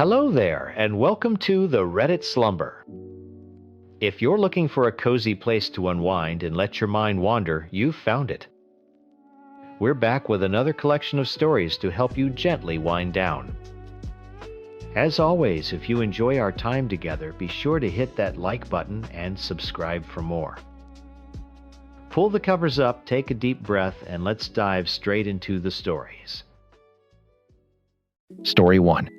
Hello there, and welcome to the Reddit Slumber. If you're looking for a cozy place to unwind and let your mind wander, you've found it. We're back with another collection of stories to help you gently wind down. As always, if you enjoy our time together, be sure to hit that like button and subscribe for more. Pull the covers up, take a deep breath, and let's dive straight into the stories. Story 1.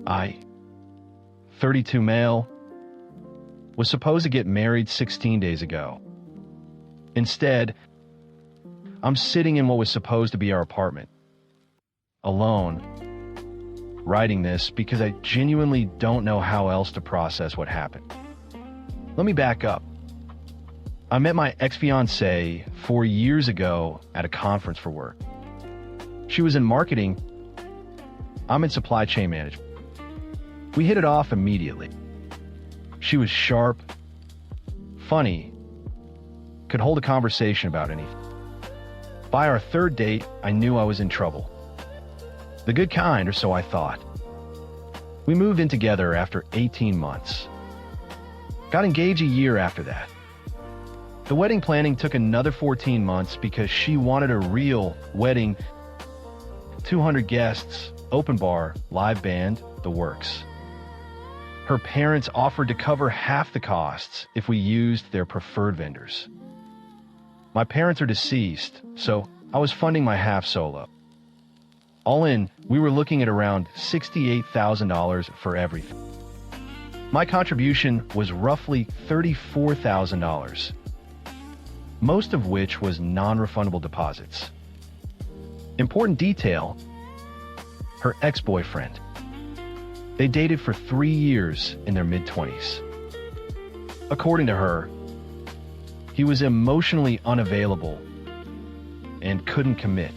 I, 32 male, was supposed to get married 16 days ago. Instead, I'm sitting in what was supposed to be our apartment, alone, writing this because I genuinely don't know how else to process what happened. Let me back up. I met my ex-fiancée 4 years ago at a conference for work. She was in marketing. I'm in supply chain management. We hit it off immediately. She was sharp, funny, could hold a conversation about anything. By our third date, I knew I was in trouble. The good kind, or so I thought. We moved in together after 18 months. Got engaged a year after that. The wedding planning took another 14 months because she wanted a real wedding, 200 guests, open bar, live band, the works. Her parents offered to cover half the costs if we used their preferred vendors. My parents are deceased, so I was funding my half solo. All in, we were looking at around $68,000 for everything. My contribution was roughly $34,000, most of which was non-refundable deposits. Important detail, her ex-boyfriend. They dated for 3 years in their mid-20s. According to her, he was emotionally unavailable and couldn't commit.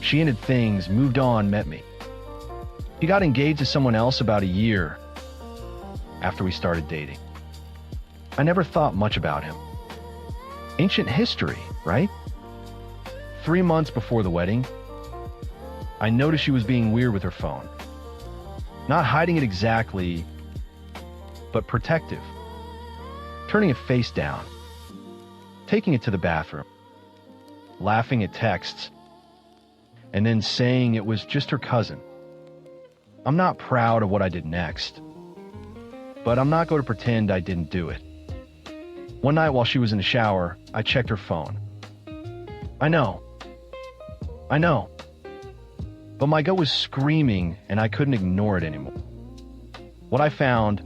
She ended things, moved on, met me. He got engaged to someone else about a year after we started dating. I never thought much about him. Ancient history, right? 3 months before the wedding, I noticed she was being weird with her phone. Not hiding it exactly, but protective. Turning it face down. Taking it to the bathroom. Laughing at texts. And then saying it was just her cousin. I'm not proud of what I did next, but I'm not going to pretend I didn't do it. One night while she was in the shower, I checked her phone. I know. But my gut was screaming and I couldn't ignore it anymore. What I found,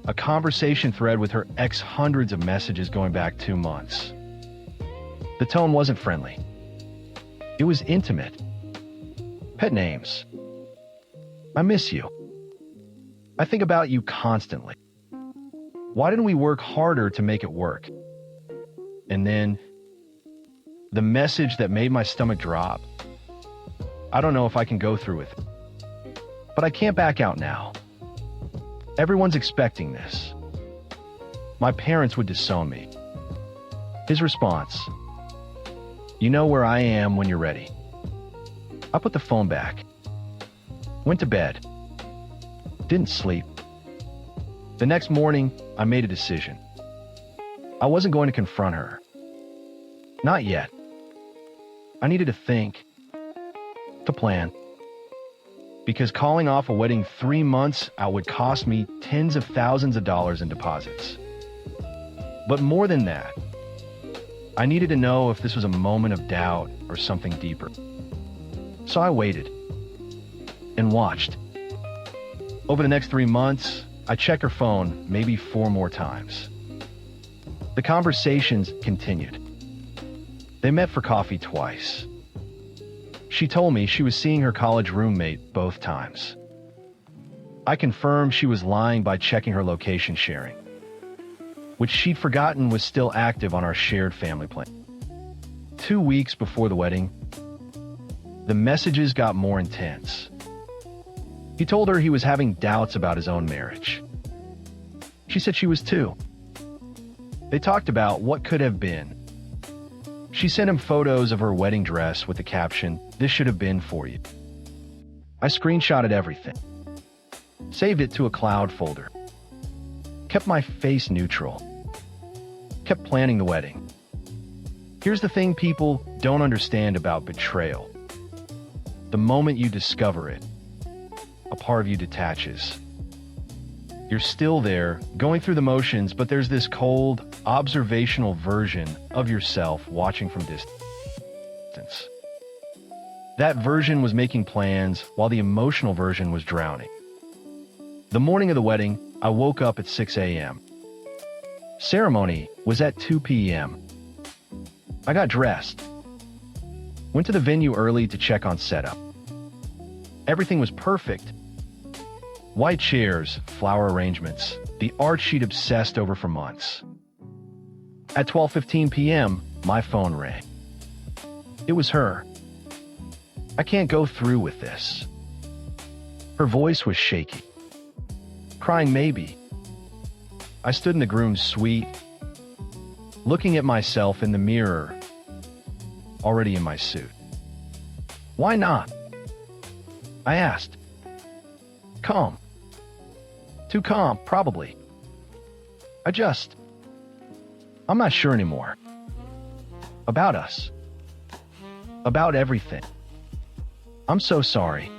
a conversation thread with her ex, hundreds of messages going back 2 months. The tone wasn't friendly. It was intimate. Pet names. I miss you. I think about you constantly. Why didn't we work harder to make it work? And then, the message that made my stomach drop. I don't know if I can go through with it. But I can't back out now. Everyone's expecting this. My parents would disown me. His response, "You know where I am when you're ready." I put the phone back. Went to bed. Didn't sleep. The next morning, I made a decision. I wasn't going to confront her. Not yet. I needed to think. To plan. Because calling off a wedding 3 months out would cost me tens of thousands of dollars in deposits. But more than that, I needed to know if this was a moment of doubt or something deeper. So I waited and watched. Over the next 3 months, I checked her phone maybe 4 more times. The conversations continued. They met for coffee twice. She told me she was seeing her college roommate both times. I confirmed she was lying by checking her location sharing, which she'd forgotten was still active on our shared family plan. 2 weeks before the wedding, the messages got more intense. He told her he was having doubts about his own marriage. She said she was too. They talked about what could have been. She sent him photos of her wedding dress with the caption, "This should have been for you." I screenshotted everything, saved it to a cloud folder, kept my face neutral, kept planning the wedding. Here's the thing people don't understand about betrayal. The moment you discover it, a part of you detaches. You're still there, going through the motions, but there's this cold, observational version of yourself watching from distance. That version was making plans while the emotional version was drowning. The morning of the wedding, I woke up at 6 a.m. Ceremony was at 2 p.m. I got dressed, went to the venue early to check on setup. Everything was perfect. White chairs, flower arrangements, the art she'd obsessed over for months. At 12:15 p.m., my phone rang. It was her. I can't go through with this. Her voice was shaky. Crying maybe. I stood in the groom's suite, looking at myself in the mirror, already in my suit. Why not? I asked. Calm. Too calm, probably. I'm not sure anymore. About us. About everything. I'm so sorry.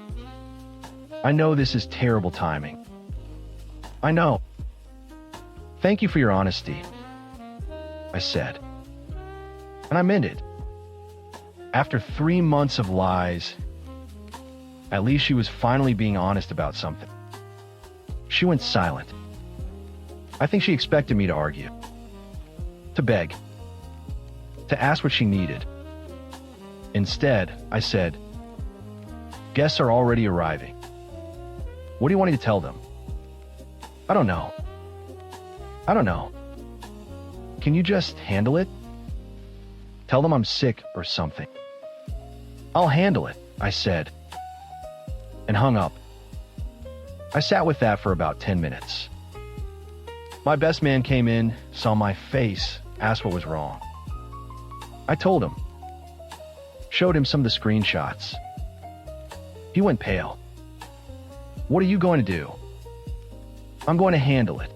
I know this is terrible timing. I know. Thank you for your honesty, I said. And I meant it. After 3 months of lies, at least she was finally being honest about something. She went silent. I think she expected me to argue, to beg, to ask what she needed. Instead, I said, "Guests are already arriving. What do you want me to tell them?" I don't know. Can you just handle it? Tell them I'm sick or something. I'll handle it, I said, and hung up. I sat with that for about 10 minutes. My best man came in, saw my face, asked what was wrong. I told him. Showed him some of the screenshots. He went pale. What are you going to do? I'm going to handle it.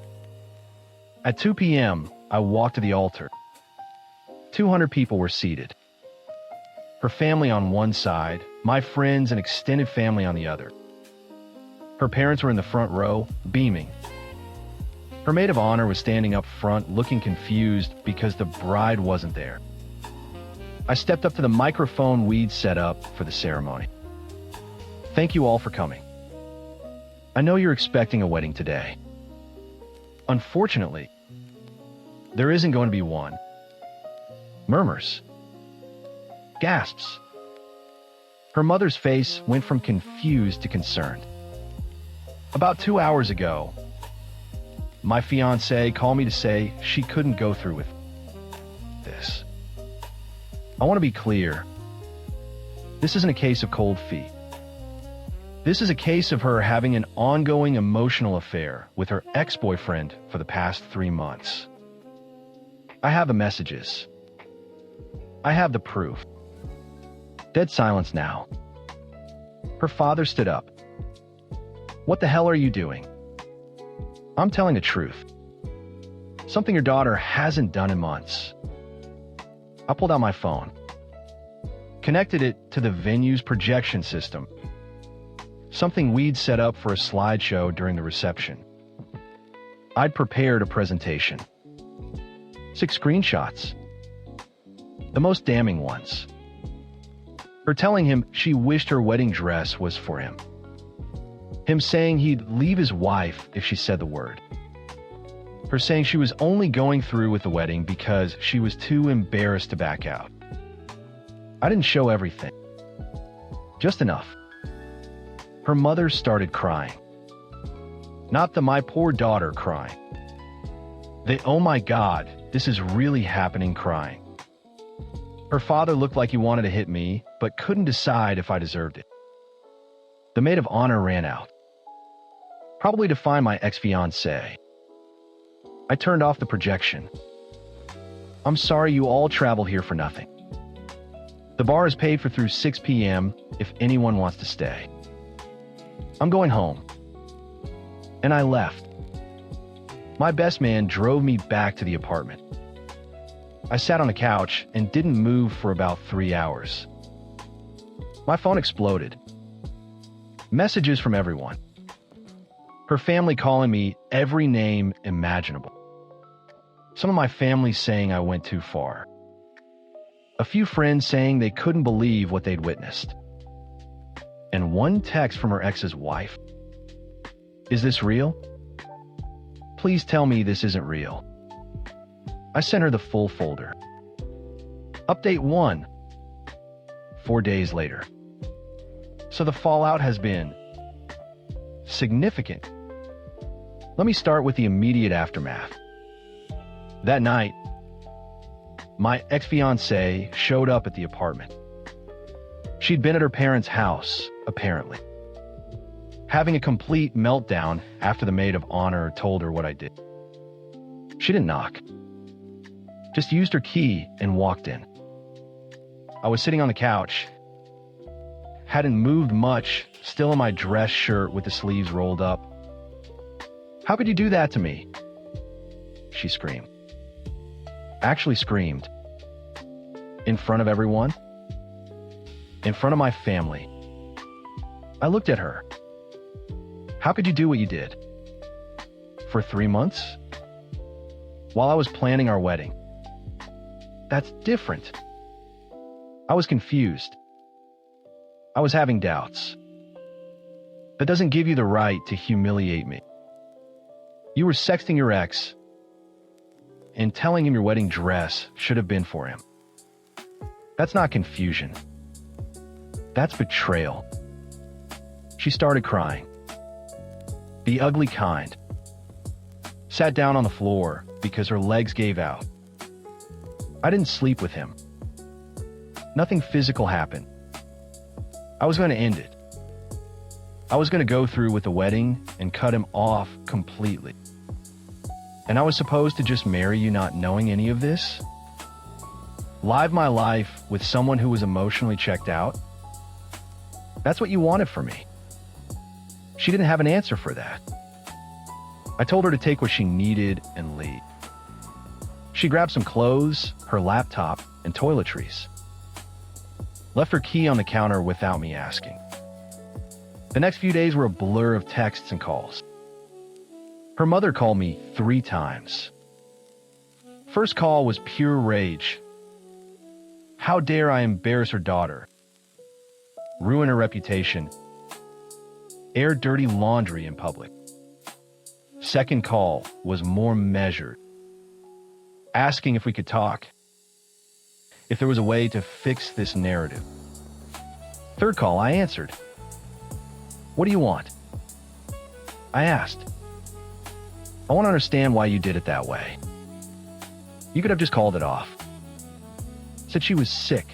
At 2 p.m., I walked to the altar. 200 people were seated. Her family on one side, my friends and extended family on the other. Her parents were in the front row, beaming. Her maid of honor was standing up front, looking confused because the bride wasn't there. I stepped up to the microphone we'd set up for the ceremony. Thank you all for coming. I know you're expecting a wedding today. Unfortunately, there isn't going to be one. Murmurs. Gasps. Her mother's face went from confused to concerned. About 2 hours ago, my fiancée called me to say she couldn't go through with this. I want to be clear. This isn't a case of cold feet. This is a case of her having an ongoing emotional affair with her ex-boyfriend for the past 3 months. I have the messages. I have the proof. Dead silence now. Her father stood up. What the hell are you doing? I'm telling the truth. Something your daughter hasn't done in months. I pulled out my phone. Connected it to the venue's projection system. Something we'd set up for a slideshow during the reception. I'd prepared a presentation. 6 screenshots. The most damning ones. Her telling him she wished her wedding dress was for him. Him saying he'd leave his wife if she said the word. Her saying she was only going through with the wedding because she was too embarrassed to back out. I didn't show everything. Just enough. Her mother started crying. Not the "my poor daughter" crying. The "oh my God, this is really happening" crying. Her father looked like he wanted to hit me, but couldn't decide if I deserved it. The maid of honor ran out. Probably to find my ex-fiancée. I turned off the projection. I'm sorry you all travel here for nothing. The bar is paid for through 6 p.m. if anyone wants to stay. I'm going home. And I left. My best man drove me back to the apartment. I sat on the couch and didn't move for about 3 hours. My phone exploded. Messages from everyone. Her family calling me every name imaginable. Some of my family saying I went too far. A few friends saying they couldn't believe what they'd witnessed. And one text from her ex's wife. Is this real? Please tell me this isn't real. I sent her the full folder. Update 1. 4 days later. So the fallout has been significant. Let me start with the immediate aftermath. That night, my ex-fiancée showed up at the apartment. She'd been at her parents' house, apparently, having a complete meltdown after the maid of honor told her what I did. She didn't knock, just used her key and walked in. I was sitting on the couch, hadn't moved much, still in my dress shirt with the sleeves rolled up. How could you do that to me? She screamed. Actually screamed. In front of everyone. In front of my family. I looked at her. How could you do what you did? For 3 months? While I was planning our wedding. That's different. I was confused. I was having doubts. That doesn't give you the right to humiliate me. You were sexting your ex and telling him your wedding dress should have been for him. That's not confusion. That's betrayal. She started crying. The ugly kind. Sat down on the floor because her legs gave out. I didn't sleep with him. Nothing physical happened. I was going to end it. I was going to go through with the wedding and cut him off completely. And I was supposed to just marry you not knowing any of this? Live my life with someone who was emotionally checked out? That's what you wanted for me. She didn't have an answer for that. I told her to take what she needed and leave. She grabbed some clothes, her laptop, and toiletries. Left her key on the counter without me asking. The next few days were a blur of texts and calls. Her mother called me 3 times. First call was pure rage. How dare I embarrass her daughter, ruin her reputation, air dirty laundry in public. Second call was more measured, asking if we could talk, if there was a way to fix this narrative. Third call, I answered. What do you want? I asked. I want to understand why you did it that way. You could have just called it off. Said she was sick.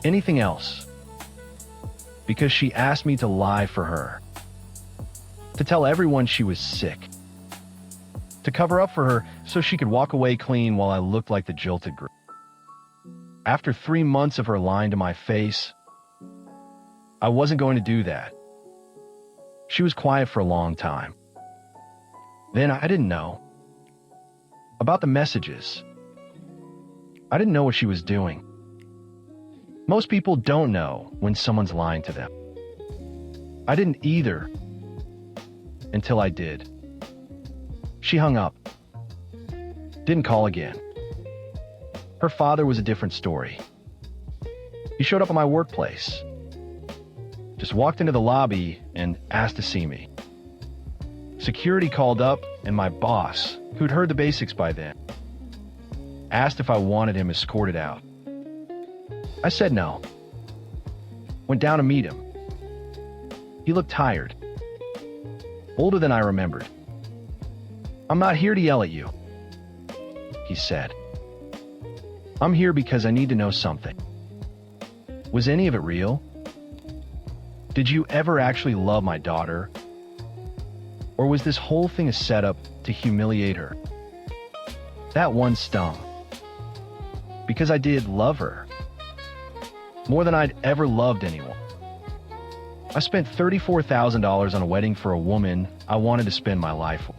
Anything else? Because she asked me to lie for her. To tell everyone she was sick. To cover up for her so she could walk away clean while I looked like the jilted group. After 3 months of her lying to my face, I wasn't going to do that. She was quiet for a long time. Then I didn't know. About the messages. I didn't know what she was doing. Most people don't know when someone's lying to them. I didn't either. Until I did. She hung up. Didn't call again. Her father was a different story. He showed up at my workplace. Just walked into the lobby and asked to see me. Security called up, and my boss, who'd heard the basics by then, asked if I wanted him escorted out. I said no. Went down to meet him. He looked tired. Older than I remembered. I'm not here to yell at you, he said. I'm here because I need to know something. Was any of it real? Did you ever actually love my daughter? Or was this whole thing a setup to humiliate her? That one stung. Because I did love her. More than I'd ever loved anyone. I spent $34,000 on a wedding for a woman I wanted to spend my life with.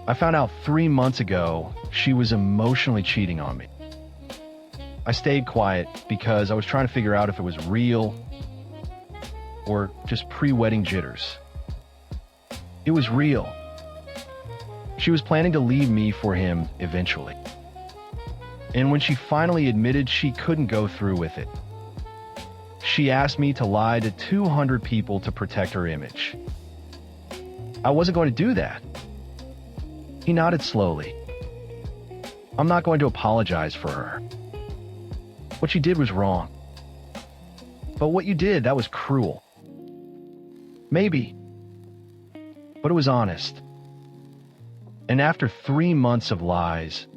I found out 3 months ago she was emotionally cheating on me. I stayed quiet because I was trying to figure out if it was real or just pre-wedding jitters. It was real. She was planning to leave me for him eventually. And when she finally admitted she couldn't go through with it, she asked me to lie to 200 people to protect her image. I wasn't going to do that. He nodded slowly. I'm not going to apologize for her. What you did was wrong. But what you did, that was cruel. Maybe. But it was honest. And after 3 months of lies,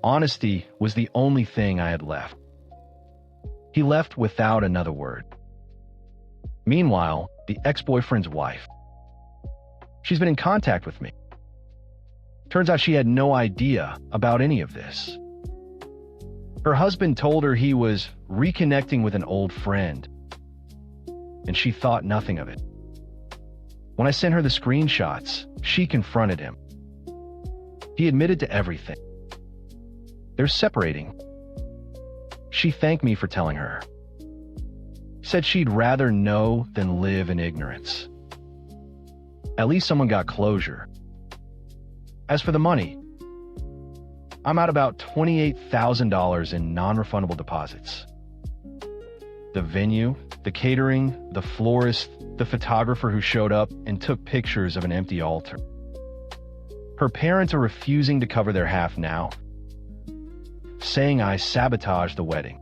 honesty was the only thing I had left. He left without another word. Meanwhile, the ex-boyfriend's wife. She's been in contact with me. Turns out she had no idea about any of this. Her husband told her he was reconnecting with an old friend, and she thought nothing of it. When I sent her the screenshots, she confronted him. He admitted to everything. They're separating. She thanked me for telling her. Said she'd rather know than live in ignorance. At least someone got closure. As for the money, I'm out about $28,000 in non-refundable deposits. The venue, the catering, the florist, the photographer who showed up and took pictures of an empty altar. Her parents are refusing to cover their half now, saying I sabotaged the wedding.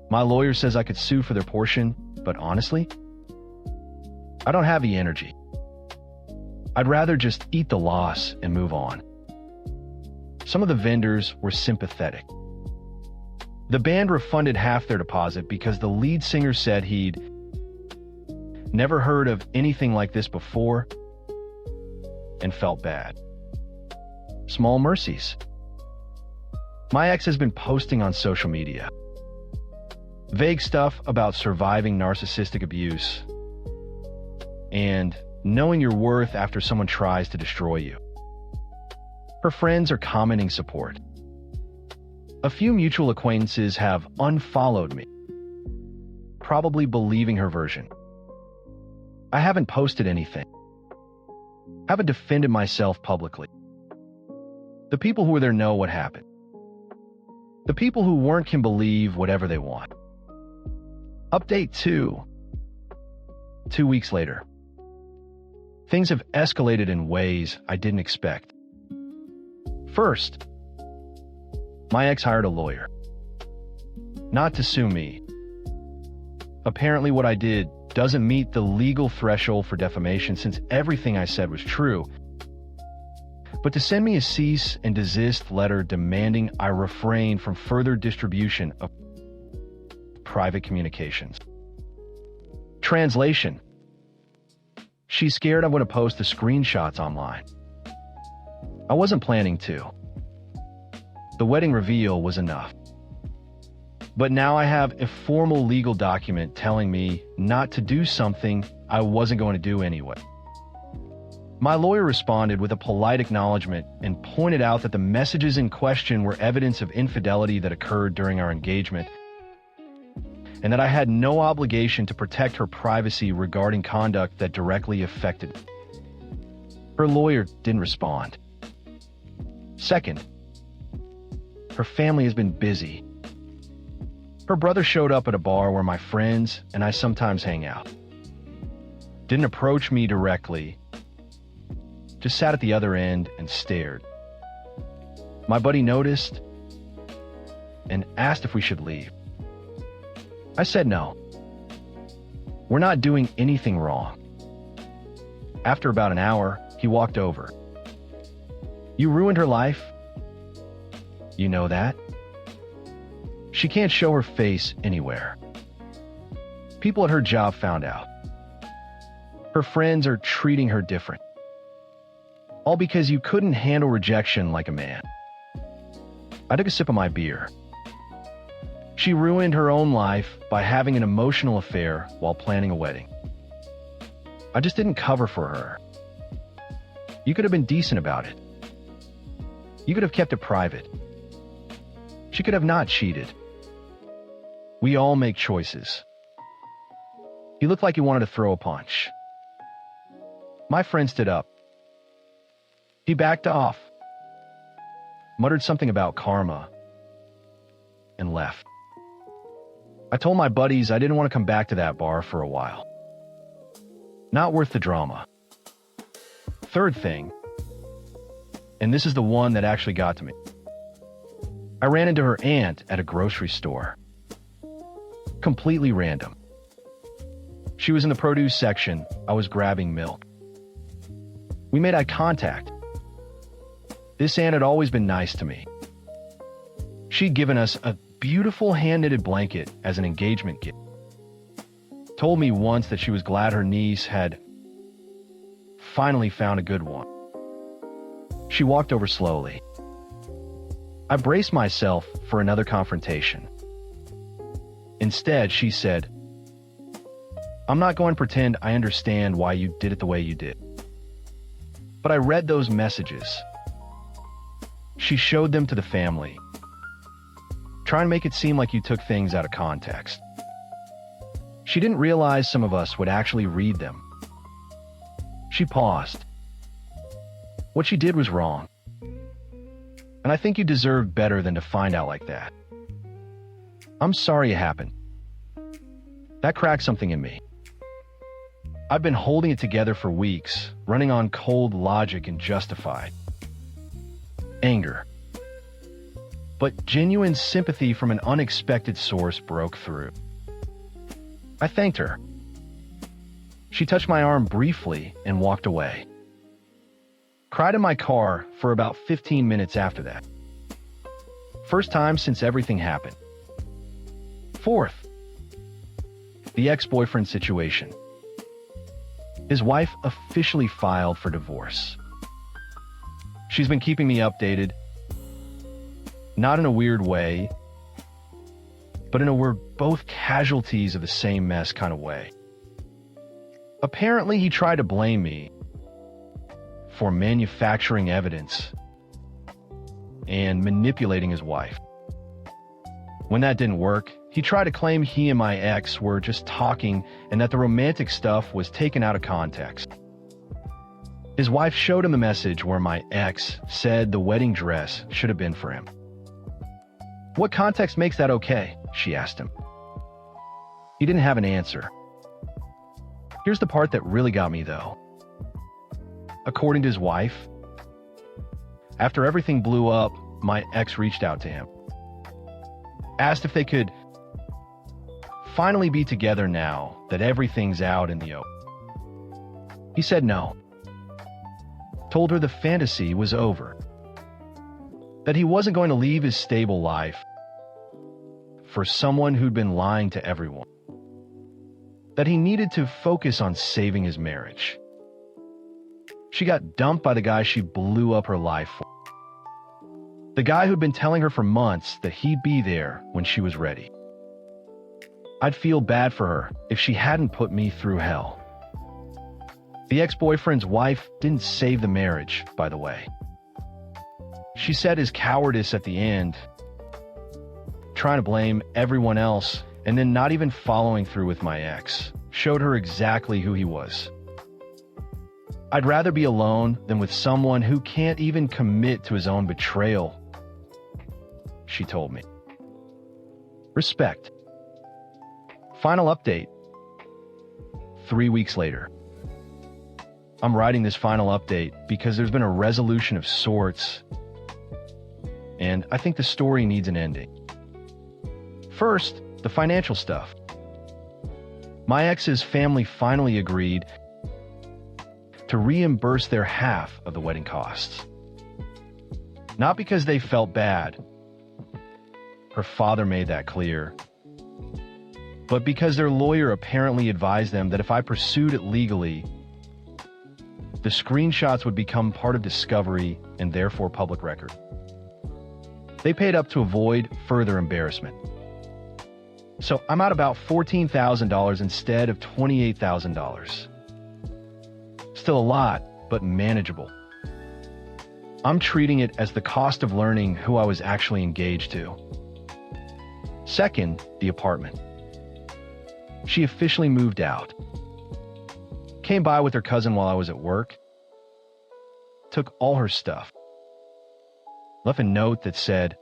My lawyer says I could sue for their portion, but honestly, I don't have the energy. I'd rather just eat the loss and move on. Some of the vendors were sympathetic. The band refunded half their deposit because the lead singer said he'd never heard of anything like this before and felt bad. Small mercies. My ex has been posting on social media vague stuff about surviving narcissistic abuse and knowing your worth after someone tries to destroy you. Her friends are commenting support. A few mutual acquaintances have unfollowed me, probably believing her version. I haven't posted anything. Haven't defended myself publicly. The people who were there know what happened. The people who weren't can believe whatever they want. Update 2. 2 weeks later. Things have escalated in ways I didn't expect. First, my ex hired a lawyer. Not to sue me. Apparently what I did doesn't meet the legal threshold for defamation since everything I said was true, but to send me a cease and desist letter demanding I refrain from further distribution of private communications. Translation: she's scared I'm going to post the screenshots online. I wasn't planning to. The wedding reveal was enough. But now I have a formal legal document telling me not to do something I wasn't going to do anyway. My lawyer responded with a polite acknowledgement and pointed out that the messages in question were evidence of infidelity that occurred during our engagement, and that I had no obligation to protect her privacy regarding conduct that directly affected me. Her lawyer didn't respond. Second, her family has been busy. Her brother showed up at a bar where my friends and I sometimes hang out. Didn't approach me directly, just sat at the other end and stared. My buddy noticed and asked if we should leave. I said no. We're not doing anything wrong. After about an hour, he walked over. You ruined her life. You know that? She can't show her face anywhere. People at her job found out. Her friends are treating her different. All because you couldn't handle rejection like a man. I took a sip of my beer. She ruined her own life by having an emotional affair while planning a wedding. I just didn't cover for her. You could have been decent about it. You could have kept it private. She could have not cheated. We all make choices. He looked like he wanted to throw a punch. My friend stood up. He backed off, muttered something about karma, and left. I told my buddies I didn't want to come back to that bar for a while. Not worth the drama. Third thing, and this is the one that actually got to me. I ran into her aunt at a grocery store. Completely random. She was in the produce section. I was grabbing milk. We made eye contact. This aunt had always been nice to me. She'd given us a beautiful hand-knitted blanket as an engagement gift. Told me once that she was glad her niece had finally found a good one. She walked over slowly. I braced myself for another confrontation. Instead, she said, "I'm not going to pretend I understand why you did it the way you did. But I read those messages." She showed them to the family, trying to make it seem like you took things out of context. She didn't realize some of us would actually read them. She paused. What she did was wrong. And I think you deserve better than to find out like that. I'm sorry it happened. That cracked something in me. I've been holding it together for weeks, running on cold logic and justified anger. But genuine sympathy from an unexpected source broke through. I thanked her. She touched my arm briefly and walked away. Cried in my car for about 15 minutes after that. First time since everything happened. Fourth, the ex-boyfriend situation. His wife officially filed for divorce. She's been keeping me updated, not in a weird way, but in a we're both casualties of the same mess kind of way. Apparently, he tried to blame me for manufacturing evidence and manipulating his wife. When that didn't work, he tried to claim he and my ex were just talking and that the romantic stuff was taken out of context. His wife showed him a message where my ex said the wedding dress should have been for him. What context makes that okay? She asked him. He didn't have an answer. Here's the part that really got me, though. According to his wife, after everything blew up, my ex reached out to him. Asked if they could finally be together now that everything's out in the open. He said no. Told her the fantasy was over. That he wasn't going to leave his stable life for someone who'd been lying to everyone. That he needed to focus on saving his marriage. She got dumped by the guy she blew up her life for. The guy who'd been telling her for months that he'd be there when she was ready. I'd feel bad for her if she hadn't put me through hell. The ex-boyfriend's wife didn't save the marriage, by the way. She said his cowardice at the end, trying to blame everyone else and then not even following through with my ex, showed her exactly who he was. I'd rather be alone than with someone who can't even commit to his own betrayal, she told me. Respect. Final update. 3 weeks later. I'm writing this final update because there's been a resolution of sorts, and I think the story needs an ending. First, the financial stuff. My ex's family finally agreed to reimburse their half of the wedding costs. Not because they felt bad. Her father made that clear. But because their lawyer apparently advised them that if I pursued it legally, the screenshots would become part of discovery and therefore public record. They paid up to avoid further embarrassment. So I'm out about $14,000 instead of $28,000. Still a lot, but manageable. I'm treating it as the cost of learning who I was actually engaged to. Second, the apartment. She officially moved out. Came by with her cousin while I was at work. Took all her stuff. Left a note that said,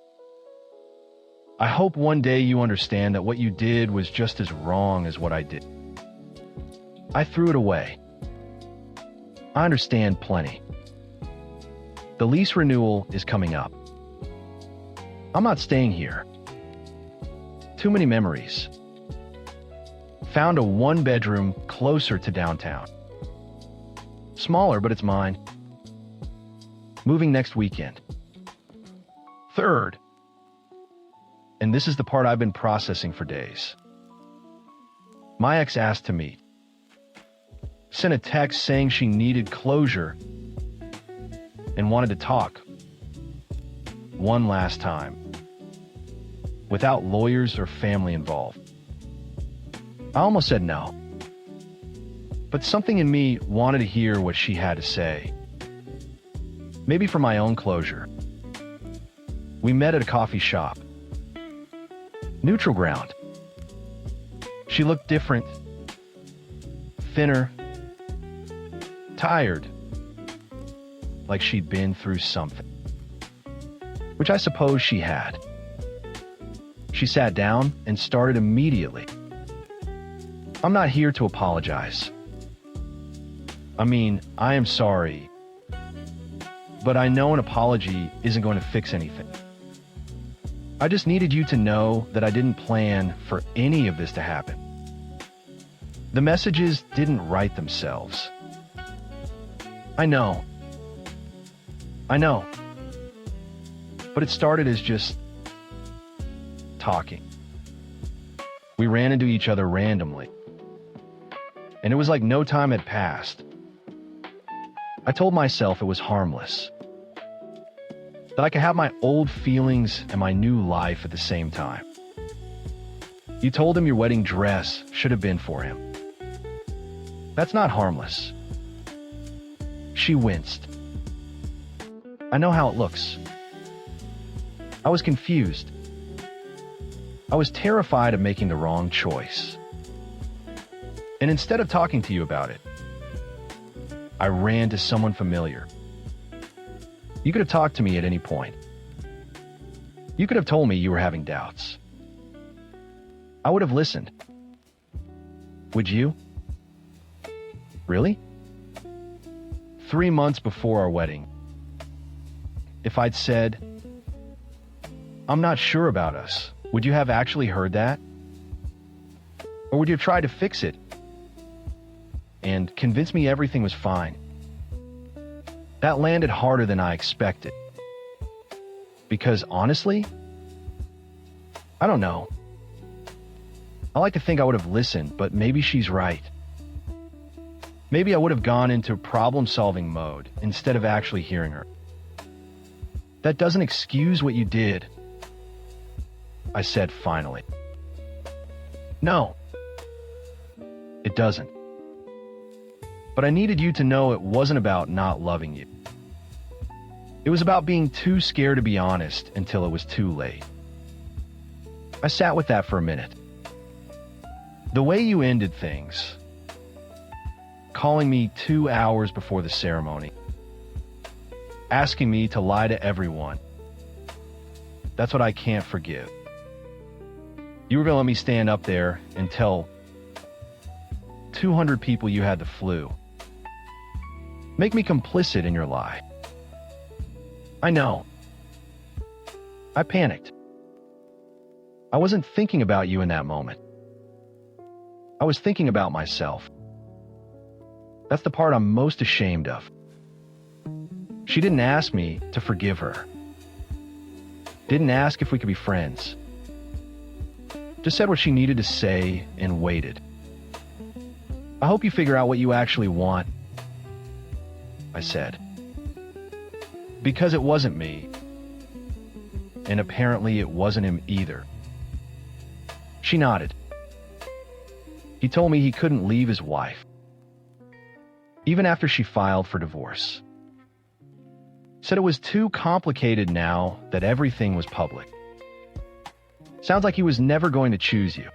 "I hope one day you understand that what you did was just as wrong as what I did." I threw it away. I understand plenty. The lease renewal is coming up. I'm not staying here. Too many memories. Found a one-bedroom closer to downtown. Smaller, but it's mine. Moving next weekend. Third, and this is the part I've been processing for days. My ex asked to meet. Sent a text saying she needed closure and wanted to talk. One last time. Without lawyers or family involved. I almost said no. But something in me wanted to hear what she had to say. Maybe for my own closure. We met at a coffee shop. Neutral ground. She looked different. Thinner. Tired. Like she'd been through something. Which I suppose she had. She sat down and started immediately. I'm not here to apologize. I mean, I am sorry. But I know an apology isn't going to fix anything. I just needed you to know that I didn't plan for any of this to happen. The messages didn't write themselves. I know. But it started as just talking. We ran into each other randomly. And it was like no time had passed. I told myself it was harmless. That I could have my old feelings and my new life at the same time. You told him your wedding dress should have been for him. That's not harmless. She winced. I know how it looks. I was confused. I was terrified of making the wrong choice. And instead of talking to you about it, I ran to someone familiar. You could have talked to me at any point. You could have told me you were having doubts. I would have listened. Would you? Really? 3 months before our wedding, if I'd said, "I'm not sure about us," would you have actually heard that? Or would you have tried to fix it and convince me everything was fine? That landed harder than I expected. Because honestly, I don't know. I like to think I would have listened, but maybe she's right. Maybe I would have gone into problem-solving mode instead of actually hearing her. That doesn't excuse what you did, I said finally. No, it doesn't. But I needed you to know it wasn't about not loving you. It was about being too scared to be honest until it was too late. I sat with that for a minute. The way you ended things, calling me 2 hours before the ceremony, asking me to lie to everyone, that's what I can't forgive. You were going to let me stand up there and tell 200 people you had the flu. Make me complicit in your lie. I know. I panicked. I wasn't thinking about you in that moment. I was thinking about myself. That's the part I'm most ashamed of. She didn't ask me to forgive her. Didn't ask if we could be friends. Just said what she needed to say and waited. I hope you figure out what you actually want, I said. Because it wasn't me. And apparently it wasn't him either. She nodded. He told me he couldn't leave his wife, even after she filed for divorce. Said it was too complicated now that everything was public. Sounds like he was never going to choose you.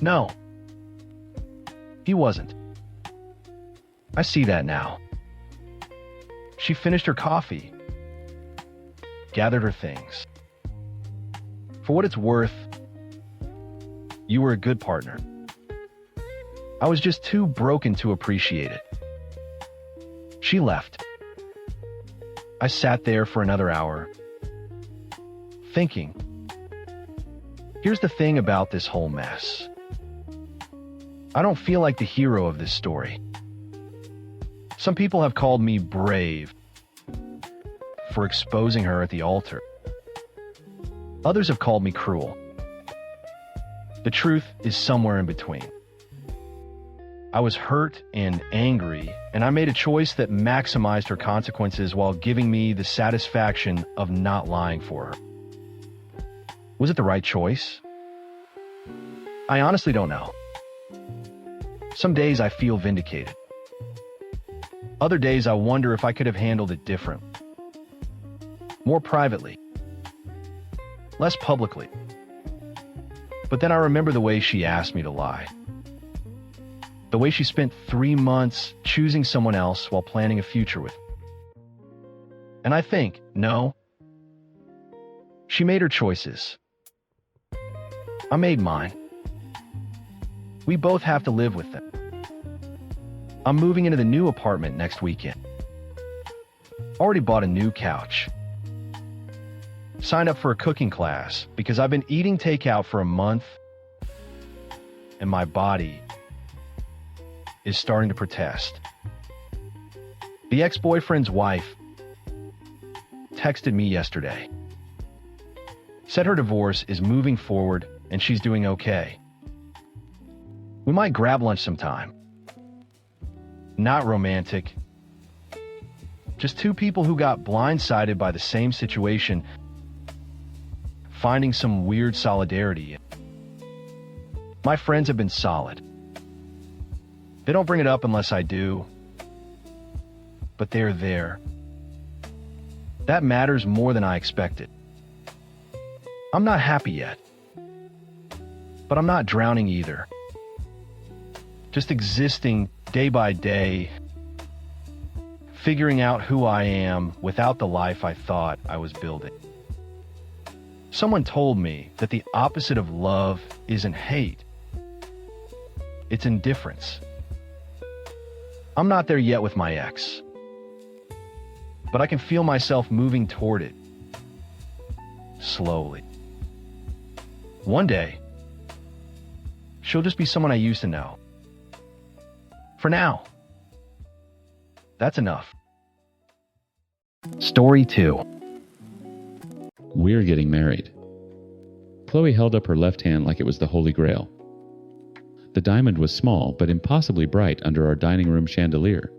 No, he wasn't. I see that now. She finished her coffee, gathered her things. For what it's worth, you were a good partner. I was just too broken to appreciate it. She left. I sat there for another hour, thinking. Here's the thing about this whole mess. I don't feel like the hero of this story. Some people have called me brave for exposing her at the altar. Others have called me cruel. The truth is somewhere in between. I was hurt and angry, and I made a choice that maximized her consequences while giving me the satisfaction of not lying for her. Was it the right choice? I honestly don't know. Some days I feel vindicated. Other days I wonder if I could have handled it differently. More privately. Less publicly. But then I remember the way she asked me to lie. The way she spent 3 months choosing someone else while planning a future with me. And I think, no. She made her choices. I made mine. We both have to live with them. I'm moving into the new apartment next weekend. Already bought a new couch. Signed up for a cooking class because I've been eating takeout for a month and my body is starting to protest. The ex-boyfriend's wife texted me yesterday. Said her divorce is moving forward and she's doing okay. We might grab lunch sometime. Not romantic. Just two people who got blindsided by the same situation, finding some weird solidarity. My friends have been solid. They don't bring it up unless I do, but they're there. That matters more than I expected. I'm not happy yet, but I'm not drowning either. Just existing day by day, figuring out who I am without the life I thought I was building. Someone told me that the opposite of love isn't hate. It's indifference. I'm not there yet with my ex, but I can feel myself moving toward it. Slowly. One day, she'll just be someone I used to know. For now, that's enough. Story 2. We're getting married. Chloe held up her left hand like it was the Holy Grail. The diamond was small, but impossibly bright under our dining room chandelier.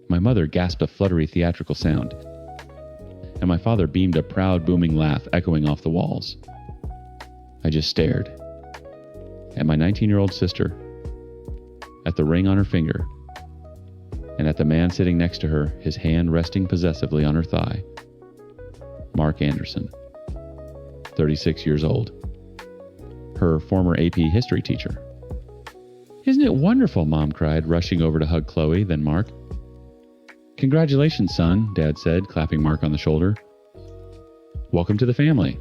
My mother gasped a fluttery theatrical sound, and my father beamed a proud booming laugh echoing off the walls. I just stared at my 19-year-old sister, at the ring on her finger, and at the man sitting next to her, his hand resting possessively on her thigh. Mark Anderson, 36 years old. Her former AP history teacher. "Isn't it wonderful?" Mom cried, rushing over to hug Chloe, then Mark. "Congratulations, son," Dad said, clapping Mark on the shoulder. "Welcome to the family."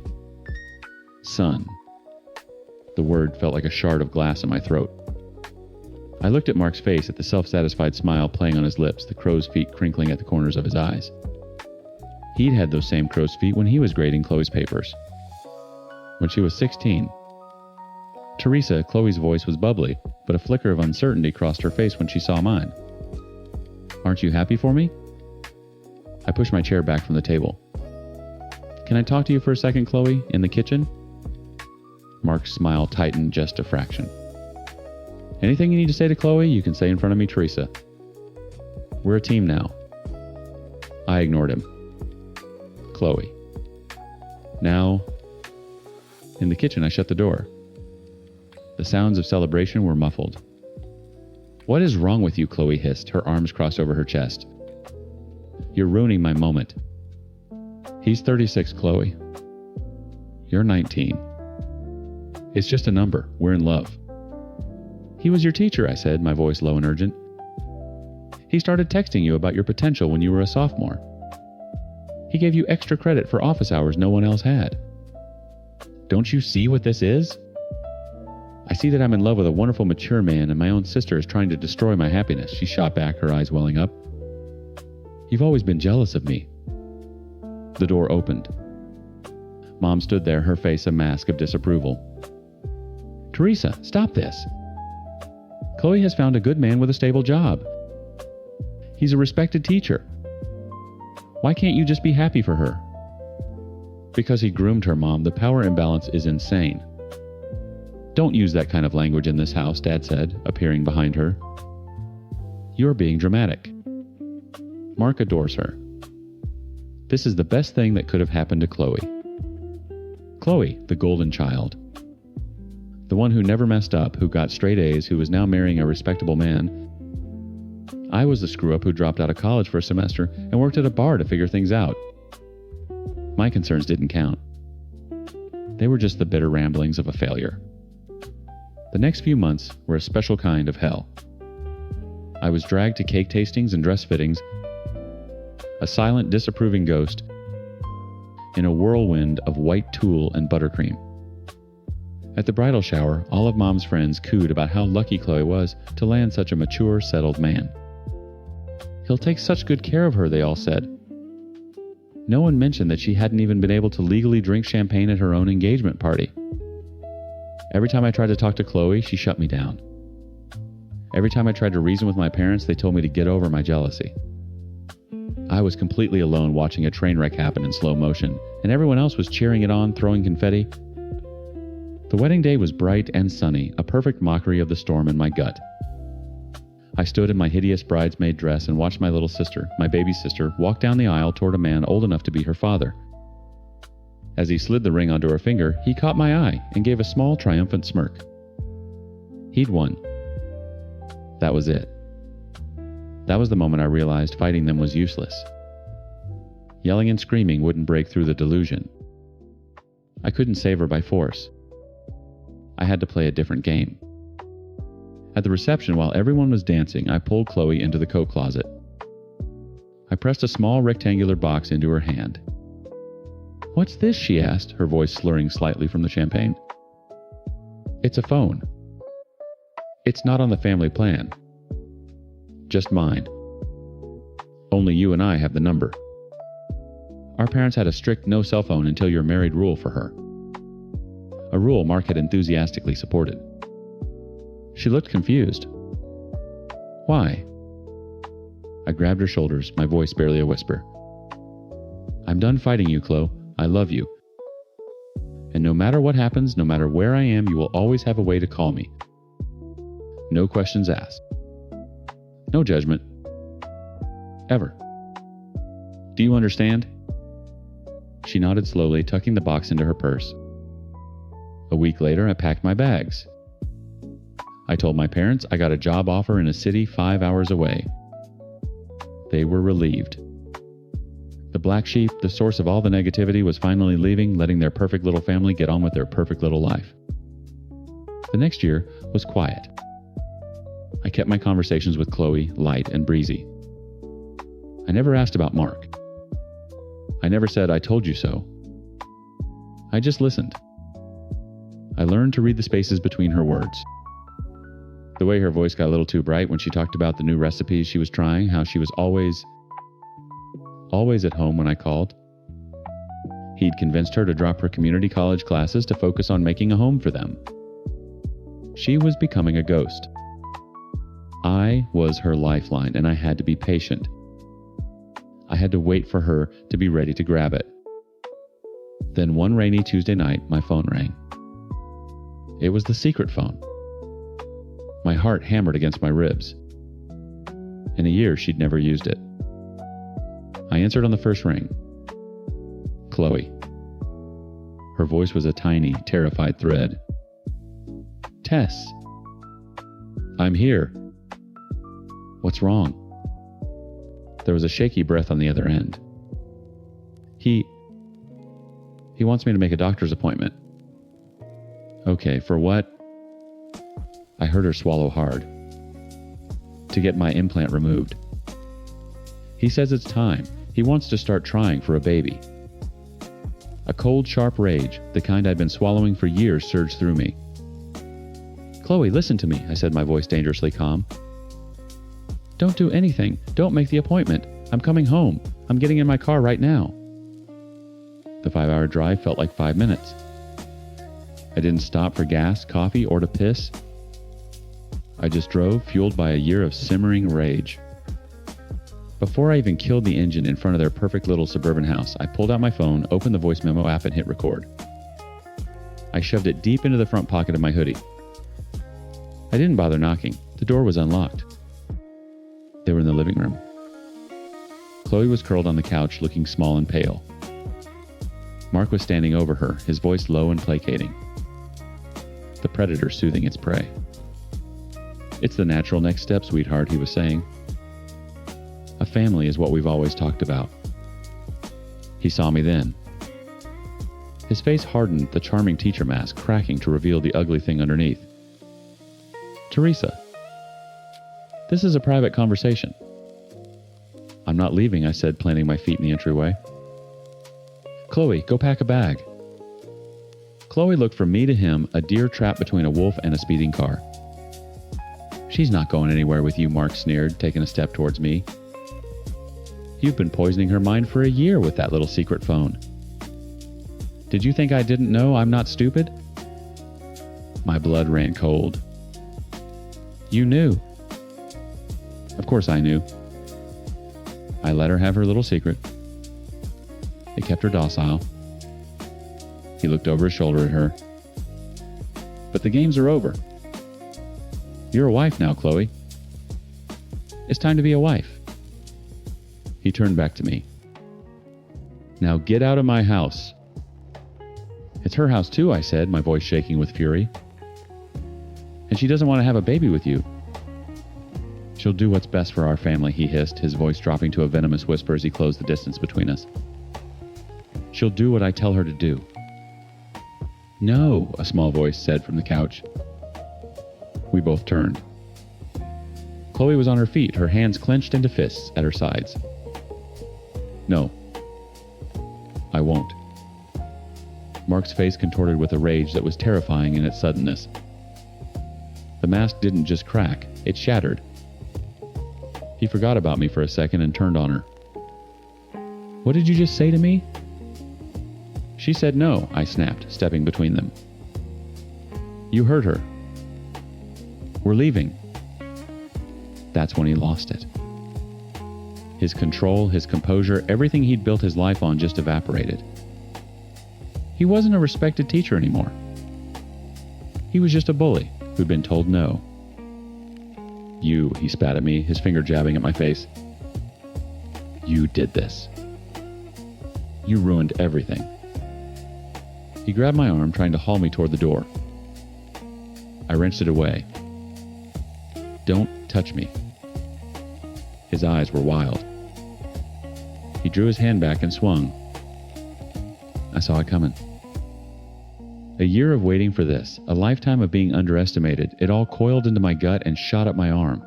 Son. The word felt like a shard of glass in my throat. I looked at Mark's face, at the self-satisfied smile playing on his lips, the crow's feet crinkling at the corners of his eyes. He'd had those same crow's feet when he was grading Chloe's papers. When she was 16. Teresa, Chloe's voice was bubbly, but a flicker of uncertainty crossed her face when she saw mine. "Aren't you happy for me?" I pushed my chair back from the table. "Can I talk to you for a second, Chloe, in the kitchen?" Mark's smile tightened just a fraction. "Anything you need to say to Chloe, you can say in front of me, Teresa. We're a team now." I ignored him. "Chloe. Now, In the kitchen, I shut the door. The sounds of celebration were muffled. "What is wrong with you?" Chloe hissed, her arms crossed over her chest. "You're ruining my moment." "He's 36, Chloe. You're 19. It's just a number. We're in love." "He was your teacher," I said, my voice low and urgent. "He started texting you about your potential when you were a sophomore. He gave you extra credit for office hours no one else had. Don't you see what this is? I see that I'm in love with a wonderful, mature man, and my own sister is trying to destroy my happiness." She shot back, her eyes welling up. "You've always been jealous of me." The door opened. Mom stood there, her face a mask of disapproval. "Teresa, stop this. Chloe has found a good man with a stable job. He's a respected teacher. Why can't you just be happy for her?" "Because he groomed her, Mom. The power imbalance is insane." "Don't use that kind of language in this house," Dad said, appearing behind her. "You're being dramatic. Mark adores her. This is the best thing that could have happened to Chloe. Chloe, the golden child. The one who never messed up, who got straight A's, who is now marrying a respectable man. I was the screw-up who dropped out of college for a semester and worked at a bar to figure things out. My concerns didn't count. They were just the bitter ramblings of a failure." The next few months were a special kind of hell. I was dragged to cake tastings and dress fittings, a silent, disapproving ghost in a whirlwind of white tulle and buttercream. At the bridal shower, all of Mom's friends cooed about how lucky Chloe was to land such a mature, settled man. "He'll take such good care of her," they all said. No one mentioned that she hadn't even been able to legally drink champagne at her own engagement party. Every time I tried to talk to Chloe, she shut me down. Every time I tried to reason with my parents, they told me to get over my jealousy. I was completely alone watching a train wreck happen in slow motion, and everyone else was cheering it on, throwing confetti. The wedding day was bright and sunny, a perfect mockery of the storm in my gut. I stood in my hideous bridesmaid dress and watched my little sister, my baby sister, walk down the aisle toward a man old enough to be her father. As he slid the ring onto her finger, he caught my eye and gave a small, triumphant smirk. He'd won. That was it. That was the moment I realized fighting them was useless. Yelling and screaming wouldn't break through the delusion. I couldn't save her by force. I had to play a different game. At the reception, while everyone was dancing, I pulled Chloe into the coat closet. I pressed a small rectangular box into her hand. "What's this?" she asked, her voice slurring slightly from the champagne. "It's a phone. It's not on the family plan. Just mine. Only you and I have the number. Our parents had a strict no cell phone until you're married rule for her." A rule Mark had enthusiastically supported. She looked confused. "Why?" I grabbed her shoulders, my voice barely a whisper. "I'm done fighting you, Chloe. I love you. And no matter what happens, no matter where I am, you will always have a way to call me. No questions asked. No judgment. Ever. Do you understand?" She nodded slowly, tucking the box into her purse. A week later, I packed my bags. I told my parents I got a job offer in a city 5 hours away. They were relieved. The black sheep, the source of all the negativity, was finally leaving, letting their perfect little family get on with their perfect little life. The next year was quiet. I kept my conversations with Chloe light and breezy. I never asked about Mark. I never said, "I told you so." I just listened. I learned to read the spaces between her words. The way her voice got a little too bright when she talked about the new recipes she was trying, how she was always at home when I called. He'd convinced her to drop her community college classes to focus on making a home for them. She was becoming a ghost. I was her lifeline, and I had to be patient. I had to wait for her to be ready to grab it. Then one rainy Tuesday night, my phone rang. It was the secret phone. My heart hammered against my ribs. In a year, she'd never used it. I answered on the first ring. Chloe. Her voice was a tiny, terrified thread. Tess! I'm here. What's wrong? There was a shaky breath on the other end. He wants me to make a doctor's appointment. Okay, for what? I heard her swallow hard. To get my implant removed. He says it's time. He wants to start trying for a baby. A cold, sharp rage, the kind I'd been swallowing for years, surged through me. Chloe, listen to me, I said, my voice dangerously calm. Don't do anything. Don't make the appointment. I'm coming home. I'm getting in my car right now. The 5-hour drive felt like 5 minutes. I didn't stop for gas, coffee, or to piss. I just drove, fueled by a year of simmering rage. Before I even killed the engine in front of their perfect little suburban house, I pulled out my phone, opened the voice memo app, and hit record. I shoved it deep into the front pocket of my hoodie. I didn't bother knocking. The door was unlocked. They were in the living room. Chloe was curled on the couch, looking small and pale. Mark was standing over her, his voice low and placating. The predator soothing its prey. It's the natural next step, sweetheart, he was saying. A family is what we've always talked about. He saw me then. His face hardened, the charming teacher mask cracking to reveal the ugly thing underneath. Teresa, this is a private conversation. I'm not leaving, I said, planting my feet in the entryway. Chloe, go pack a bag. Chloe looked from me to him, a deer trapped between a wolf and a speeding car. She's not going anywhere with you, Mark sneered, taking a step towards me. You've been poisoning her mind for a year with that little secret phone. Did you think I didn't know I'm not stupid? My blood ran cold. You knew. Of course I knew. I let her have her little secret. It kept her docile. He looked over his shoulder at her. But the games are over. You're a wife now, Chloe. It's time to be a wife. He turned back to me. Now get out of my house. It's her house too, I said, my voice shaking with fury. And she doesn't want to have a baby with you. She'll do what's best for our family, he hissed, his voice dropping to a venomous whisper as he closed the distance between us. She'll do what I tell her to do. No, a small voice said from the couch. We both turned. Chloe was on her feet, her hands clenched into fists at her sides. No, I won't. Mark's face contorted with a rage that was terrifying in its suddenness. The mask didn't just crack, it shattered. He forgot about me for a second and turned on her. What did you just say to me? She said no, I snapped, stepping between them. You heard her. We're leaving. That's when he lost it. His control, his composure, everything he'd built his life on just evaporated. He wasn't a respected teacher anymore. He was just a bully who'd been told no. You, he spat at me, his finger jabbing at my face. You did this. You ruined everything. He grabbed my arm, trying to haul me toward the door. I wrenched it away. Don't touch me. His eyes were wild. He drew his hand back and swung. I saw it coming. A year of waiting for this, a lifetime of being underestimated, it all coiled into my gut and shot up my arm.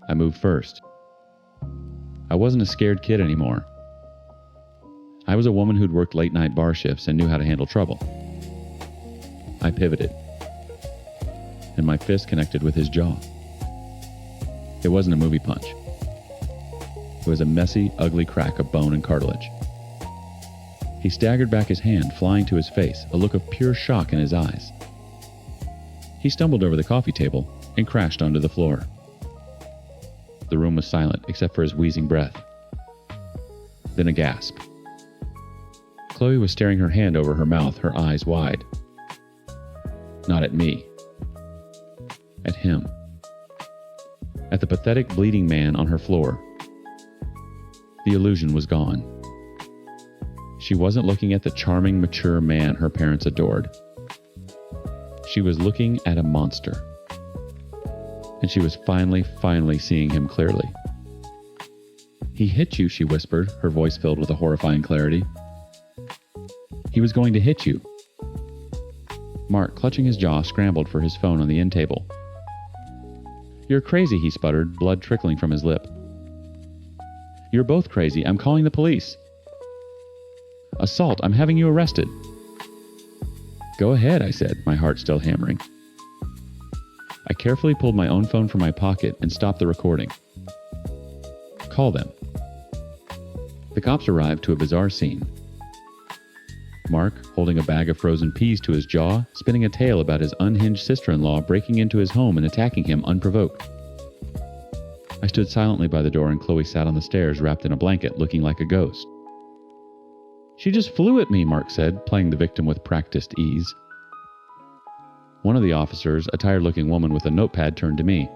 I moved first. I wasn't a scared kid anymore. I was a woman who'd worked late-night bar shifts and knew how to handle trouble. I pivoted, and my fist connected with his jaw. It wasn't a movie punch. It was a messy, ugly crack of bone and cartilage. He staggered back his hand, flying to his face, a look of pure shock in his eyes. He stumbled over the coffee table and crashed onto the floor. The room was silent, except for his wheezing breath. Then a gasp. Chloe was staring her hand over her mouth, her eyes wide. Not at me. At him. At the pathetic, bleeding man on her floor. The illusion was gone. She wasn't looking at the charming, mature man her parents adored. She was looking at a monster. And she was finally seeing him clearly. "He hit you," she whispered, her voice filled with a horrifying clarity. "He was going to hit you." Mark, clutching his jaw, scrambled for his phone on the end table. "You're crazy," he sputtered, blood trickling from his lip. "You're both crazy. I'm calling the police." "Assault. I'm having you arrested." "Go ahead," I said, my heart still hammering. I carefully pulled my own phone from my pocket and stopped the recording. "Call them." The cops arrived to a bizarre scene. Mark, holding a bag of frozen peas to his jaw, spinning a tale about his unhinged sister-in-law breaking into his home and attacking him unprovoked. I stood silently by the door and Chloe sat on the stairs wrapped in a blanket, looking like a ghost. "She just flew at me," Mark said, playing the victim with practiced ease. One of the officers, a tired-looking woman with a notepad, turned to me.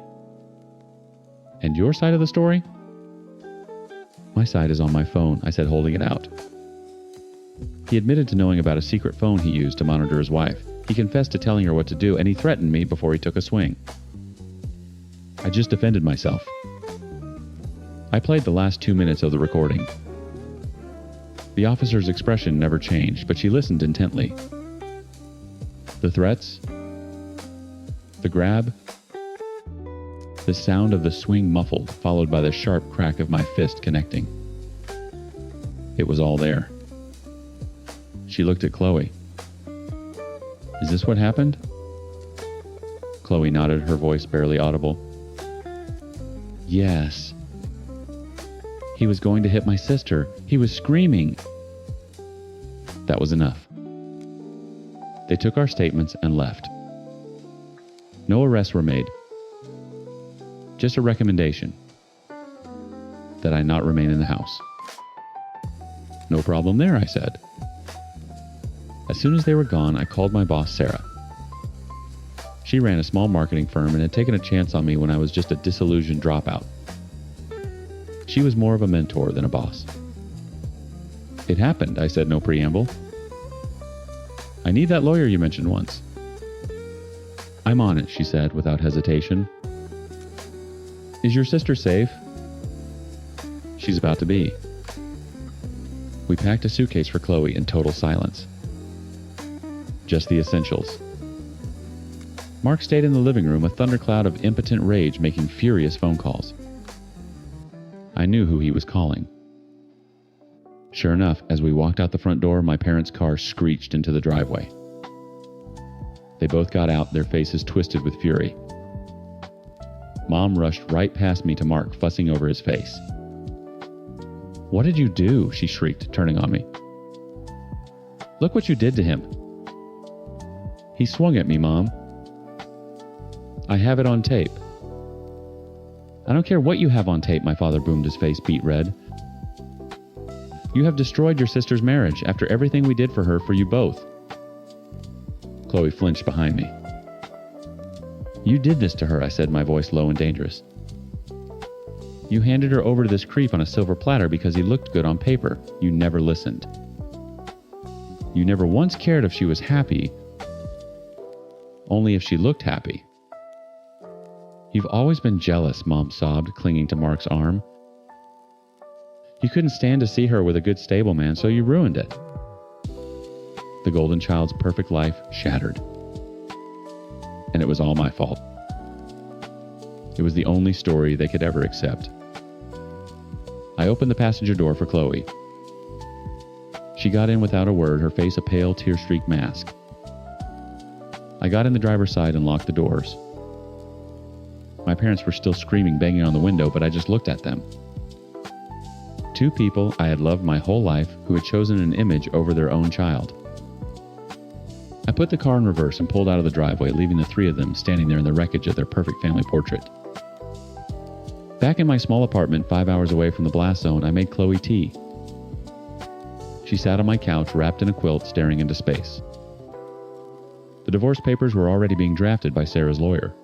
"And your side of the story?" "My side is on my phone," I said, holding it out. He admitted to knowing about a secret phone he used to monitor his wife. He confessed to telling her what to do, and he threatened me before he took a swing. I just defended myself. I played the last 2 minutes of the recording. The officer's expression never changed, but she listened intently. The threats, the grab, the sound of the swing muffled, followed by the sharp crack of my fist connecting. It was all there. She looked at Chloe. "Is this what happened?" Chloe nodded, her voice barely audible. "Yes. He was going to hit my sister. He was screaming." That was enough. They took our statements and left. No arrests were made. Just a recommendation that I not remain in the house. "No problem there," I said. As soon as they were gone, I called my boss, Sarah. She ran a small marketing firm and had taken a chance on me when I was just a disillusioned dropout. She was more of a mentor than a boss. "It happened," I said, no preamble. "I need that lawyer you mentioned once." "I'm on it," she said without hesitation. "Is your sister safe?" "She's about to be." We packed a suitcase for Chloe in total silence. Just the essentials. Mark stayed in the living room, a thundercloud of impotent rage making furious phone calls. I knew who he was calling. Sure enough, as we walked out the front door, my parents' car screeched into the driveway. They both got out, their faces twisted with fury. Mom rushed right past me to Mark, fussing over his face. "What did you do?" she shrieked, turning on me. "Look what you did to him." "He swung at me, Mom." "I have it on tape." "I don't care what you have on tape," my father boomed, his face beet red. "You have destroyed your sister's marriage after everything we did for her for you both." Chloe flinched behind me. "You did this to her," I said, my voice low and dangerous. "You handed her over to this creep on a silver platter because he looked good on paper. You never listened. You never once cared if she was happy, only if she looked happy." "You've always been jealous," Mom sobbed, clinging to Mark's arm. "You couldn't stand to see her with a good stable man, so you ruined it." The golden child's perfect life shattered. And it was all my fault. It was the only story they could ever accept. I opened the passenger door for Chloe. She got in without a word, her face a pale, tear-streaked mask. I got in the driver's side and locked the doors. My parents were still screaming, banging on the window, but I just looked at them. Two people I had loved my whole life who had chosen an image over their own child. I put the car in reverse and pulled out of the driveway, leaving the three of them standing there in the wreckage of their perfect family portrait. Back in my small apartment 5 hours away from the blast zone, I made Chloe tea. She sat on my couch, wrapped in a quilt, staring into space. The divorce papers were already being drafted by Sarah's lawyer.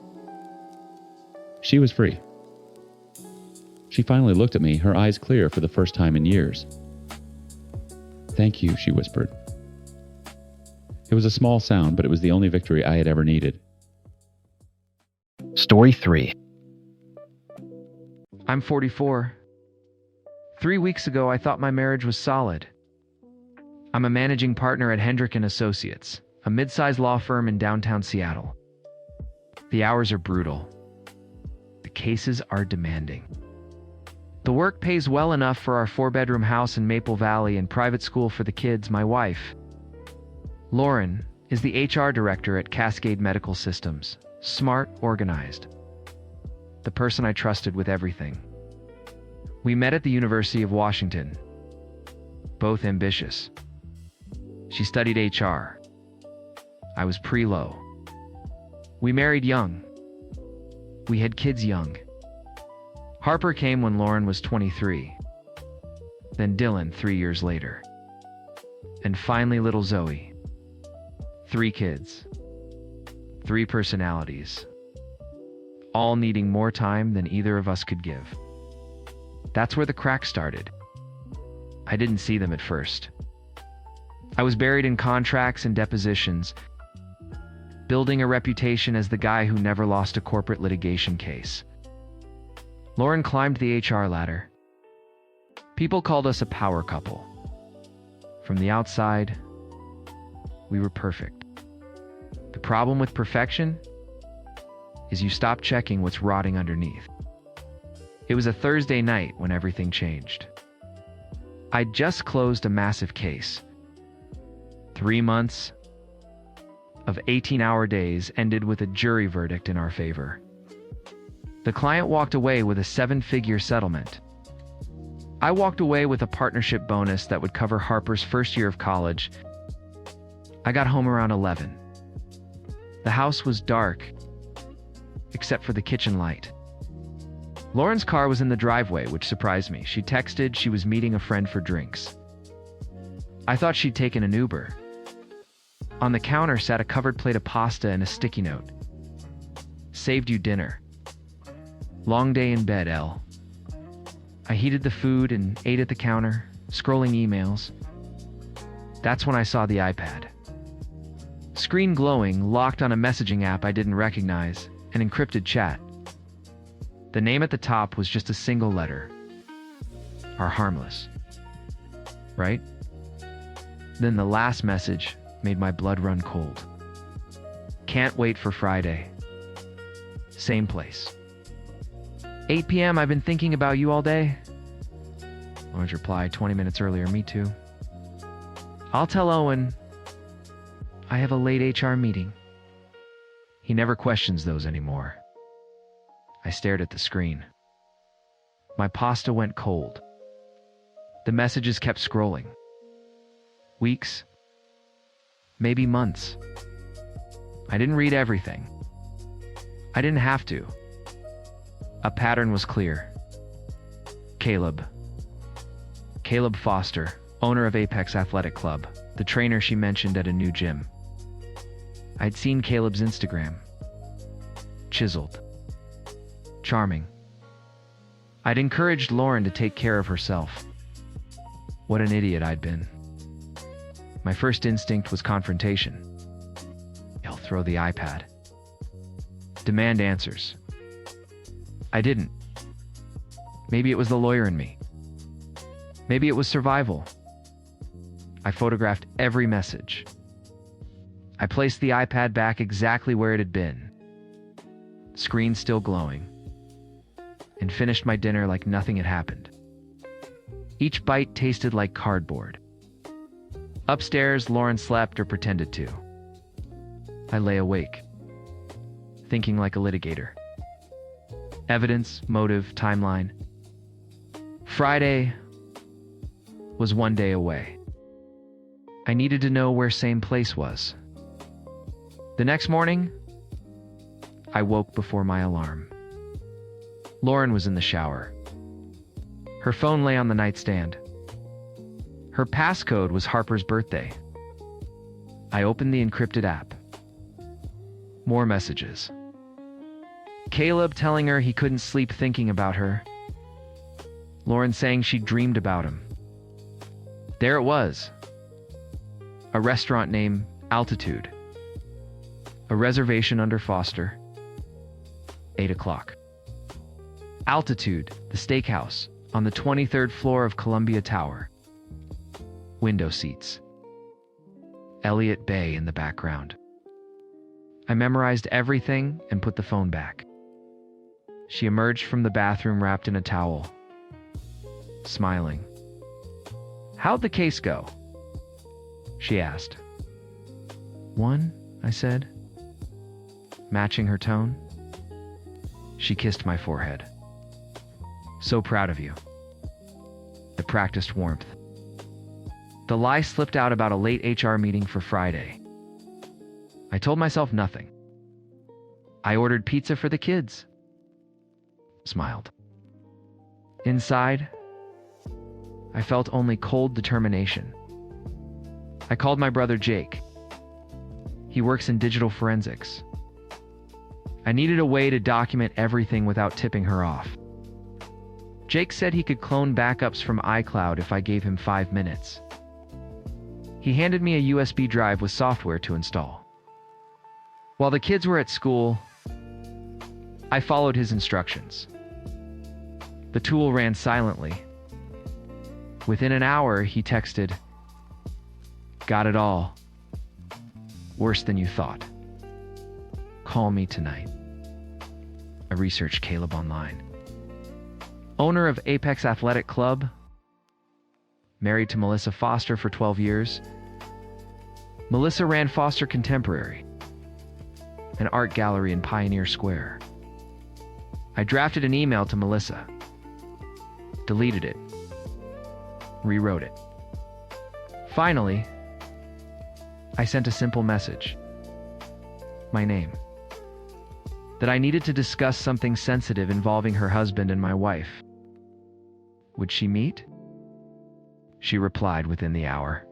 She was free. She finally looked at me, her eyes clear for the first time in years. "Thank you," she whispered. It was a small sound, but it was the only victory I had ever needed. Story 3. I'm 44. 3 weeks ago, I thought my marriage was solid. I'm a managing partner at Hendrick & Associates, a mid-sized law firm in downtown Seattle. The hours are brutal. The cases are demanding. The work pays well enough for our 4-bedroom house in Maple Valley and private school for the kids. My wife, Lauren, is the HR director at Cascade Medical Systems. Smart, organized. The person I trusted with everything. We met at the University of Washington. Both ambitious. She studied HR. I was pre-law. We married young. We had kids young. Harper came when Lauren was 23. Then Dylan 3 years later. And finally little Zoe. 3 kids. 3 personalities. All needing more time than either of us could give. That's where the crack started. I didn't see them at first. I was buried in contracts and depositions, building a reputation as the guy who never lost a corporate litigation case. Lauren climbed the HR ladder. People called us a power couple. From the outside, we were perfect. The problem with perfection is you stop checking what's rotting underneath. It was a Thursday night when everything changed. I'd just closed a massive case. 3 months of 18-hour days ended with a jury verdict in our favor. The client walked away with a 7-figure settlement. I walked away with a partnership bonus that would cover Harper's first year of college. I got home around 11. The house was dark, except for the kitchen light. Lauren's car was in the driveway, which surprised me. She texted she was meeting a friend for drinks. I thought she'd taken an Uber. On the counter sat a covered plate of pasta and a sticky note. Saved you dinner. Long day in bed, Elle. I heated the food and ate at the counter, scrolling emails. That's when I saw the iPad. Screen glowing, locked on a messaging app I didn't recognize, an encrypted chat. The name at the top was just a single letter. Are harmless. Right? Then the last message made my blood run cold. Can't wait for Friday. Same place. 8 p.m. I've been thinking about you all day. Lauren's reply 20 minutes earlier, me too. I'll tell Owen I have a late HR meeting. He never questions those anymore. I stared at the screen. My pasta went cold. The messages kept scrolling. Weeks, maybe months. I didn't read everything. I didn't have to. A pattern was clear. Caleb Foster, owner of Apex Athletic Club, the trainer she mentioned at a new gym. I'd seen Caleb's Instagram. Chiseled. Charming. I'd encouraged Lauren to take care of herself. What an idiot I'd been. My first instinct was confrontation. He'll throw the iPad. Demand answers. I didn't. Maybe it was the lawyer in me. Maybe it was survival. I photographed every message. I placed the iPad back exactly where it had been. Screen still glowing. And finished my dinner like nothing had happened. Each bite tasted like cardboard. Upstairs, Lauren slept or pretended to. I lay awake, thinking like a litigator. Evidence, motive, timeline. Friday was 1 day away. I needed to know where same place was. The next morning, I woke before my alarm. Lauren was in the shower. Her phone lay on the nightstand. Her passcode was Harper's birthday. I opened the encrypted app. More messages. Caleb telling her he couldn't sleep thinking about her. Lauren saying she dreamed about him. There it was, A restaurant named Altitude. A reservation under Foster. 8 o'clock. Altitude, the steakhouse, on the 23rd floor of Columbia Tower. Window seats. Elliott Bay in the background. I memorized everything and put the phone back. She emerged from the bathroom wrapped in a towel, smiling. "How'd the case go?" she asked. "One," I said, matching her tone. She kissed my forehead. "So proud of you." I practiced warmth. The lie slipped out about a late HR meeting for Friday. I told myself nothing. I ordered pizza for the kids. Smiled. Inside, I felt only cold determination. I called my brother Jake. He works in digital forensics. I needed a way to document everything without tipping her off. Jake said he could clone backups from iCloud if I gave him 5 minutes. He handed me a USB drive with software to install. While the kids were at school, I followed his instructions. The tool ran silently. Within an hour, he texted, "Got it all. Worse than you thought. Call me tonight." I researched Caleb online. Owner of Apex Athletic Club, married to Melissa Foster for 12 years. Melissa ran Foster Contemporary, an art gallery in Pioneer Square. I drafted an email to Melissa, deleted it, rewrote it. Finally, I sent a simple message. My name. That I needed to discuss something sensitive involving her husband and my wife. Would she meet? She replied within the hour.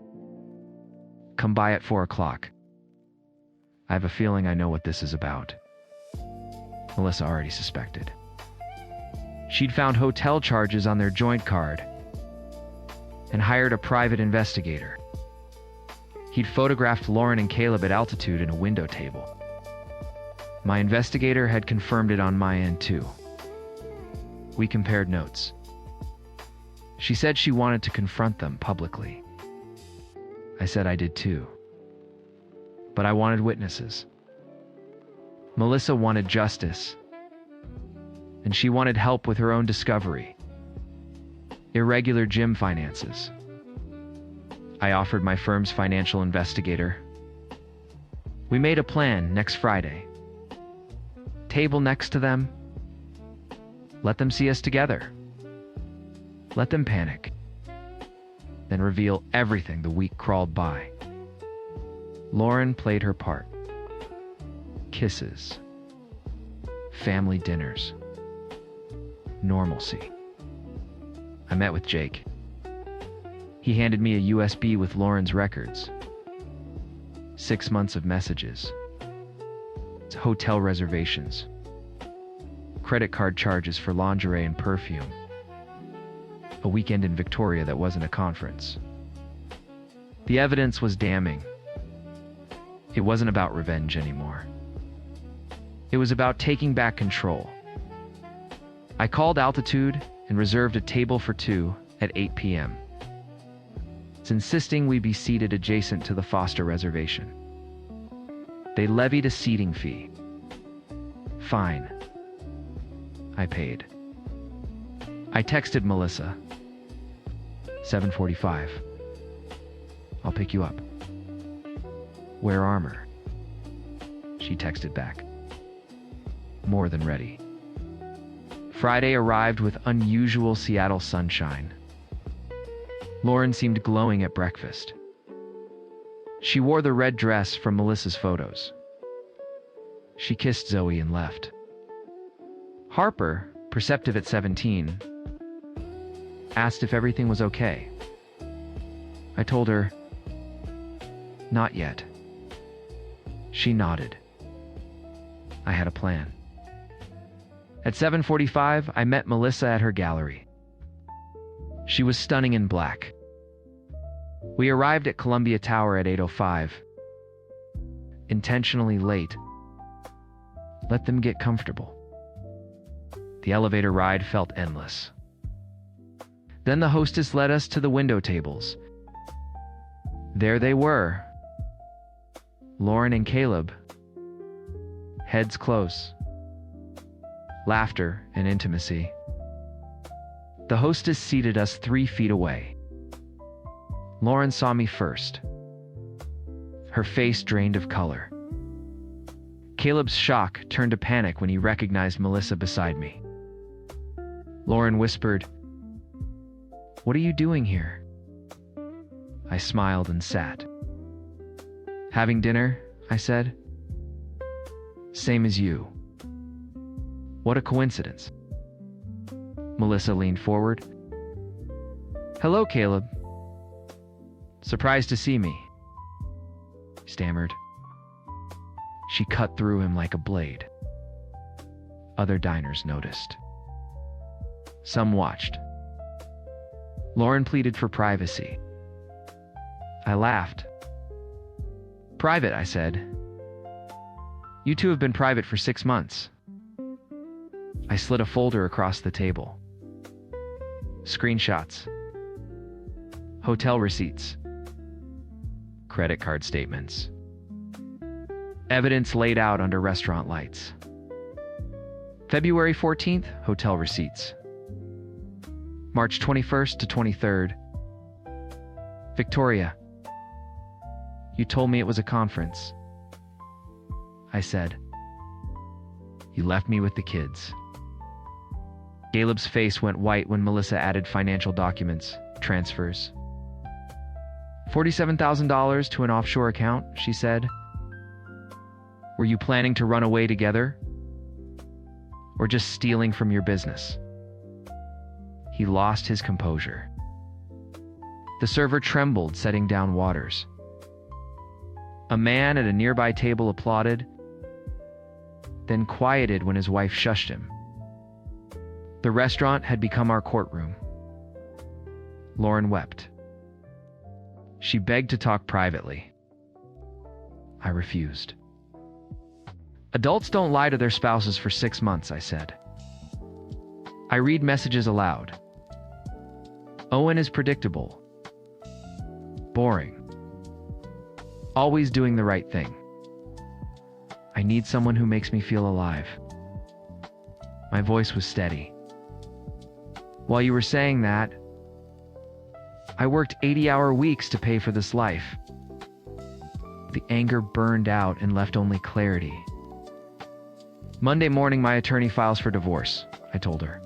"Come by at 4 o'clock. I have a feeling I know what this is about." Melissa already suspected. She'd found hotel charges on their joint card and hired a private investigator. He'd photographed Lauren and Caleb at Altitude in a window table. My investigator had confirmed it on my end too. We compared notes. She said she wanted to confront them publicly. I said I did too. But I wanted witnesses. Melissa wanted justice, and she wanted help with her own discovery. Irregular gym finances. I offered my firm's financial investigator. We made a plan next Friday. Table next to them. Let them see us together. Let them panic. Then reveal everything the week crawled by. Lauren played her part. Kisses. Family dinners. Normalcy. I met with Jake. He handed me a USB with Lauren's records. 6 months of messages. Hotel reservations. Credit card charges for lingerie and perfume. A weekend in Victoria that wasn't a conference. The evidence was damning. It wasn't about revenge anymore. It was about taking back control. I called Altitude and reserved a table for 2 at 8 p.m. It's insisting we be seated adjacent to the Foster reservation. They levied a seating fee. Fine. I paid. I texted Melissa. 7:45. I'll pick you up. Wear armor. She texted back. More than ready. Friday arrived with unusual Seattle sunshine. Lauren seemed glowing at breakfast. She wore the red dress from Melissa's photos. She kissed Zoe and left. Harper, perceptive at 17, asked if everything was okay. I told her, not yet. She nodded. I had a plan. At 7:45, I met Melissa at her gallery. She was stunning in black. We arrived at Columbia Tower at 8:05. Intentionally late. Let them get comfortable. The elevator ride felt endless. Then the hostess led us to the window tables. There they were. Lauren and Caleb. Heads close. Laughter and intimacy. The hostess seated us 3 feet away. Lauren saw me first. Her face drained of color. Caleb's shock turned to panic when he recognized Melissa beside me. Lauren whispered, "What are you doing here?" I smiled and sat. "Having dinner," I said. "Same as you." What a coincidence. Melissa leaned forward. "Hello, Caleb. Surprised to see me," stammered. She cut through him like a blade. Other diners noticed. Some watched. Lauren pleaded for privacy. I laughed. "Private," I said. "You two have been private for 6 months." I slid a folder across the table. Screenshots. Hotel receipts. Credit card statements. Evidence laid out under restaurant lights. February 14th, hotel receipts. March 21st to 23rd. Victoria. You told me it was a conference. I said. You left me with the kids. Caleb's face went white when Melissa added financial documents, transfers. $47,000 to an offshore account, she said. Were you planning to run away together? Or just stealing from your business? He lost his composure. The server trembled, setting down waters. A man at a nearby table applauded, then quieted when his wife shushed him. The restaurant had become our courtroom. Lauren wept. She begged to talk privately. I refused. Adults don't lie to their spouses for 6 months, I said. I read messages aloud. Owen is predictable. Boring. Always doing the right thing. I need someone who makes me feel alive. My voice was steady. While you were saying that, I worked 80-hour weeks to pay for this life. The anger burned out and left only clarity. Monday morning, my attorney files for divorce, I told her.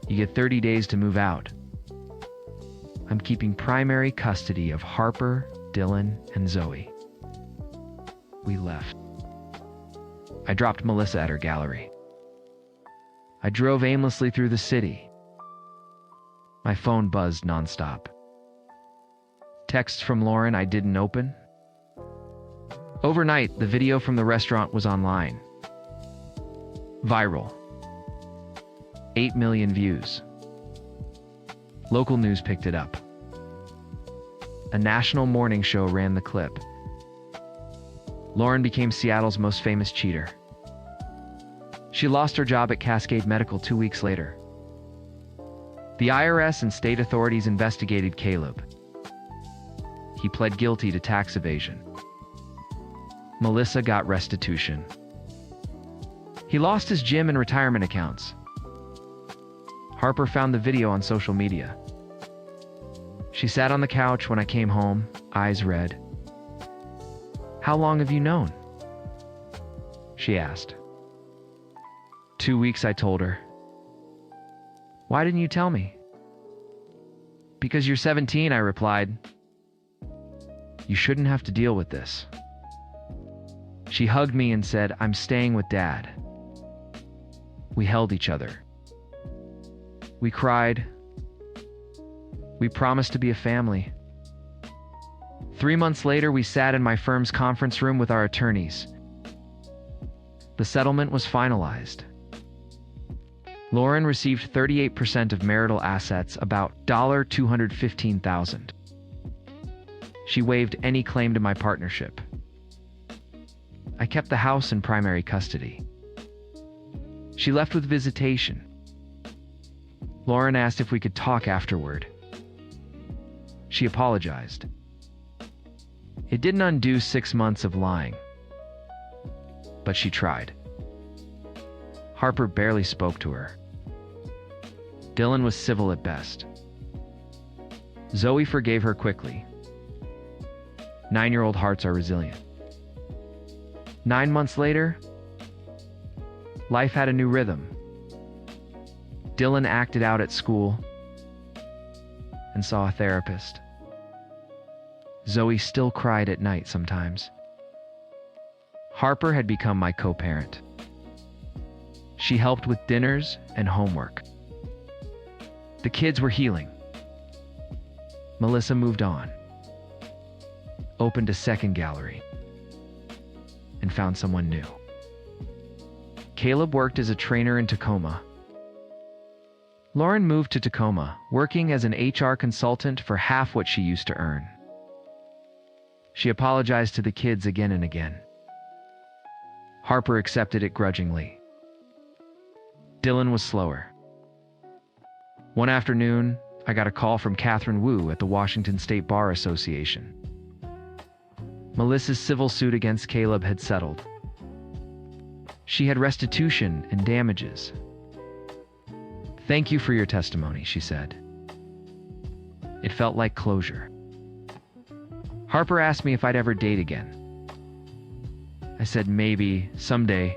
You get 30 days to move out. I'm keeping primary custody of Harper, Dylan, and Zoe. We left. I dropped Melissa at her gallery. I drove aimlessly through the city. My phone buzzed nonstop. Texts from Lauren I didn't open. Overnight, the video from the restaurant was online. Viral. 8 million views. Local news picked it up. A national morning show ran the clip. Lauren became Seattle's most famous cheater. She lost her job at Cascade Medical 2 weeks later. The IRS and state authorities investigated Caleb. He pled guilty to tax evasion. Melissa got restitution. He lost his gym and retirement accounts. Harper found the video on social media. She sat on the couch when I came home, eyes red. How long have you known? She asked. 2 weeks, I told her. Why didn't you tell me? Because you're 17, I replied. You shouldn't have to deal with this. She hugged me and said, I'm staying with Dad. We held each other. We cried. We promised to be a family. 3 months later, we sat in my firm's conference room with our attorneys. The settlement was finalized. Lauren received 38% of marital assets, about $215,000. She waived any claim to my partnership. I kept the house in primary custody. She left with visitation. Lauren asked if we could talk afterward. She apologized. It didn't undo 6 months of lying, but she tried. Harper barely spoke to her. Dylan was civil at best. Zoe forgave her quickly. 9-year-old hearts are resilient. 9 months later, life had a new rhythm. Dylan acted out at school and saw a therapist. Zoe still cried at night sometimes. Harper had become my co-parent. She helped with dinners and homework. The kids were healing. Melissa moved on, opened a second gallery, and found someone new. Caleb worked as a trainer in Tacoma. Lauren moved to Tacoma, working as an HR consultant for half what she used to earn. She apologized to the kids again and again. Harper accepted it grudgingly. Dylan was slower. One afternoon, I got a call from Catherine Wu at the Washington State Bar Association. Melissa's civil suit against Caleb had settled. She had restitution and damages. "Thank you for your testimony," she said. It felt like closure. Harper asked me if I'd ever date again. I said maybe, someday.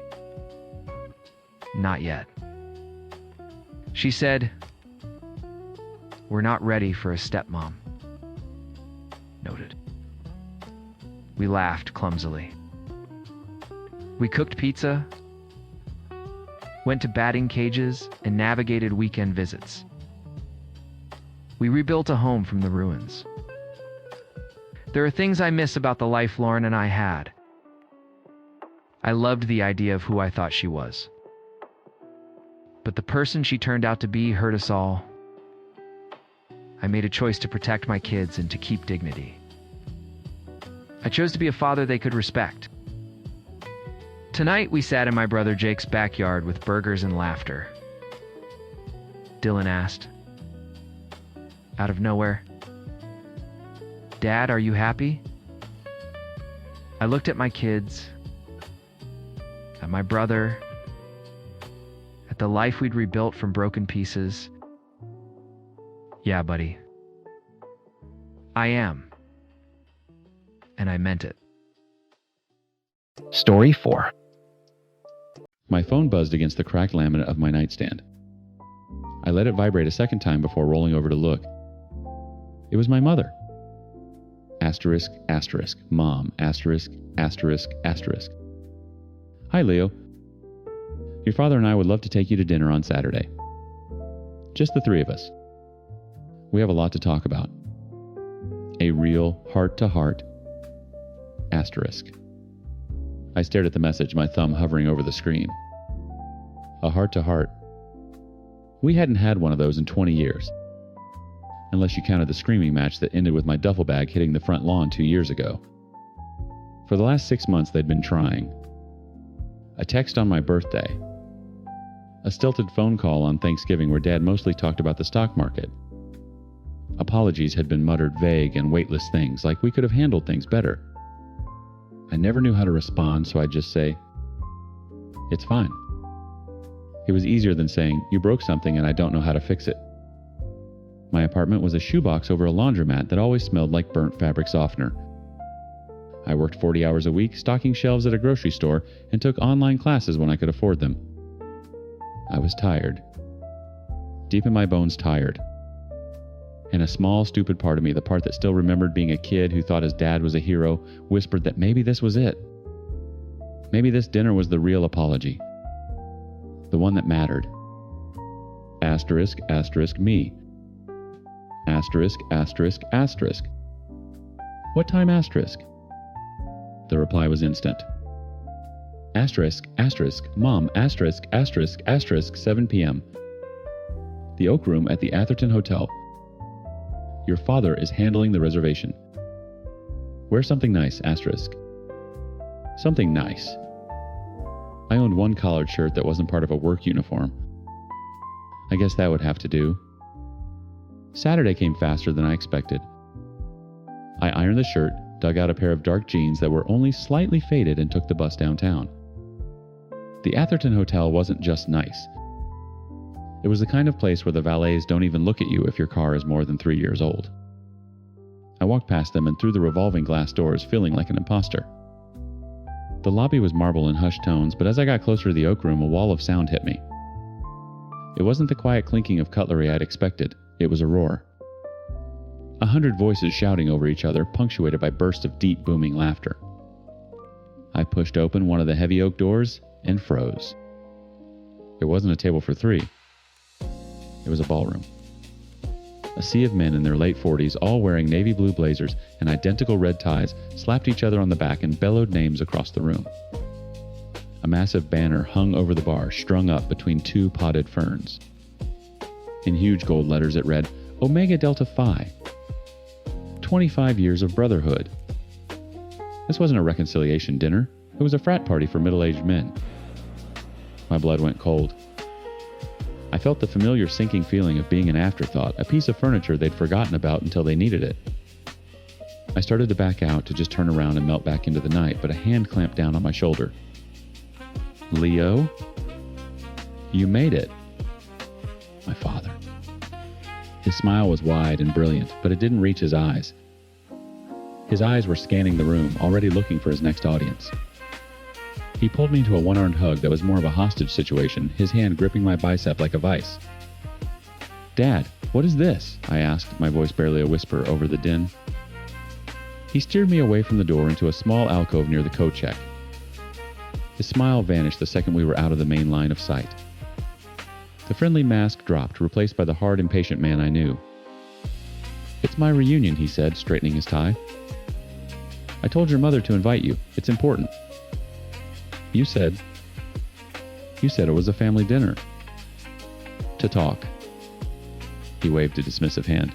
Not yet. She said, "We're not ready for a stepmom." Noted. We laughed clumsily. We cooked pizza, went to batting cages, and navigated weekend visits. We rebuilt a home from the ruins. There are things I miss about the life Lauren and I had. I loved the idea of who I thought she was. But the person she turned out to be hurt us all. I made a choice to protect my kids and to keep dignity. I chose to be a father they could respect. Tonight, we sat in my brother Jake's backyard with burgers and laughter. Dylan asked, out of nowhere, "Dad, are you happy?" I looked at my kids, at my brother, at the life we'd rebuilt from broken pieces. "Yeah, buddy. I am." And I meant it. Story 4. My phone buzzed against the cracked laminate of my nightstand. I let it vibrate a second time before rolling over to look. It was my mother. Asterisk, asterisk, mom, asterisk, asterisk, asterisk. "Hi, Leo. Your father and I would love to take you to dinner on Saturday. Just the three of us. We have a lot to talk about. A real heart-to-heart. Asterisk." I stared at the message, my thumb hovering over the screen. A heart-to-heart. We hadn't had one of those in 20 years. Unless you counted the screaming match that ended with my duffel bag hitting the front lawn 2 years ago. For the last 6 months, they'd been trying. A text on my birthday. A stilted phone call on Thanksgiving where Dad mostly talked about the stock market. Apologies had been muttered vague and weightless things, like we could have handled things better. I never knew how to respond, so I'd just say, "It's fine." It was easier than saying, "You broke something and I don't know how to fix it." My apartment was a shoebox over a laundromat that always smelled like burnt fabric softener. I worked 40 hours a week, stocking shelves at a grocery store, and took online classes when I could afford them. I was tired. Deep in my bones, tired. And a small, stupid part of me, the part that still remembered being a kid who thought his dad was a hero, whispered that maybe this was it. Maybe this dinner was the real apology. The one that mattered. Asterisk, asterisk, me. Asterisk, asterisk, asterisk. "What time asterisk?" The reply was instant. Asterisk, asterisk, mom, asterisk, asterisk, asterisk, 7 p.m. The Oak Room at the Atherton Hotel. Your father is handling the reservation. Wear something nice, asterisk. Something nice. I owned one collared shirt that wasn't part of a work uniform. I guess that would have to do. Saturday came faster than I expected. I ironed the shirt, dug out a pair of dark jeans that were only slightly faded, and took the bus downtown. The Atherton Hotel wasn't just nice. It was the kind of place where the valets don't even look at you if your car is more than 3 years old. I walked past them and through the revolving glass doors, feeling like an imposter. The lobby was marble in hushed tones, but as I got closer to the oak room, a wall of sound hit me. It wasn't the quiet clinking of cutlery I'd expected. It was a roar. 100 voices shouting over each other, punctuated by bursts of deep, booming laughter. I pushed open one of the heavy oak doors and froze. It wasn't a table for 3. It was a ballroom. A sea of men in their late 40s, all wearing navy blue blazers and identical red ties, slapped each other on the back and bellowed names across the room. A massive banner hung over the bar, strung up between 2 potted ferns. In huge gold letters it read, Omega Delta Phi. 25 years of brotherhood. This wasn't a reconciliation dinner. It was a frat party for middle-aged men. My blood went cold. I felt the familiar sinking feeling of being an afterthought, a piece of furniture they'd forgotten about until they needed it. I started to back out, to just turn around and melt back into the night, but a hand clamped down on my shoulder. Leo? You made it. My father. His smile was wide and brilliant, but it didn't reach his eyes. His eyes were scanning the room, already looking for his next audience. He pulled me into a one-armed hug that was more of a hostage situation, his hand gripping my bicep like a vice. Dad, what is this? I asked, my voice barely a whisper over the din. He steered me away from the door into a small alcove near the coat check. His smile vanished the second we were out of the main line of sight. The friendly mask dropped, replaced by the hard, impatient man I knew. It's my reunion, he said, straightening his tie. I told your mother to invite you. It's important. You said it was a family dinner. To talk. He waved a dismissive hand.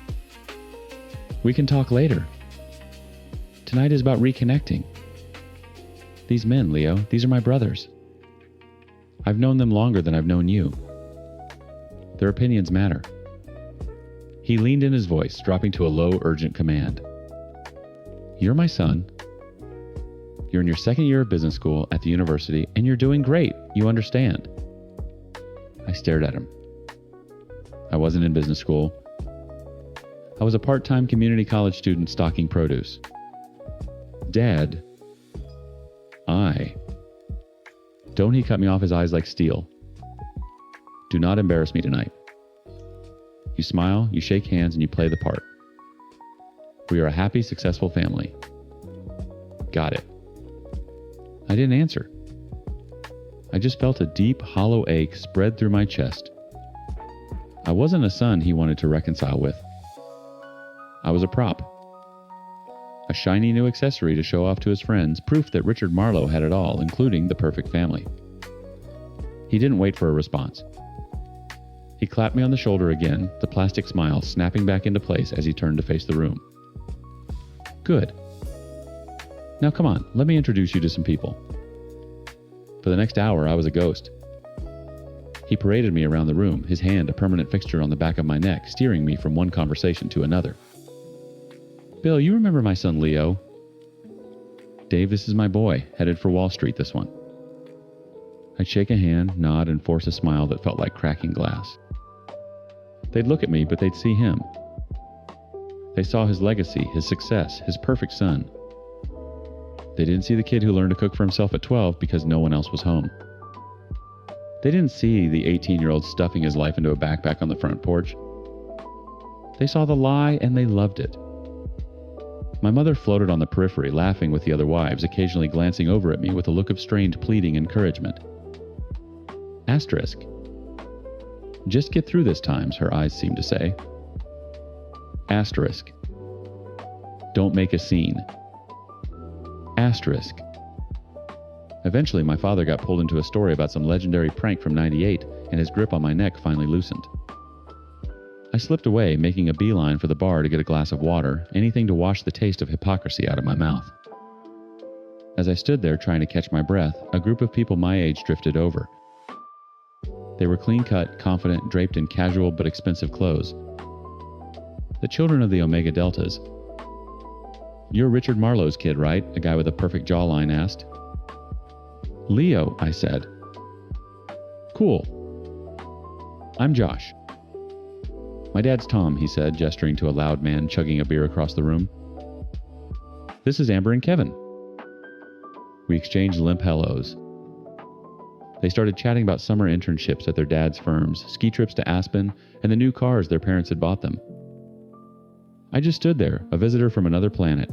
We can talk later. Tonight is about reconnecting. These men, Leo, these are my brothers. I've known them longer than I've known you. Their opinions matter. He leaned in his voice, dropping to a low, urgent command. You're my son. You're in your second year of business school at the university, and you're doing great. You understand. I stared at him. I wasn't in business school. I was a part-time community college student stocking produce. Dad. Don't he cut me off, his eyes like steel. Do not embarrass me tonight. You smile, you shake hands, and you play the part. We are a happy, successful family. Got it. I didn't answer. I just felt a deep, hollow ache spread through my chest. I wasn't a son he wanted to reconcile with. I was a prop. A shiny new accessory to show off to his friends, proof that Richard Marlowe had it all, including the perfect family. He didn't wait for a response. He clapped me on the shoulder again, the plastic smile snapping back into place as he turned to face the room. Good. Now come on, let me introduce you to some people. For the next hour, I was a ghost. He paraded me around the room, his hand a permanent fixture on the back of my neck, steering me from one conversation to another. Bill, you remember my son Leo? Dave, this is my boy, headed for Wall Street, this one. I'd shake a hand, nod, and force a smile that felt like cracking glass. They'd look at me, but they'd see him. They saw his legacy, his success, his perfect son. They didn't see the kid who learned to cook for himself at 12 because no one else was home. They didn't see the 18-year-old stuffing his life into a backpack on the front porch. They saw the lie and they loved it. My mother floated on the periphery, laughing with the other wives, occasionally glancing over at me with a look of strained pleading encouragement. Asterisk. Just get through this times, her eyes seemed to say. Asterisk. Don't make a scene. Asterisk. Eventually, my father got pulled into a story about some legendary prank from '98, and his grip on my neck finally loosened. I slipped away, making a beeline for the bar to get a glass of water, anything to wash the taste of hypocrisy out of my mouth. As I stood there trying to catch my breath, a group of people my age drifted over. They were clean-cut, confident, draped in casual but expensive clothes. The children of the Omega Deltas. "You're Richard Marlowe's kid, right?" a guy with a perfect jawline asked. "Leo," I said. "Cool. I'm Josh." "My dad's Tom," he said, gesturing to a loud man chugging a beer across the room. "This is Amber and Kevin." We exchanged limp hellos. They started chatting about summer internships at their dad's firms, ski trips to Aspen, and the new cars their parents had bought them. I just stood there, a visitor from another planet.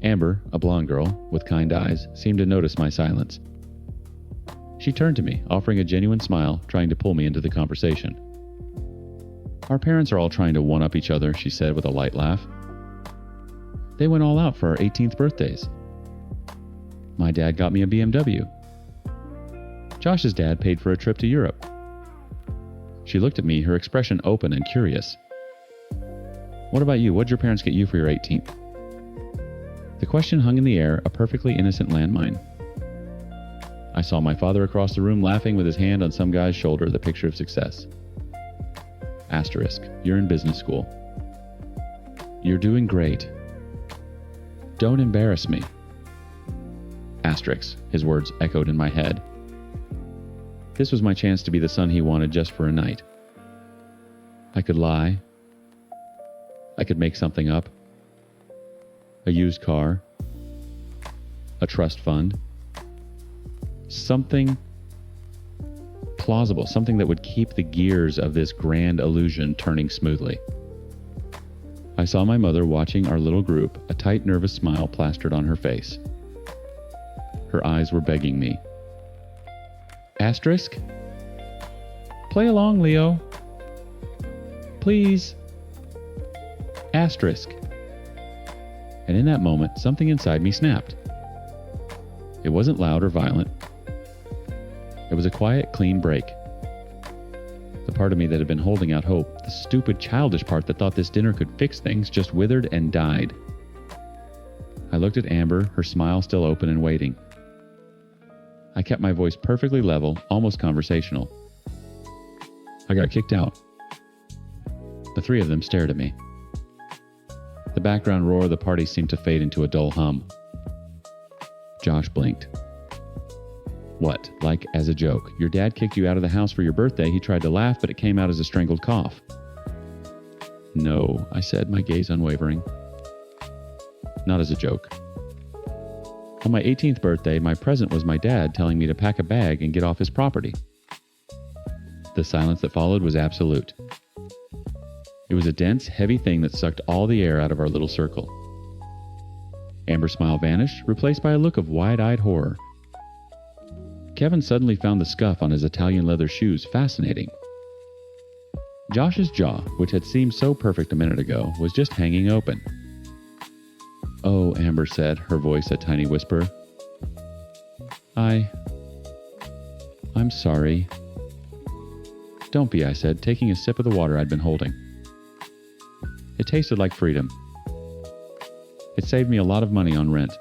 Amber, a blonde girl with kind eyes, seemed to notice my silence. She turned to me, offering a genuine smile, trying to pull me into the conversation. "Our parents are all trying to one-up each other," she said with a light laugh. "They went all out for our 18th birthdays. My dad got me a BMW. Josh's dad paid for a trip to Europe." She looked at me, her expression open and curious. "What about you? What'd your parents get you for your 18th? The question hung in the air, a perfectly innocent landmine. I saw my father across the room laughing with his hand on some guy's shoulder, the picture of success. Asterisk, you're in business school. You're doing great. Don't embarrass me. Asterisk, his words echoed in my head. This was my chance to be the son he wanted just for a night. I could lie. I could make something up. A used car. A trust fund. Something plausible, something that would keep the gears of this grand illusion turning smoothly. I saw my mother watching our little group, a tight, nervous smile plastered on her face. Her eyes were begging me. Asterisk? Play along, Leo. Please. Asterisk. And in that moment, something inside me snapped. It wasn't loud or violent. It was a quiet, clean break. The part of me that had been holding out hope, the stupid, childish part that thought this dinner could fix things, just withered and died. I looked at Amber, her smile still open and waiting. I kept my voice perfectly level, almost conversational. I got kicked out. The three of them stared at me. The background roar of the party seemed to fade into a dull hum. Josh blinked. What, like as a joke? Your dad kicked you out of the house for your birthday. He tried to laugh, but it came out as a strangled cough. No, I said, my gaze unwavering. Not as a joke. On my 18th birthday, my present was my dad telling me to pack a bag and get off his property. The silence that followed was absolute. It was a dense, heavy thing that sucked all the air out of our little circle. Amber's smile vanished, replaced by a look of wide-eyed horror. Kevin suddenly found the scuff on his Italian leather shoes fascinating. Josh's jaw, which had seemed so perfect a minute ago, was just hanging open. Oh, Amber said, her voice a tiny whisper. I'm sorry. Don't be, I said, taking a sip of the water I'd been holding. It tasted like freedom. It saved me a lot of money on rent.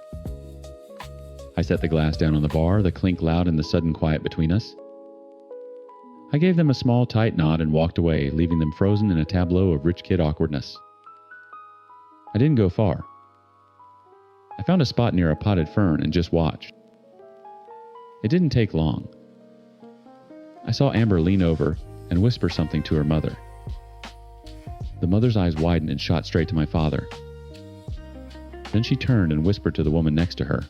I set the glass down on the bar, the clink loud in the sudden quiet between us. I gave them a small, tight nod and walked away, leaving them frozen in a tableau of rich kid awkwardness. I didn't go far. I found a spot near a potted fern and just watched. It didn't take long. I saw Amber lean over and whisper something to her mother. The mother's eyes widened and shot straight to my father. Then she turned and whispered to the woman next to her.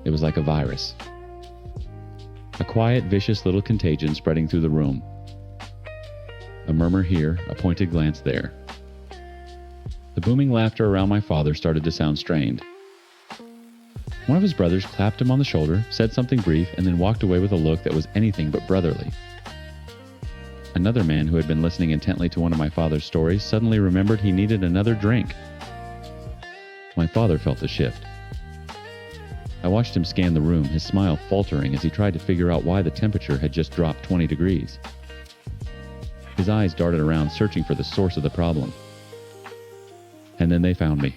It was like a virus. A quiet, vicious little contagion spreading through the room. A murmur here, a pointed glance there. The booming laughter around my father started to sound strained. One of his brothers clapped him on the shoulder, said something brief, and then walked away with a look that was anything but brotherly. Another man who had been listening intently to one of my father's stories suddenly remembered he needed another drink. My father felt the shift. I watched him scan the room, his smile faltering as he tried to figure out why the temperature had just dropped 20 degrees. His eyes darted around, searching for the source of the problem. And then they found me.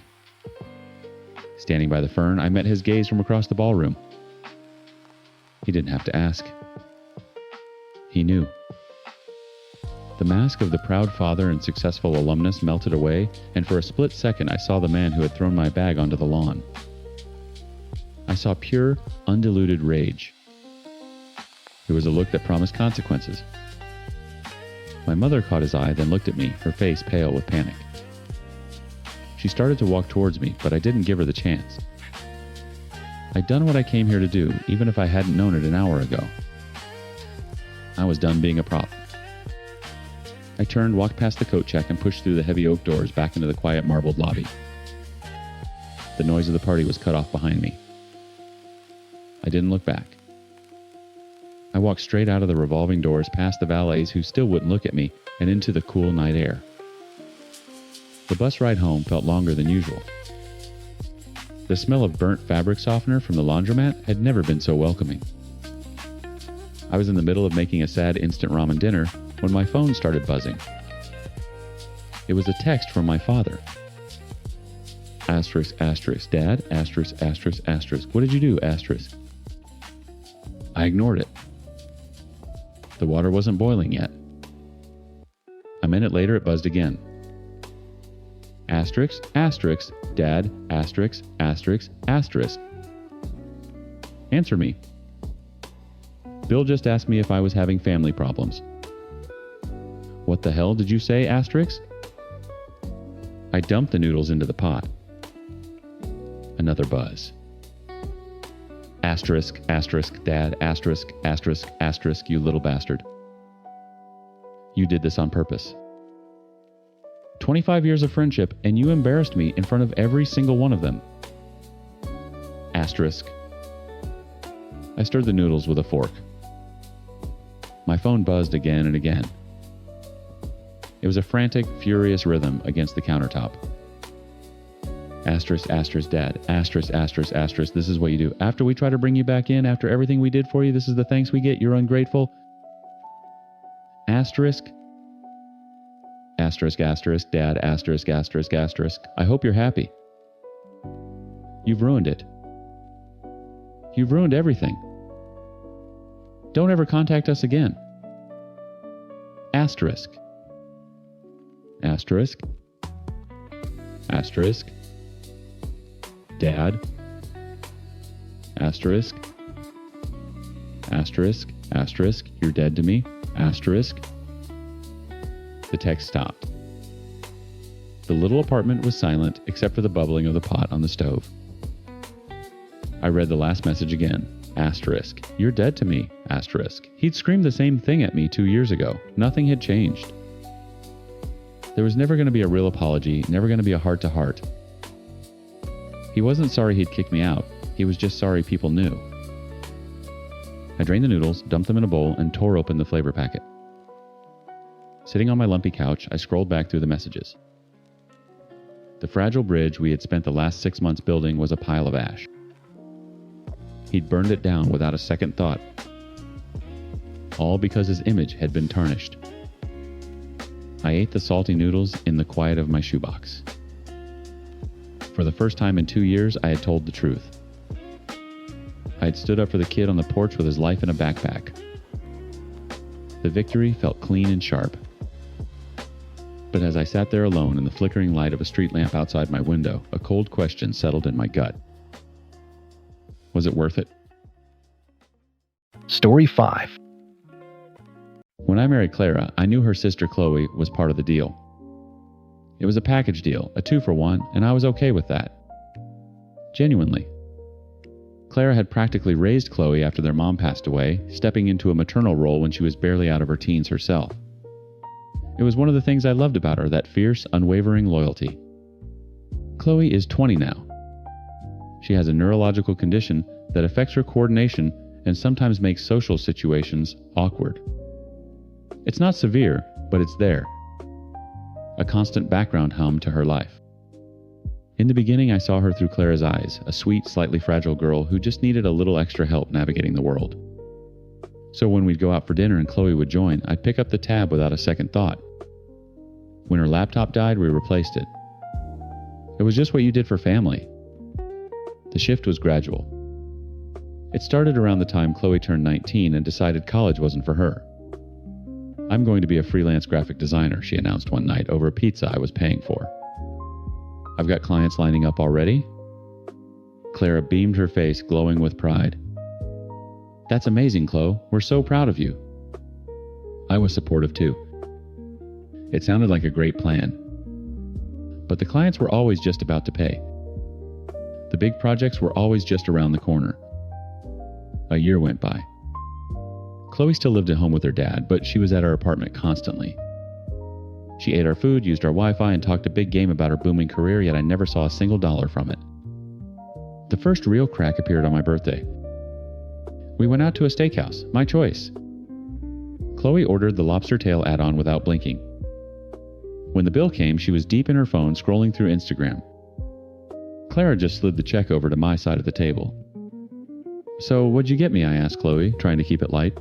Standing by the fern, I met his gaze from across the ballroom. He didn't have to ask. He knew. The mask of the proud father and successful alumnus melted away, and for a split second I saw the man who had thrown my bag onto the lawn. I saw pure, undiluted rage. It was a look that promised consequences. My mother caught his eye, then looked at me, her face pale with panic. She started to walk towards me, but I didn't give her the chance. I'd done what I came here to do, even if I hadn't known it an hour ago. I was done being a prop. I turned, walked past the coat check, and pushed through the heavy oak doors back into the quiet marbled lobby. The noise of the party was cut off behind me. I didn't look back. I walked straight out of the revolving doors, past the valets who still wouldn't look at me, and into the cool night air. The bus ride home felt longer than usual. The smell of burnt fabric softener from the laundromat had never been so welcoming. I was in the middle of making a sad instant ramen dinner when my phone started buzzing. It was a text from my father. Asterisk, asterisk, Dad, asterisk, asterisk, asterisk. What did you do, asterisk? I ignored it. The water wasn't boiling yet. A minute later, it buzzed again. Asterisk, asterisk, Dad, asterisk, asterisk, asterisk. Answer me. Bill just asked me if I was having family problems. What the hell did you say, asterisk? I dumped the noodles into the pot. Another buzz. Asterisk, asterisk, Dad, asterisk, asterisk, asterisk, you little bastard. You did this on purpose. 25 years of friendship, and you embarrassed me in front of every single one of them. Asterisk. I stirred the noodles with a fork. My phone buzzed again and again. It was a frantic, furious rhythm against the countertop. Asterisk, asterisk, Dad, asterisk, asterisk, asterisk, this is what you do. After we try to bring you back in, after everything we did for you, this is the thanks we get, you're ungrateful. Asterisk. Asterisk, asterisk, Dad, asterisk, asterisk, asterisk. I hope you're happy. You've ruined it. You've ruined everything. Don't ever contact us again. Asterisk. Asterisk. Asterisk. Dad. Asterisk. Asterisk. Asterisk. You're dead to me. Asterisk. The text stopped. The little apartment was silent except for the bubbling of the pot on the stove. I read the last message again. Asterisk. You're dead to me. Asterisk. He'd screamed the same thing at me 2 years ago. Nothing had changed. There was never going to be a real apology, never going to be a heart-to-heart. He wasn't sorry he'd kicked me out. He was just sorry people knew. I drained the noodles, dumped them in a bowl, and tore open the flavor packet. Sitting on my lumpy couch, I scrolled back through the messages. The fragile bridge we had spent the last 6 months building was a pile of ash. He'd burned it down without a second thought. All because his image had been tarnished. I ate the salty noodles in the quiet of my shoebox. For the first time in 2 years, I had told the truth. I had stood up for the kid on the porch with his life in a backpack. The victory felt clean and sharp. But as I sat there alone in the flickering light of a street lamp outside my window, a cold question settled in my gut. Was it worth it? Story 5. When I married Clara, I knew her sister Chloe was part of the deal. It was a package deal, a 2-for-1, and I was okay with that. Genuinely. Clara had practically raised Chloe after their mom passed away, stepping into a maternal role when she was barely out of her teens herself. It was one of the things I loved about her, that fierce, unwavering loyalty. Chloe is 20 now. She has a neurological condition that affects her coordination and sometimes makes social situations awkward. It's not severe, but it's there. A constant background hum to her life. In the beginning, I saw her through Clara's eyes, a sweet, slightly fragile girl who just needed a little extra help navigating the world. So when we'd go out for dinner and Chloe would join, I'd pick up the tab without a second thought. When her laptop died, we replaced it. It was just what you did for family. The shift was gradual. It started around the time Chloe turned 19 and decided college wasn't for her. "I'm going to be a freelance graphic designer," she announced one night over a pizza I was paying for. "I've got clients lining up already." Clara beamed her face, glowing with pride. "That's amazing, Chloe. We're so proud of you." I was supportive too. It sounded like a great plan. But the clients were always just about to pay. The big projects were always just around the corner. A year went by. Chloe still lived at home with her dad, but she was at our apartment constantly. She ate our food, used our Wi-Fi, and talked a big game about her booming career, yet I never saw a single dollar from it. The first real crack appeared on my birthday. We went out to a steakhouse, my choice. Chloe ordered the lobster tail add-on without blinking. When the bill came, she was deep in her phone scrolling through Instagram. Clara just slid the check over to my side of the table. "So, what'd you get me?" I asked Chloe, trying to keep it light.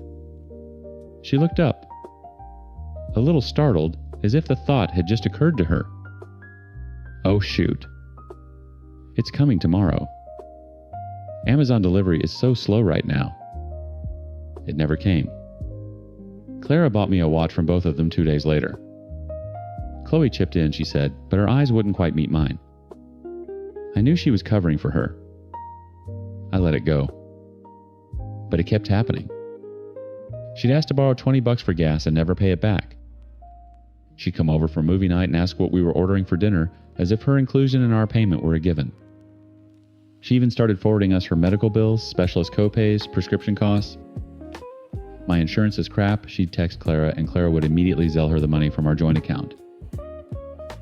She looked up, a little startled, as if the thought had just occurred to her. "Oh shoot. It's coming tomorrow. Amazon delivery is so slow right now." It never came. Clara bought me a watch from both of them 2 days later. Chloe chipped in, she said, but her eyes wouldn't quite meet mine. I knew she was covering for her. I let it go. But it kept happening. She'd ask to borrow $20 for gas and never pay it back. She'd come over for movie night and ask what we were ordering for dinner, as if her inclusion in our payment were a given. She even started forwarding us her medical bills, specialist copays, prescription costs. My insurance is crap, she'd text Clara, and Clara would immediately Zelle her the money from our joint account.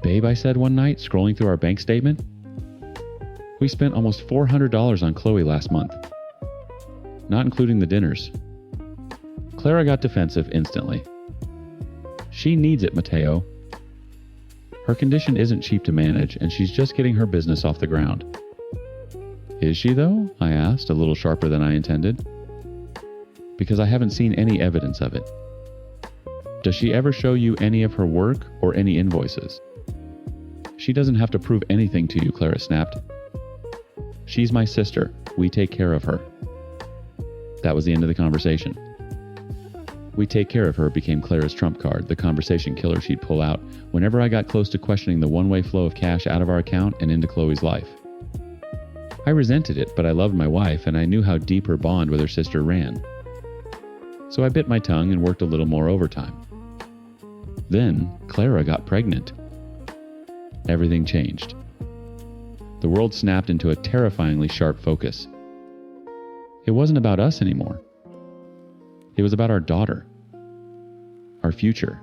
"Babe," I said one night, scrolling through our bank statement, "we spent almost $400 on Chloe last month. Not including the dinners." Clara got defensive instantly. "She needs it, Mateo. Her condition isn't cheap to manage, and she's just getting her business off the ground." "Is she, though?" I asked, a little sharper than I intended. "Because I haven't seen any evidence of it." "Does she ever show you any of her work or any invoices?" "She doesn't have to prove anything to you," Clara snapped. "She's my sister. We take care of her." That was the end of the conversation. "We take care of her" became Clara's trump card, the conversation killer she'd pull out whenever I got close to questioning the one-way flow of cash out of our account and into Chloe's life. I resented it, but I loved my wife, and I knew how deep her bond with her sister ran. So I bit my tongue and worked a little more overtime. Then, Clara got pregnant. Everything changed. The world snapped into a terrifyingly sharp focus. It wasn't about us anymore. It was about our daughter. Our future.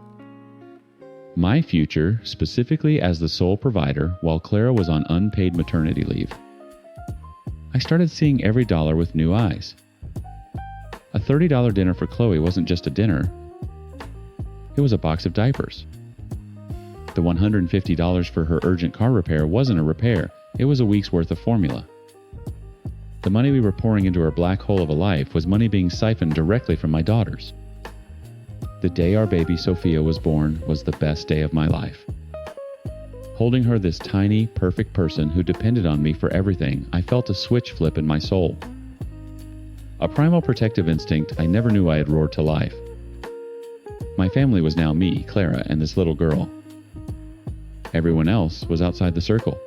My future, specifically as the sole provider, while Clara was on unpaid maternity leave. I started seeing every dollar with new eyes. A $30 dinner for Chloe wasn't just a dinner. It was a box of diapers. The $150 for her urgent car repair wasn't a repair, it was a week's worth of formula. The money we were pouring into her black hole of a life was money being siphoned directly from my daughters. The day our baby Sophia was born was the best day of my life. Holding her, this tiny, perfect person who depended on me for everything, I felt a switch flip in my soul. A primal protective instinct I never knew I had roared to life. My family was now me, Clara, and this little girl. Everyone else was outside the circle.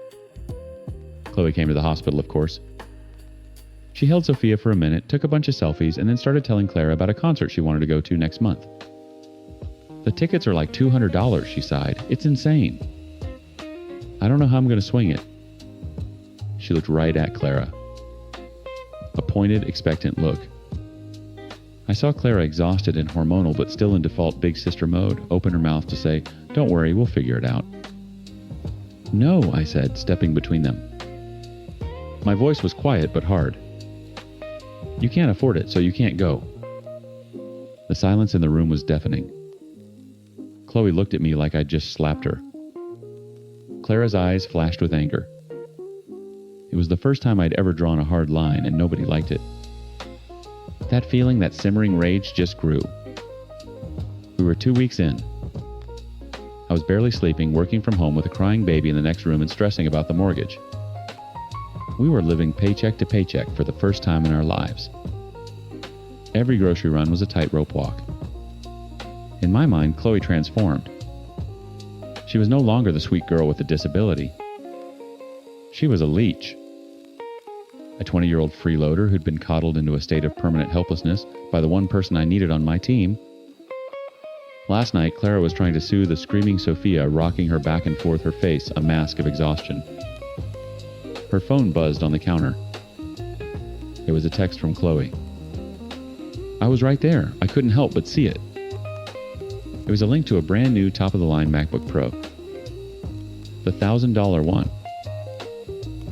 Chloe came to the hospital, of course. She held Sophia for a minute, took a bunch of selfies, and then started telling Clara about a concert she wanted to go to next month. "The tickets are like $200, she sighed. "It's insane. I don't know how I'm going to swing it." She looked right at Clara. A pointed, expectant look. I saw Clara, exhausted and hormonal but still in default big sister mode, open her mouth to say, "Don't worry, we'll figure it out." "No," I said, stepping between them. My voice was quiet but hard. "You can't afford it, so you can't go." The silence in the room was deafening. Chloe looked at me like I'd just slapped her. Clara's eyes flashed with anger. It was the first time I'd ever drawn a hard line, and nobody liked it. That feeling, that simmering rage just grew. We were 2 weeks in. I was barely sleeping, working from home with a crying baby in the next room and stressing about the mortgage. We were living paycheck to paycheck for the first time in our lives. Every grocery run was a tightrope walk. In my mind, Chloe transformed. She was no longer the sweet girl with a disability. She was a leech. A 20-year-old freeloader who'd been coddled into a state of permanent helplessness by the one person I needed on my team. Last night, Clara was trying to soothe a screaming Sophia, rocking her back and forth, her face a mask of exhaustion. Her phone buzzed on the counter. It was a text from Chloe. I was right there. I couldn't help but see it. It was a link to a brand new top-of-the-line MacBook Pro. The $1,000 one.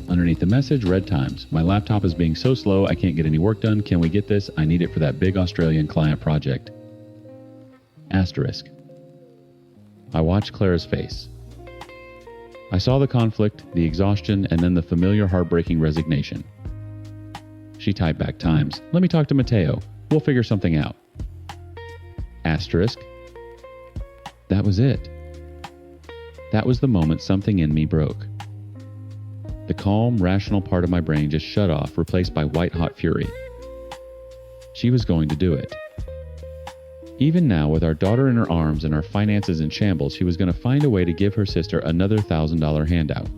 Underneath the message read times. My laptop is being so slow I can't get any work done. Can we get this? I need it for that big Australian client project. Asterisk. I watched Clara's face. I saw the conflict, the exhaustion, and then the familiar heartbreaking resignation. She typed back times. Let me talk to Mateo. We'll figure something out. Asterisk. That was it. That was the moment something in me broke. The calm, rational part of my brain just shut off, replaced by white-hot fury. She was going to do it. Even now, with our daughter in her arms and our finances in shambles, she was going to find a way to give her sister another $1,000 handout.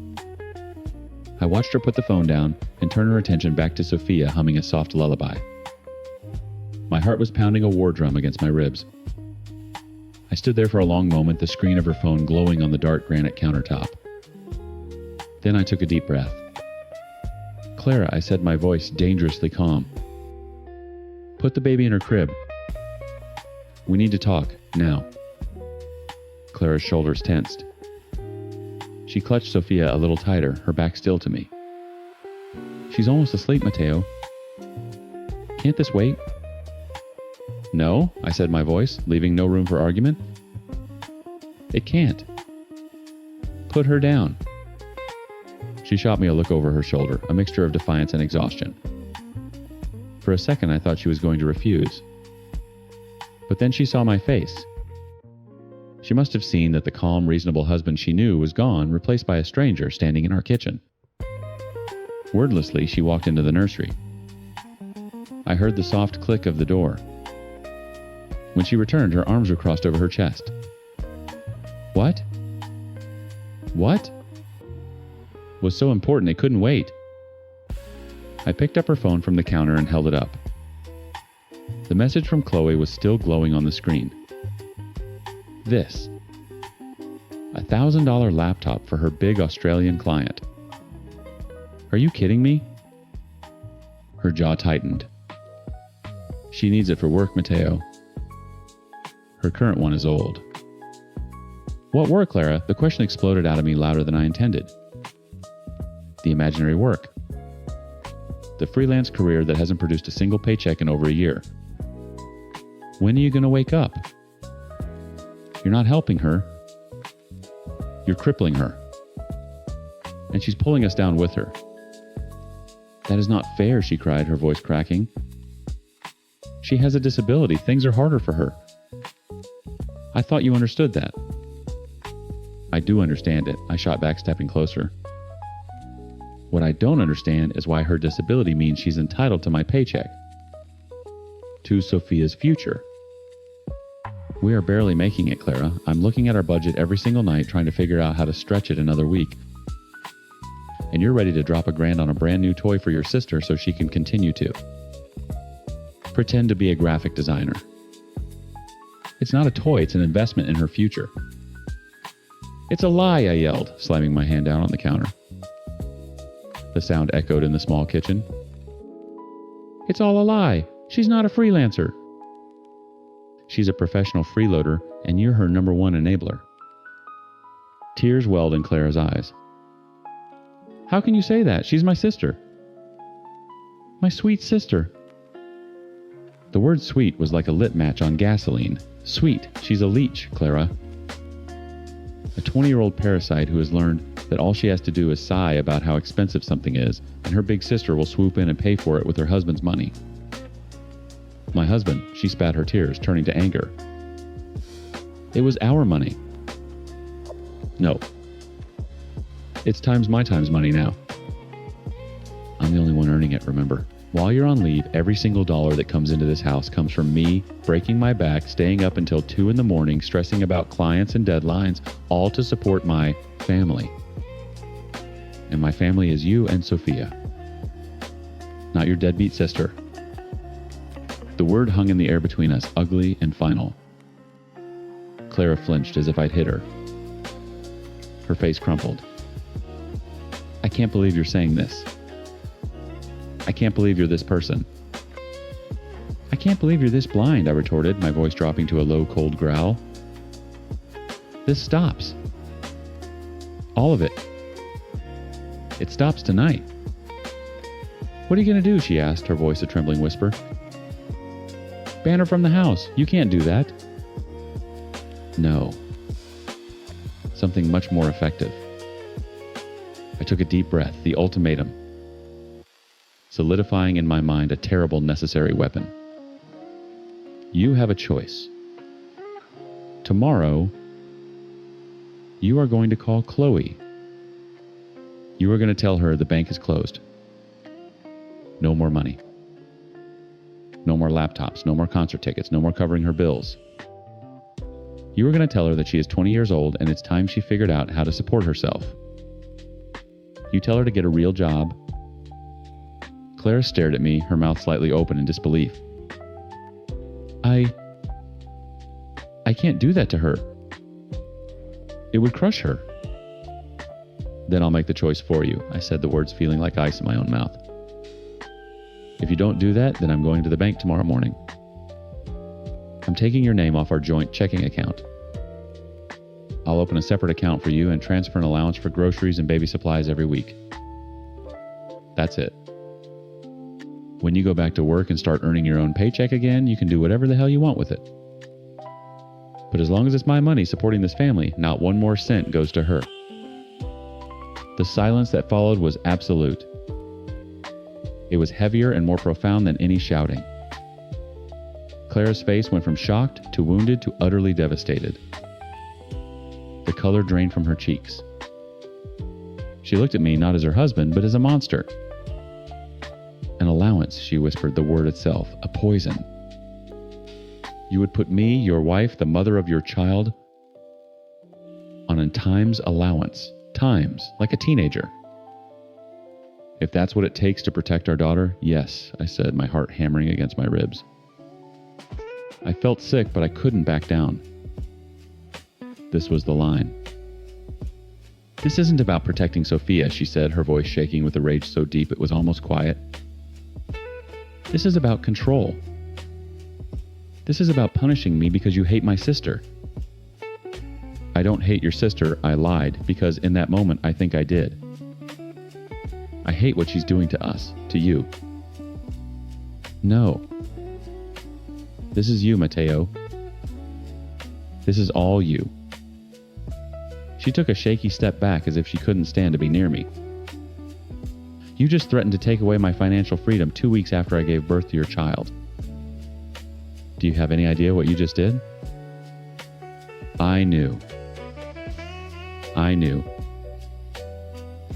I watched her put the phone down and turn her attention back to Sophia humming a soft lullaby. My heart was pounding a war drum against my ribs. I stood there for a long moment, the screen of her phone glowing on the dark granite countertop. Then I took a deep breath. Clara, I said, my voice dangerously calm. Put the baby in her crib. We need to talk, now. Clara's shoulders tensed. She clutched Sophia a little tighter, her back still to me. She's almost asleep, Mateo. Can't this wait? No, I said, my voice, leaving no room for argument. It can't. Put her down. She shot me a look over her shoulder, a mixture of defiance and exhaustion. For a second, I thought she was going to refuse. But then she saw my face. She must have seen that the calm, reasonable husband she knew was gone, replaced by a stranger standing in our kitchen. Wordlessly, she walked into the nursery. I heard the soft click of the door. When she returned, her arms were crossed over her chest. What? What? Was so important it couldn't wait. I picked up her phone from the counter and held it up. The message from Chloe was still glowing on the screen. This. $1,000 laptop for her big Australian client. Are you kidding me? Her jaw tightened. She needs it for work, Mateo. Her current one is old. What work, Clara? The question exploded out of me louder than I intended. The imaginary work. The freelance career that hasn't produced a single paycheck in over a year. When are you going to wake up? You're not helping her. You're crippling her. And she's pulling us down with her. That is not fair, she cried, her voice cracking. She has a disability. Things are harder for her. I thought you understood that. I do understand it, I shot back, stepping closer. What I don't understand is why her disability means she's entitled to my paycheck. To Sophia's future. We are barely making it, Clara. I'm looking at our budget every single night, trying to figure out how to stretch it another week. And you're ready to drop $1,000 on a brand new toy for your sister so she can continue to pretend to be a graphic designer. It's not a toy, it's an investment in her future. It's a lie, I yelled, slamming my hand down on the counter. The sound echoed in the small kitchen. It's all a lie. She's not a freelancer. She's a professional freeloader, and you're her number one enabler. Tears welled in Clara's eyes. How can you say that? She's my sister. My sweet sister. The word sweet was like a lit match on gasoline. Sweet. She's a leech, Clara. A 20-year-old parasite who has learned that all she has to do is sigh about how expensive something is, and her big sister will swoop in and pay for it with her husband's money. My husband, she spat her tears, turning to anger. It was our money. No. It's my times money now. I'm the only one earning it, remember? While you're on leave, every single dollar that comes into this house comes from me breaking my back, staying up until 2 a.m, stressing about clients and deadlines, all to support my family. And my family is you and Sophia, not your deadbeat sister. The word hung in the air between us, ugly and final. Clara flinched as if I'd hit her. Her face crumpled. I can't believe you're saying this. I can't believe you're this person. I can't believe you're this blind, I retorted, my voice dropping to a low, cold growl. This stops. All of it. It stops tonight. What are you going to do? She asked, her voice a trembling whisper. Ban her from the house. You can't do that. No. Something much more effective. I took a deep breath, the ultimatum, solidifying in my mind a terrible necessary weapon. You have a choice. Tomorrow, you are going to call Chloe. You are going to tell her the bank is closed. No more money. No more laptops, no more concert tickets, no more covering her bills. You are going to tell her that she is 20 years old and it's time she figured out how to support herself. You tell her to get a real job. Clara stared at me, her mouth slightly open in disbelief. I can't do that to her. It would crush her. Then I'll make the choice for you, I said, the words feeling like ice in my own mouth. If you don't do that, then I'm going to the bank tomorrow morning. I'm taking your name off our joint checking account. I'll open a separate account for you and transfer an allowance for groceries and baby supplies every week. That's it. When you go back to work and start earning your own paycheck again, you can do whatever the hell you want with it. But as long as it's my money supporting this family, not one more cent goes to her. The silence that followed was absolute. It was heavier and more profound than any shouting. Clara's face went from shocked to wounded to utterly devastated. The color drained from her cheeks. She looked at me not as her husband, but as a monster. An allowance, she whispered, the word itself, a poison. You would put me, your wife, the mother of your child, on a times allowance. Times, like a teenager. If that's what it takes to protect our daughter, yes, I said, my heart hammering against my ribs. I felt sick, but I couldn't back down. This was the line. This isn't about protecting Sophia, she said, her voice shaking with a rage so deep it was almost quiet. This is about control. This is about punishing me because you hate my sister. I don't hate your sister, I lied, because in that moment I think I did. I hate what she's doing to us, to you. No. This is you, Mateo. This is all you. She took a shaky step back as if she couldn't stand to be near me. You just threatened to take away my financial freedom 2 weeks after I gave birth to your child. Do you have any idea what you just did? I knew. I knew.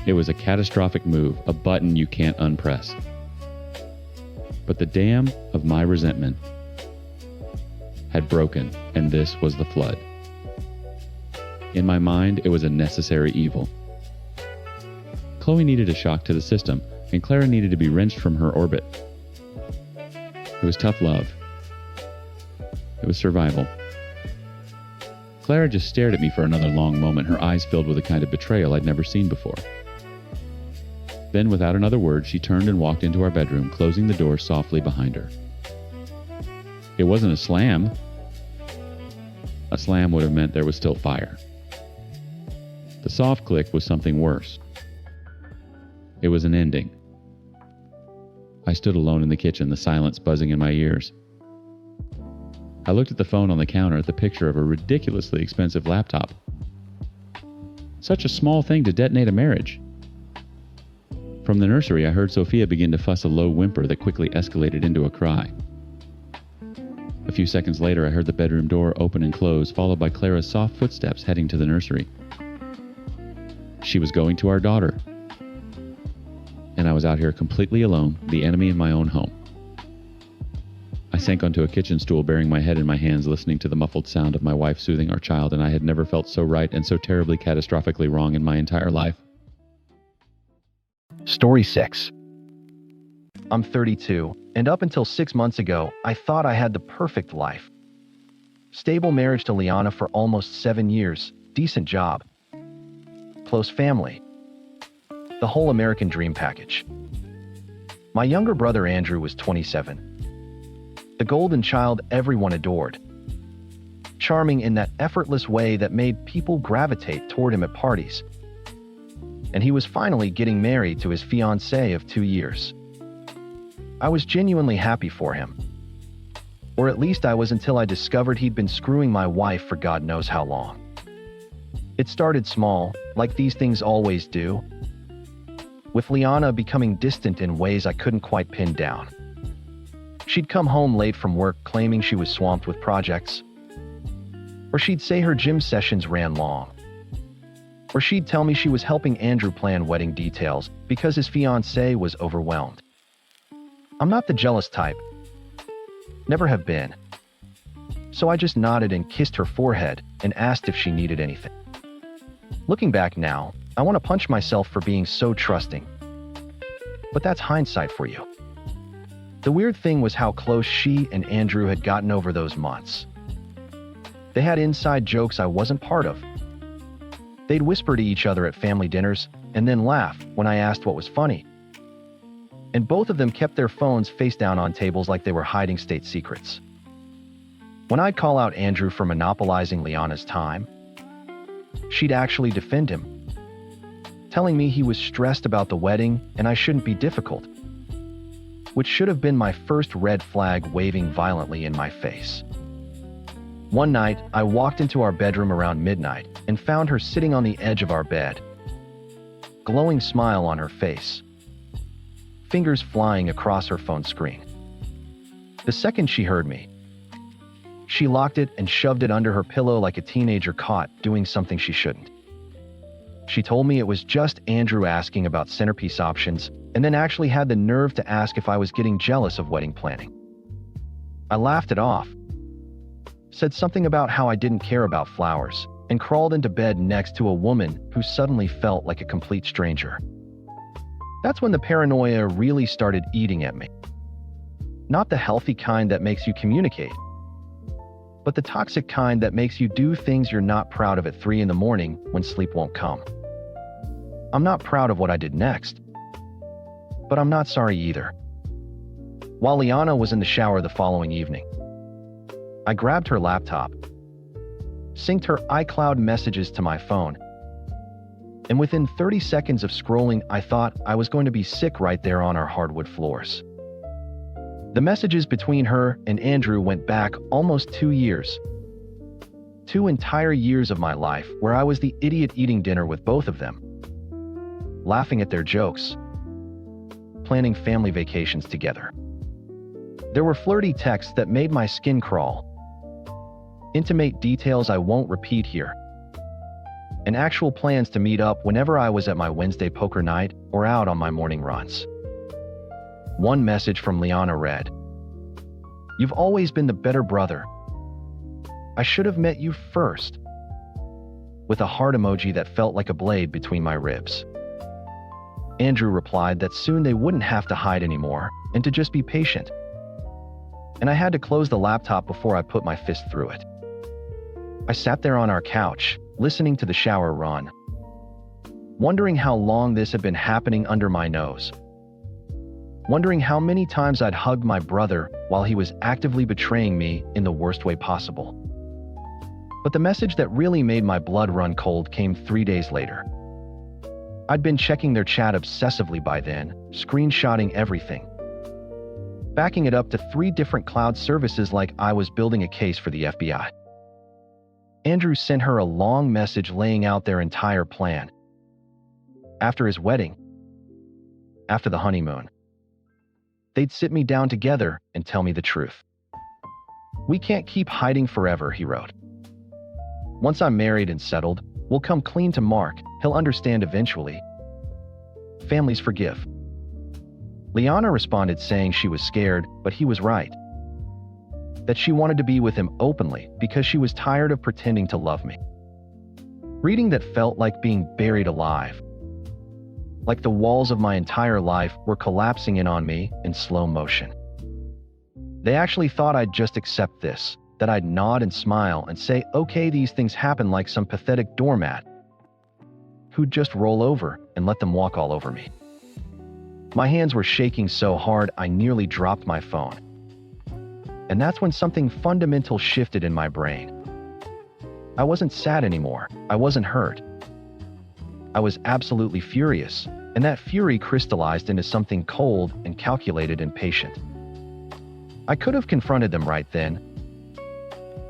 It was a catastrophic move, a button you can't unpress. But the dam of my resentment had broken, and this was the flood. In my mind, it was a necessary evil. Chloe needed a shock to the system, and Clara needed to be wrenched from her orbit. It was tough love. It was survival. Clara just stared at me for another long moment, her eyes filled with a kind of betrayal I'd never seen before. Then, without another word, she turned and walked into our bedroom, closing the door softly behind her. It wasn't a slam. A slam would have meant there was still fire. The soft click was something worse. It was an ending. I stood alone in the kitchen, the silence buzzing in my ears. I looked at the phone on the counter at the picture of a ridiculously expensive laptop. Such a small thing to detonate a marriage. From the nursery, I heard Sophia begin to fuss a low whimper that quickly escalated into a cry. A few seconds later, I heard the bedroom door open and close, followed by Clara's soft footsteps heading to the nursery. She was going to our daughter. And I was out here completely alone, the enemy in my own home. I sank onto a kitchen stool, burying my head in my hands, listening to the muffled sound of my wife soothing our child, and I had never felt so right and so terribly catastrophically wrong in my entire life. Story 6. I'm 32, and up until 6 months ago, I thought I had the perfect life. Stable marriage to Liana for almost 7 years, decent job, close family, the whole American dream package. My younger brother Andrew was 27. The golden child everyone adored. Charming in that effortless way that made people gravitate toward him at parties. And he was finally getting married to his fiancée of 2 years. I was genuinely happy for him. Or at least I was, until I discovered he'd been screwing my wife for God knows how long. It started small, like these things always do, with Liana becoming distant in ways I couldn't quite pin down. She'd come home late from work claiming she was swamped with projects. Or she'd say her gym sessions ran long. Or she'd tell me she was helping Andrew plan wedding details because his fiancée was overwhelmed. I'm not the jealous type. Never have been. So I just nodded and kissed her forehead and asked if she needed anything. Looking back now, I want to punch myself for being so trusting. But that's hindsight for you. The weird thing was how close she and Andrew had gotten over those months. They had inside jokes I wasn't part of. They'd whisper to each other at family dinners and then laugh when I asked what was funny. And both of them kept their phones face down on tables like they were hiding state secrets. When I'd call out Andrew for monopolizing Liana's time, she'd actually defend him, telling me he was stressed about the wedding and I shouldn't be difficult, which should have been my first red flag waving violently in my face. One night, I walked into our bedroom around midnight and found her sitting on the edge of our bed, glowing smile on her face, fingers flying across her phone screen. The second she heard me, she locked it and shoved it under her pillow like a teenager caught doing something she shouldn't. She told me it was just Andrew asking about centerpiece options, and then actually had the nerve to ask if I was getting jealous of wedding planning. I laughed it off, said something about how I didn't care about flowers, and crawled into bed next to a woman who suddenly felt like a complete stranger. That's when the paranoia really started eating at me. Not the healthy kind that makes you communicate, but the toxic kind that makes you do things you're not proud of at 3 in the morning when sleep won't come. I'm not proud of what I did next, but I'm not sorry either. While Liana was in the shower the following evening, I grabbed her laptop, synced her iCloud messages to my phone, and within 30 seconds of scrolling, I thought I was going to be sick right there on our hardwood floors. The messages between her and Andrew went back almost 2 years. 2 entire years of my life where I was the idiot eating dinner with both of them, laughing at their jokes, planning family vacations together. There were flirty texts that made my skin crawl, intimate details I won't repeat here, and actual plans to meet up whenever I was at my Wednesday poker night or out on my morning runs. One message from Liana read, "You've always been the better brother. I should have met you first," with a heart emoji that felt like a blade between my ribs. Andrew replied that soon they wouldn't have to hide anymore and to just be patient. And I had to close the laptop before I put my fist through it. I sat there on our couch, listening to the shower run, wondering how long this had been happening under my nose, wondering how many times I'd hugged my brother while he was actively betraying me in the worst way possible. But the message that really made my blood run cold came 3 days later. I'd been checking their chat obsessively by then, screenshotting everything, backing it up to 3 different cloud services like I was building a case for the FBI. Andrew sent her a long message laying out their entire plan. After his wedding, after the honeymoon, they'd sit me down together and tell me the truth. "We can't keep hiding forever," he wrote. "Once I'm married and settled, we'll come clean to Mark. He'll understand eventually. Families forgive." Liana responded saying she was scared, but he was right. That she wanted to be with him openly because she was tired of pretending to love me. Reading that felt like being buried alive. Like the walls of my entire life were collapsing in on me in slow motion. They actually thought I'd just accept this, that I'd nod and smile and say, "Okay, these things happen," like some pathetic doormat who'd just roll over and let them walk all over me. My hands were shaking so hard I nearly dropped my phone. And that's when something fundamental shifted in my brain. I wasn't sad anymore. I wasn't hurt. I was absolutely furious, and that fury crystallized into something cold and calculated and patient. I could have confronted them right then.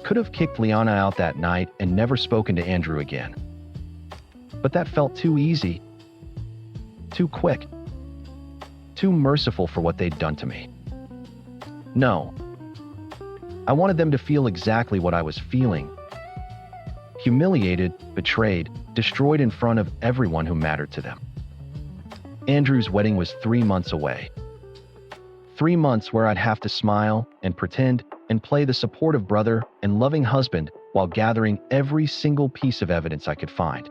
Could have kicked Liana out that night and never spoken to Andrew again. But that felt too easy, too quick, too merciful for what they'd done to me. No. I wanted them to feel exactly what I was feeling. Humiliated, betrayed, destroyed in front of everyone who mattered to them. Andrew's wedding was 3 months away. 3 months where I'd have to smile and pretend and play the supportive brother and loving husband while gathering every single piece of evidence I could find.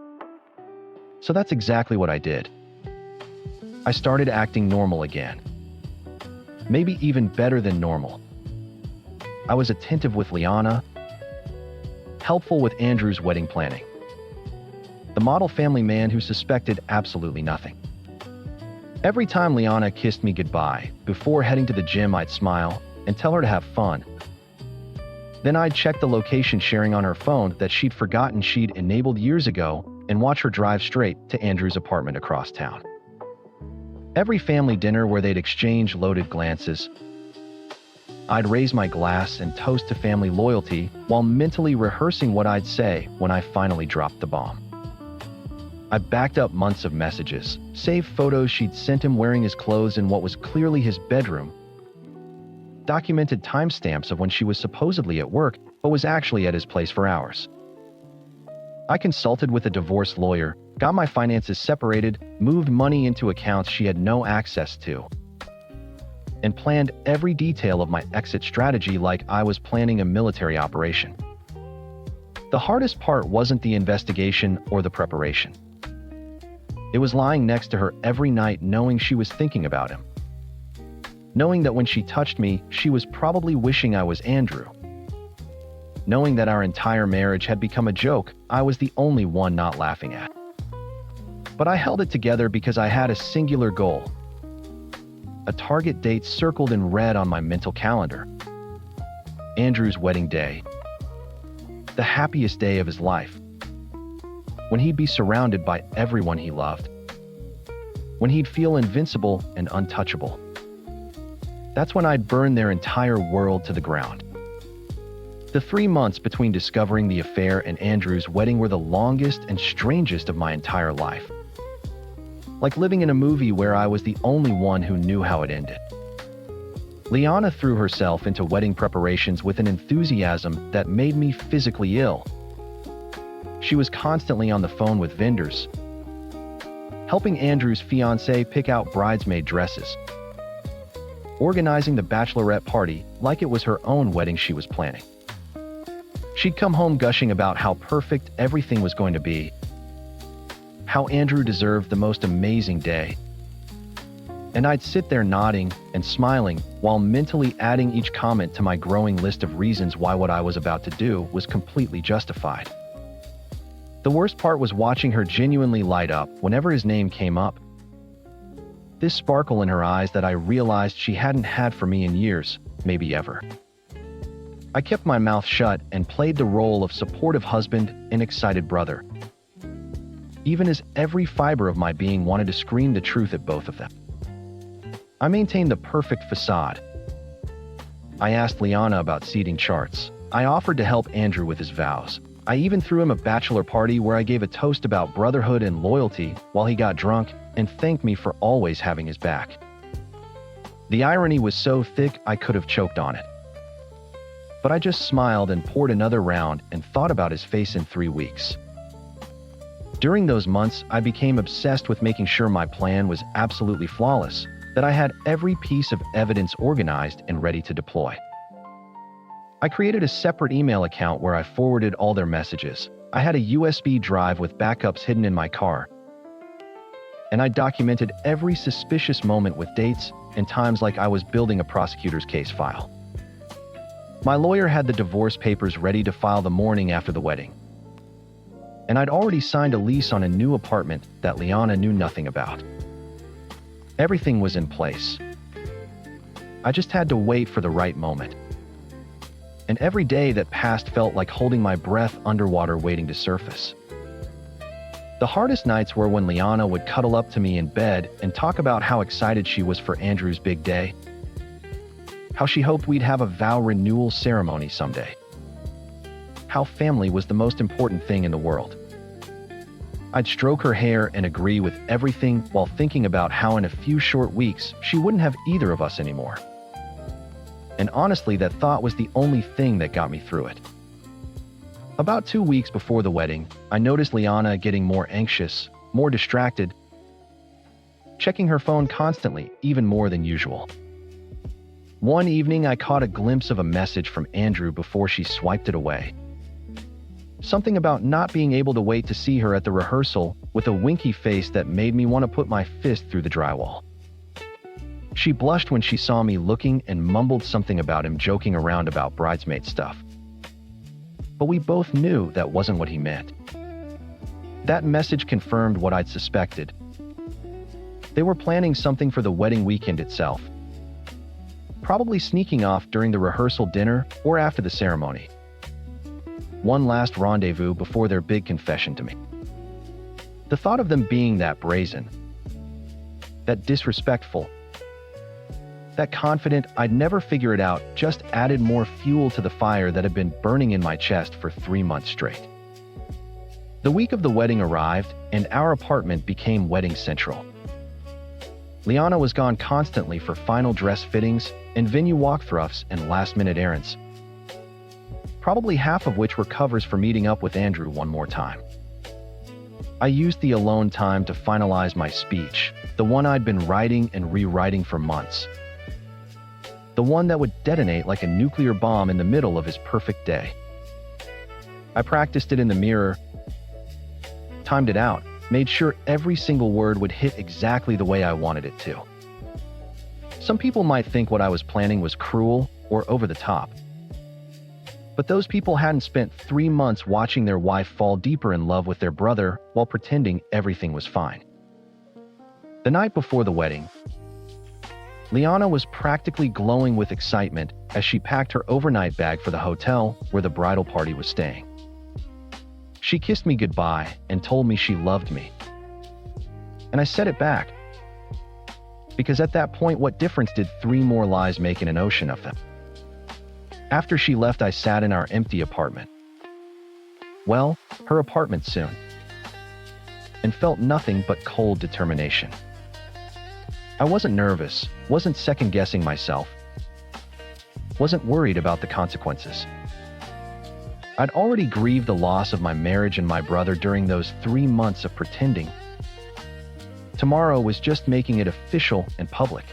So that's exactly what I did. I started acting normal again. Maybe even better than normal. I was attentive with Liana, helpful with Andrew's wedding planning. The model family man who suspected absolutely nothing. Every time Liana kissed me goodbye, before heading to the gym, I'd smile and tell her to have fun. Then I'd check the location sharing on her phone that she'd forgotten she'd enabled years ago and watch her drive straight to Andrew's apartment across town. Every family dinner where they'd exchange loaded glances, I'd raise my glass and toast to family loyalty while mentally rehearsing what I'd say when I finally dropped the bomb. I backed up months of messages, saved photos she'd sent him wearing his clothes in what was clearly his bedroom, documented timestamps of when she was supposedly at work but was actually at his place for hours. I consulted with a divorce lawyer, got my finances separated, moved money into accounts she had no access to, and planned every detail of my exit strategy like I was planning a military operation. The hardest part wasn't the investigation or the preparation. It was lying next to her every night knowing she was thinking about him. Knowing that when she touched me, she was probably wishing I was Andrew. Knowing that our entire marriage had become a joke I was the only one not laughing at. But I held it together because I had a singular goal. A target date circled in red on my mental calendar. Andrew's wedding day. The happiest day of his life. When he'd be surrounded by everyone he loved. When he'd feel invincible and untouchable. That's when I'd burn their entire world to the ground. The 3 months between discovering the affair and Andrew's wedding were the longest and strangest of my entire life. Like living in a movie where I was the only one who knew how it ended. Liana threw herself into wedding preparations with an enthusiasm that made me physically ill. She was constantly on the phone with vendors, helping Andrew's fiancée pick out bridesmaid dresses, organizing the bachelorette party like it was her own wedding she was planning. She'd come home gushing about how perfect everything was going to be, how Andrew deserved the most amazing day. And I'd sit there nodding and smiling while mentally adding each comment to my growing list of reasons why what I was about to do was completely justified. The worst part was watching her genuinely light up whenever his name came up. This sparkle in her eyes that I realized she hadn't had for me in years, maybe ever. I kept my mouth shut and played the role of supportive husband and excited brother, even as every fiber of my being wanted to scream the truth at both of them. I maintained the perfect facade. I asked Liana about seating charts. I offered to help Andrew with his vows. I even threw him a bachelor party where I gave a toast about brotherhood and loyalty while he got drunk and thanked me for always having his back. The irony was so thick I could have choked on it. but I just smiled and poured another round and thought about his face in 3 weeks. During those months, I became obsessed with making sure my plan was absolutely flawless, that I had every piece of evidence organized and ready to deploy. I created a separate email account where I forwarded all their messages. I had a USB drive with backups hidden in my car, and I documented every suspicious moment with dates and times like I was building a prosecutor's case file. My lawyer had the divorce papers ready to file the morning after the wedding, and I'd already signed a lease on a new apartment that Liana knew nothing about. Everything was in place. I just had to wait for the right moment. And every day that passed felt like holding my breath underwater waiting to surface. The hardest nights were when Liana would cuddle up to me in bed and talk about how excited she was for Andrew's big day, how she hoped we'd have a vow renewal ceremony someday, how family was the most important thing in the world. I'd stroke her hair and agree with everything while thinking about how in a few short weeks she wouldn't have either of us anymore. And honestly, that thought was the only thing that got me through it. About 2 weeks before the wedding, I noticed Liana getting more anxious, more distracted, checking her phone constantly, even more than usual. One evening, I caught a glimpse of a message from Andrew before she swiped it away. Something about not being able to wait to see her at the rehearsal with a winky face that made me want to put my fist through the drywall. She blushed when she saw me looking and mumbled something about him joking around about bridesmaid stuff. But we both knew that wasn't what he meant. That message confirmed what I'd suspected. They were planning something for the wedding weekend itself, probably sneaking off during the rehearsal dinner or after the ceremony. One last rendezvous before their big confession to me. The thought of them being that brazen, that disrespectful, that confident I'd never figure it out just added more fuel to the fire that had been burning in my chest for 3 months straight. The week of the wedding arrived, and our apartment became wedding central. Liana was gone constantly for final dress fittings and venue walkthroughs and last-minute errands, probably half of which were covers for meeting up with Andrew one more time. I used the alone time to finalize my speech, the one I'd been writing and rewriting for months. The one that would detonate like a nuclear bomb in the middle of his perfect day. I practiced it in the mirror, timed it out, made sure every single word would hit exactly the way I wanted it to. Some people might think what I was planning was cruel or over the top. But those people hadn't spent 3 months watching their wife fall deeper in love with their brother while pretending everything was fine. The night before the wedding, Liana was practically glowing with excitement as she packed her overnight bag for the hotel where the bridal party was staying. She kissed me goodbye and told me she loved me. And I said it back. Because at that point, what difference did 3 more lies make in an ocean of them? After she left, I sat in our empty apartment. Well, her apartment soon. And felt nothing but cold determination. I wasn't nervous, wasn't second-guessing myself, wasn't worried about the consequences. I'd already grieved the loss of my marriage and my brother during those 3 months of pretending. Tomorrow was just making it official and public.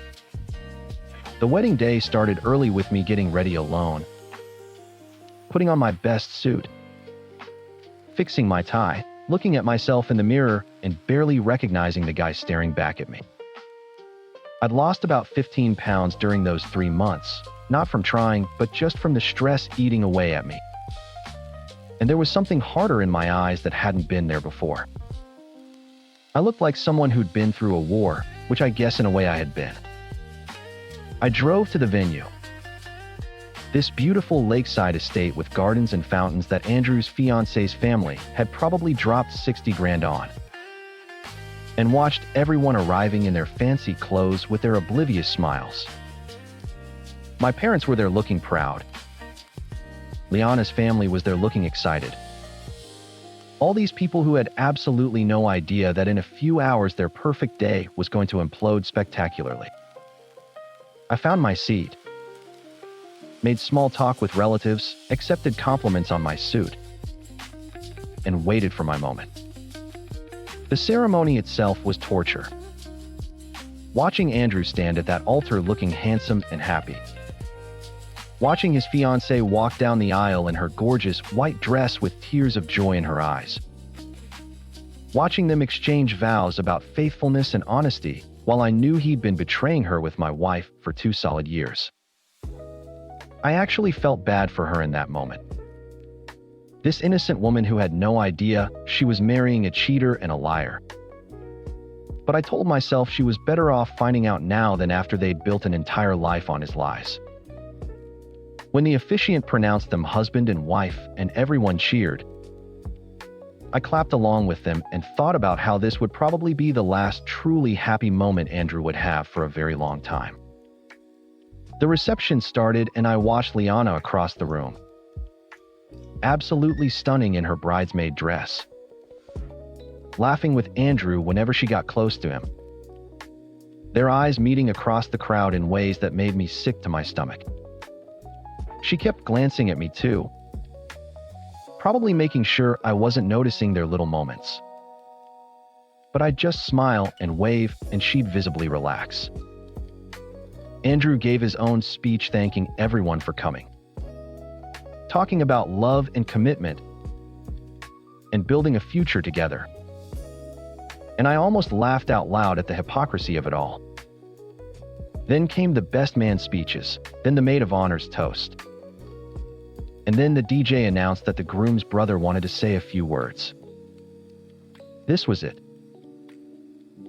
The wedding day started early with me getting ready alone, putting on my best suit, fixing my tie, looking at myself in the mirror and barely recognizing the guy staring back at me. I'd lost about 15 pounds during those 3 months, not from trying, but just from the stress eating away at me. And there was something harder in my eyes that hadn't been there before. I looked like someone who'd been through a war, which I guess in a way I had been. I drove to the venue. This beautiful lakeside estate with gardens and fountains that Andrew's fiance's family had probably dropped 60 grand on. And watched everyone arriving in their fancy clothes with their oblivious smiles. My parents were there looking proud. Liana's family was there looking excited. All these people who had absolutely no idea that in a few hours their perfect day was going to implode spectacularly. I found my seat. made small talk with relatives, accepted compliments on my suit, and waited for my moment. The ceremony itself was torture. Watching Andrew stand at that altar looking handsome and happy. Watching his fiancée walk down the aisle in her gorgeous white dress with tears of joy in her eyes. Watching them exchange vows about faithfulness and honesty, while I knew he'd been betraying her with my wife for 2 solid years. I actually felt bad for her in that moment. This innocent woman who had no idea she was marrying a cheater and a liar. But I told myself she was better off finding out now than after they'd built an entire life on his lies. When the officiant pronounced them husband and wife and everyone cheered, I clapped along with them and thought about how this would probably be the last truly happy moment Andrew would have for a very long time. The reception started and I watched Liana across the room. Absolutely stunning in her bridesmaid dress. Laughing with Andrew whenever she got close to him. Their eyes meeting across the crowd in ways that made me sick to my stomach. She kept glancing at me too, probably making sure I wasn't noticing their little moments. But I'd just smile and wave and she'd visibly relax. Andrew gave his own speech thanking everyone for coming. Talking about love and commitment and building a future together. And I almost laughed out loud at the hypocrisy of it all. Then came the best man speeches, then the maid of honor's toast. And then the DJ announced that the groom's brother wanted to say a few words. This was it.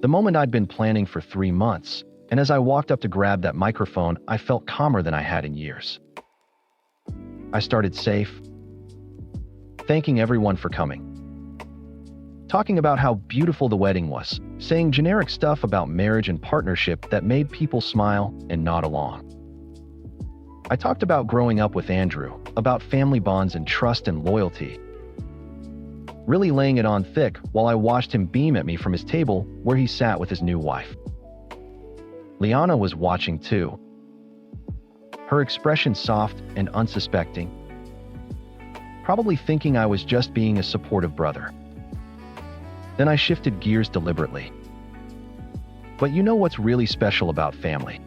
The moment I'd been planning for 3 months, and as I walked up to grab that microphone, I felt calmer than I had in years. I started safe, thanking everyone for coming. Talking about how beautiful the wedding was, saying generic stuff about marriage and partnership that made people smile and nod along. I talked about growing up with Andrew, about family bonds and trust and loyalty. Really laying it on thick while I watched him beam at me from his table where he sat with his new wife. Liana was watching too. Her expression soft and unsuspecting. Probably thinking I was just being a supportive brother. Then I shifted gears deliberately. But you know what's really special about family?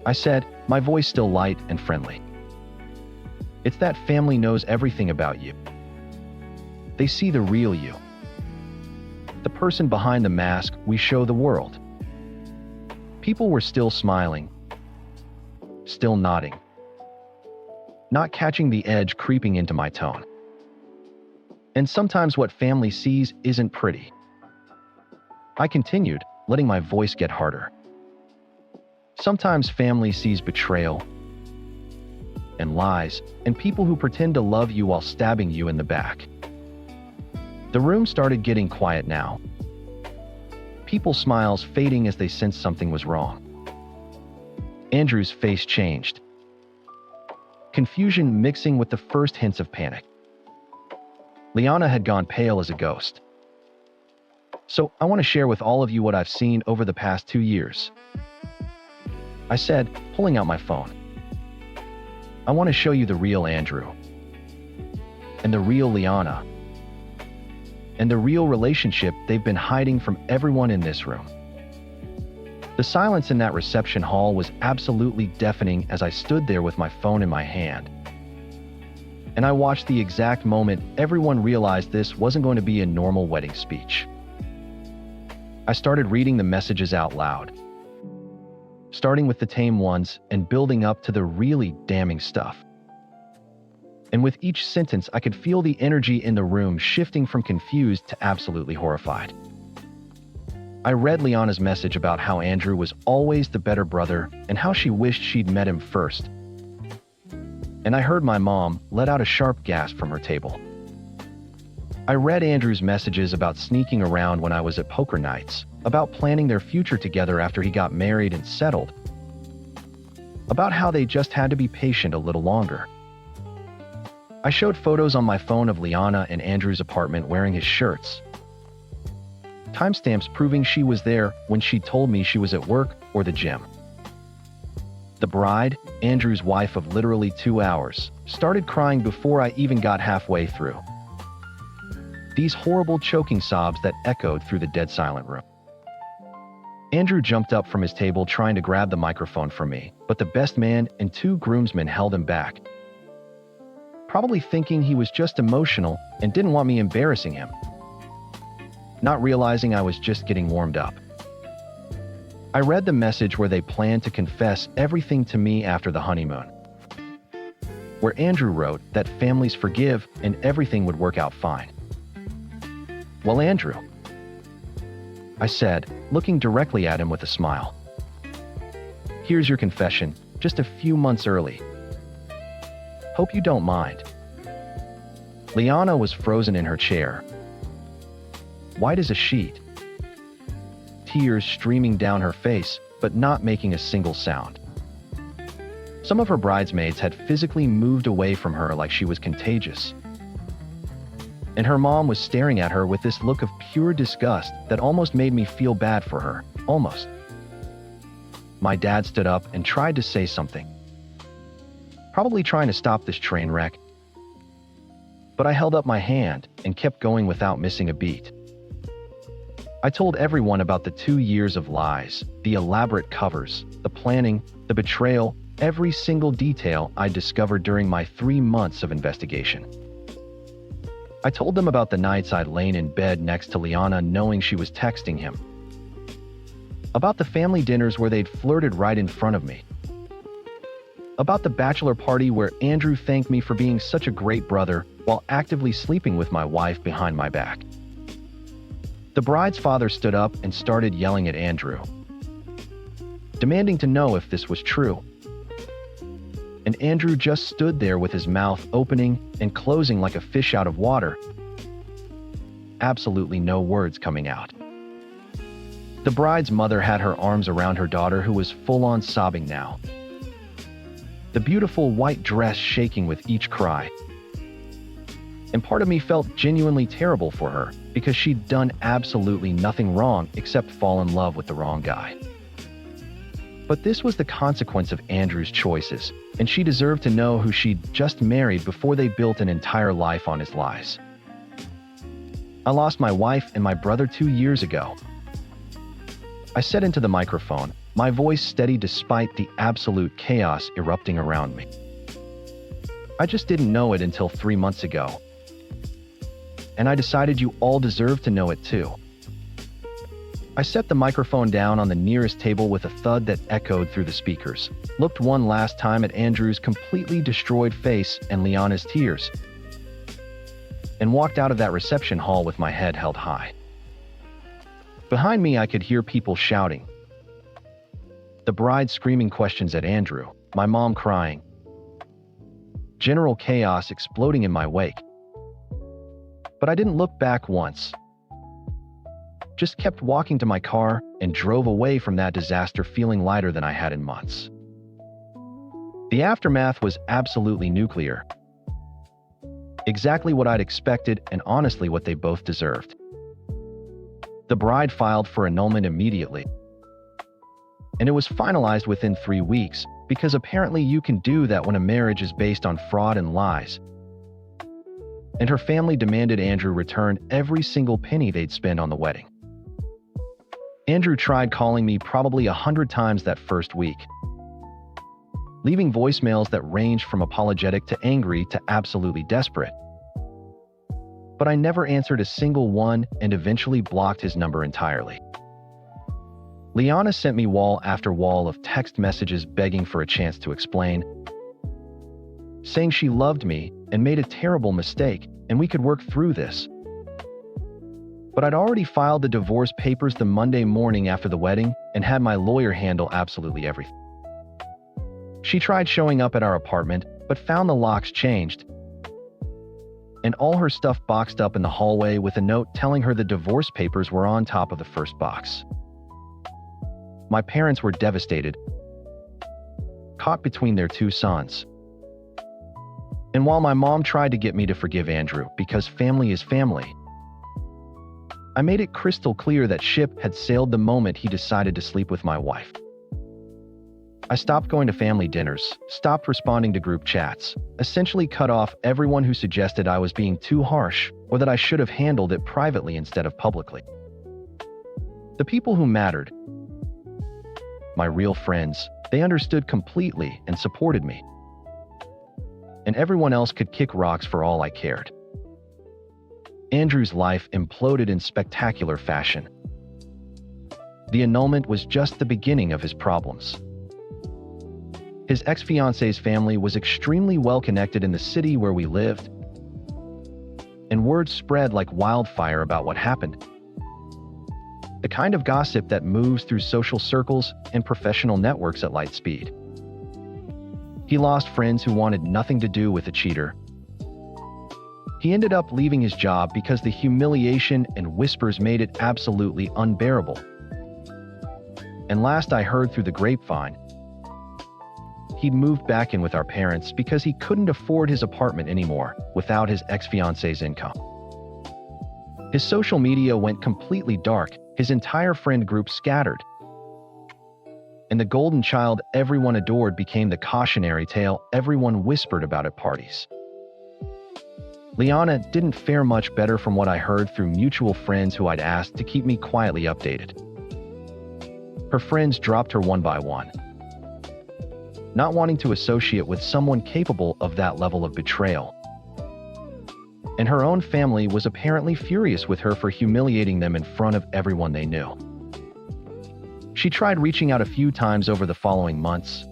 I said, my voice still light and friendly. It's that family knows everything about you. They see the real you. The person behind the mask we show the world. People were still smiling, still nodding, not catching the edge creeping into my tone. And sometimes what family sees isn't pretty. I continued, letting my voice get harder. Sometimes family sees betrayal and lies, and people who pretend to love you while stabbing you in the back. The room started getting quiet now. People's smiles fading as they sensed something was wrong. Andrew's face changed. Confusion mixing with the first hints of panic. Liana had gone pale as a ghost. So I want to share with all of you what I've seen over the past 2 years. I said, pulling out my phone. I want to show you the real Andrew. And the real Liana. And the real relationship they've been hiding from everyone in this room. The silence in that reception hall was absolutely deafening as I stood there with my phone in my hand. And I watched the exact moment everyone realized this wasn't going to be a normal wedding speech. I started reading the messages out loud, starting with the tame ones and building up to the really damning stuff. And with each sentence, I could feel the energy in the room shifting from confused to absolutely horrified. I read Liana's message about how Andrew was always the better brother and how she wished she'd met him first. And I heard my mom let out a sharp gasp from her table. I read Andrew's messages about sneaking around when I was at poker nights, about planning their future together after he got married and settled, about how they just had to be patient a little longer. I showed photos on my phone of Liana in Andrew's apartment wearing his shirts. Timestamps proving she was there when she told me she was at work or the gym. The bride, Andrew's wife of literally 2 hours, started crying before I even got halfway through. These horrible choking sobs that echoed through the dead silent room. Andrew jumped up from his table trying to grab the microphone from me, but the best man and 2 groomsmen held him back, probably thinking he was just emotional and didn't want me embarrassing him, not realizing I was just getting warmed up. I read the message where they planned to confess everything to me after the honeymoon, where Andrew wrote that families forgive and everything would work out fine. Well, Andrew, I said, looking directly at him with a smile. Here's your confession, just a few months early. Hope you don't mind. Liana was frozen in her chair, white as a sheet, tears streaming down her face, but not making a single sound. Some of her bridesmaids had physically moved away from her like she was contagious. And her mom was staring at her with this look of pure disgust that almost made me feel bad for her, almost. My dad stood up and tried to say something, probably trying to stop this train wreck. But I held up my hand and kept going without missing a beat. I told everyone about the 2 years of lies, the elaborate covers, the planning, the betrayal, every single detail I discovered during my 3 months of investigation. I told them about the nights I'd lain in bed next to Liana knowing she was texting him, about the family dinners where they'd flirted right in front of me, about the bachelor party where Andrew thanked me for being such a great brother while actively sleeping with my wife behind my back. The bride's father stood up and started yelling at Andrew, demanding to know if this was true. And Andrew just stood there with his mouth opening and closing like a fish out of water. Absolutely no words coming out. The bride's mother had her arms around her daughter, who was full-on sobbing now, the beautiful white dress shaking with each cry. And part of me felt genuinely terrible for her because she'd done absolutely nothing wrong except fall in love with the wrong guy. But this was the consequence of Andrew's choices, and she deserved to know who she'd just married before they built an entire life on his lies. I lost my wife and my brother 2 years ago. I said into the microphone, my voice steady despite the absolute chaos erupting around me. I just didn't know it until 3 months ago. And I decided you all deserve to know it too. I set the microphone down on the nearest table with a thud that echoed through the speakers, looked one last time at Andrew's completely destroyed face and Liana's tears, and walked out of that reception hall with my head held high. Behind me, I could hear people shouting, the bride screaming questions at Andrew, my mom crying, general chaos exploding in my wake. But I didn't look back once. Just kept walking to my car and drove away from that disaster feeling lighter than I had in months. The aftermath was absolutely nuclear. Exactly what I'd expected and honestly what they both deserved. The bride filed for annulment immediately. And it was finalized within 3 weeks because apparently you can do that when a marriage is based on fraud and lies. And her family demanded Andrew return every single penny they'd spent on the wedding. Andrew tried calling me probably 100 times that first week, leaving voicemails that ranged from apologetic to angry to absolutely desperate. But I never answered a single one and eventually blocked his number entirely. Liana sent me wall after wall of text messages begging for a chance to explain, saying she loved me and made a terrible mistake and we could work through this. But I'd already filed the divorce papers the Monday morning after the wedding and had my lawyer handle absolutely everything. She tried showing up at our apartment, but found the locks changed and all her stuff boxed up in the hallway with a note telling her the divorce papers were on top of the first box. My parents were devastated, caught between their 2 sons. And while my mom tried to get me to forgive Andrew because family is family, I made it crystal clear that ship had sailed the moment he decided to sleep with my wife. I stopped going to family dinners, stopped responding to group chats, essentially cut off everyone who suggested I was being too harsh or that I should have handled it privately instead of publicly. The people who mattered, my real friends, they understood completely and supported me. And everyone else could kick rocks for all I cared. Andrew's life imploded in spectacular fashion. The annulment was just the beginning of his problems. His ex-fiance's family was extremely well connected in the city where we lived, and word spread like wildfire about what happened. The kind of gossip that moves through social circles and professional networks at light speed. He lost friends who wanted nothing to do with a cheater. He ended up leaving his job because the humiliation and whispers made it absolutely unbearable. And last I heard through the grapevine, he'd moved back in with our parents because he couldn't afford his apartment anymore without his ex-fiance's income. His social media went completely dark, his entire friend group scattered. And the golden child everyone adored became the cautionary tale everyone whispered about at parties. Liana didn't fare much better from what I heard through mutual friends who I'd asked to keep me quietly updated. Her friends dropped her one by one, not wanting to associate with someone capable of that level of betrayal. And her own family was apparently furious with her for humiliating them in front of everyone they knew. She tried reaching out a few times over the following months.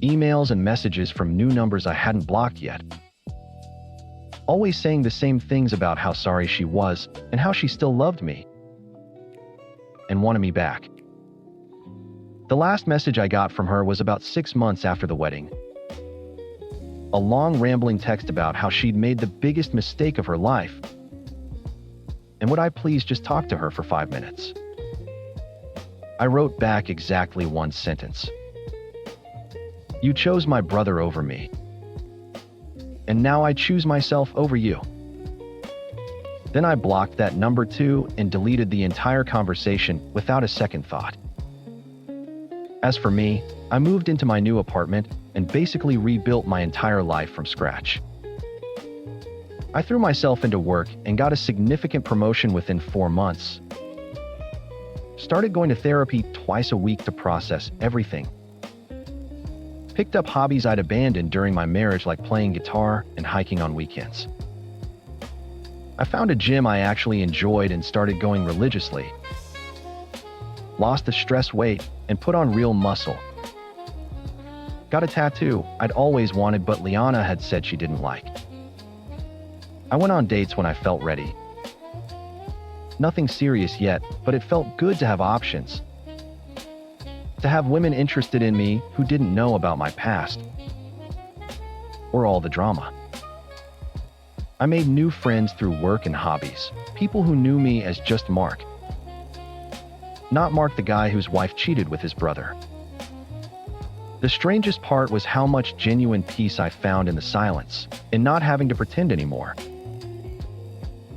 Emails and messages from new numbers I hadn't blocked yet. Always saying the same things about how sorry she was and how she still loved me and wanted me back. The last message I got from her was about 6 months after the wedding. A long rambling text about how she'd made the biggest mistake of her life. And would I please just talk to her for 5 minutes? I wrote back exactly one sentence. You chose my brother over me. And now I choose myself over you. Then I blocked that number too and deleted the entire conversation without a second thought. As for me, I moved into my new apartment and basically rebuilt my entire life from scratch. I threw myself into work and got a significant promotion within 4 months. Started going to therapy twice a week to process everything. Picked up hobbies I'd abandoned during my marriage like playing guitar and hiking on weekends. I found a gym I actually enjoyed and started going religiously. Lost the stress weight and put on real muscle. Got a tattoo I'd always wanted but Liana had said she didn't like. I went on dates when I felt ready. Nothing serious yet, but it felt good to have options. To have women interested in me who didn't know about my past or all the drama. I made new friends through work and hobbies, people who knew me as just Mark. Not Mark the guy whose wife cheated with his brother. The strangest part was how much genuine peace I found in the silence, in not having to pretend anymore.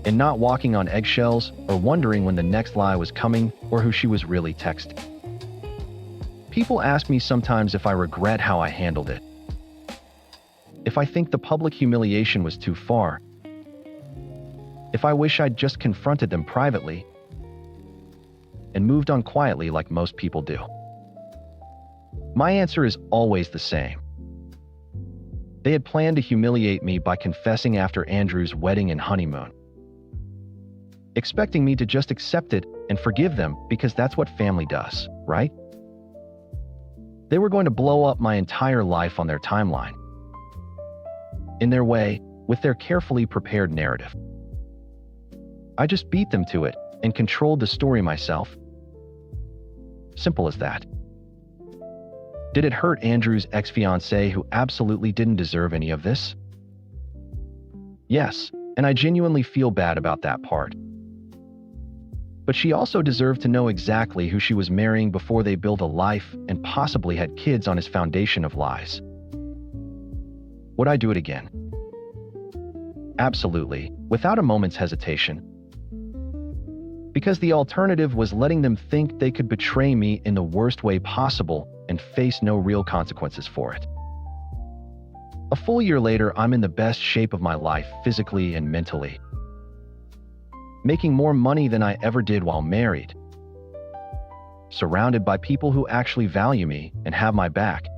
In not walking on eggshells or wondering when the next lie was coming or who she was really texting. People ask me sometimes if I regret how I handled it. If I think the public humiliation was too far. If I wish I'd just confronted them privately and moved on quietly like most people do. My answer is always the same. They had planned to humiliate me by confessing after Andrew's wedding and honeymoon, expecting me to just accept it and forgive them because that's what family does, right? They were going to blow up my entire life on their timeline. In their way, with their carefully prepared narrative. I just beat them to it and controlled the story myself. Simple as that. Did it hurt Andrew's ex-fiancée who absolutely didn't deserve any of this? Yes, and I genuinely feel bad about that part. But she also deserved to know exactly who she was marrying before they built a life and possibly had kids on his foundation of lies. Would I do it again? Absolutely, without a moment's hesitation. Because the alternative was letting them think they could betray me in the worst way possible and face no real consequences for it. A full year later, I'm in the best shape of my life, physically and mentally, making more money than I ever did while married, surrounded by people who actually value me and have my back,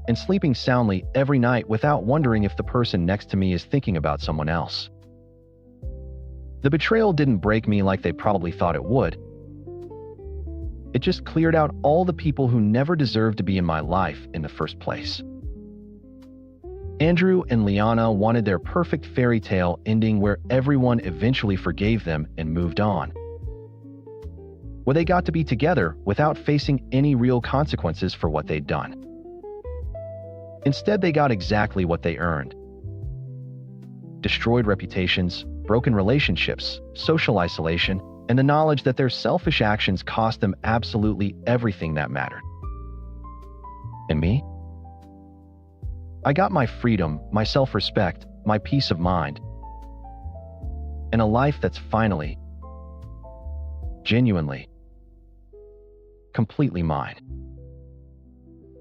and sleeping soundly every night without wondering if the person next to me is thinking about someone else. The betrayal didn't break me like they probably thought it would. It just cleared out all the people who never deserved to be in my life in the first place. Andrew and Liana wanted their perfect fairy tale ending where everyone eventually forgave them and moved on, where they got to be together without facing any real consequences for what they'd done. Instead, they got exactly what they earned: destroyed reputations, broken relationships, social isolation, and the knowledge that their selfish actions cost them absolutely everything that mattered. And me? I got my freedom, my self-respect, my peace of mind, and a life that's finally, genuinely, completely mine.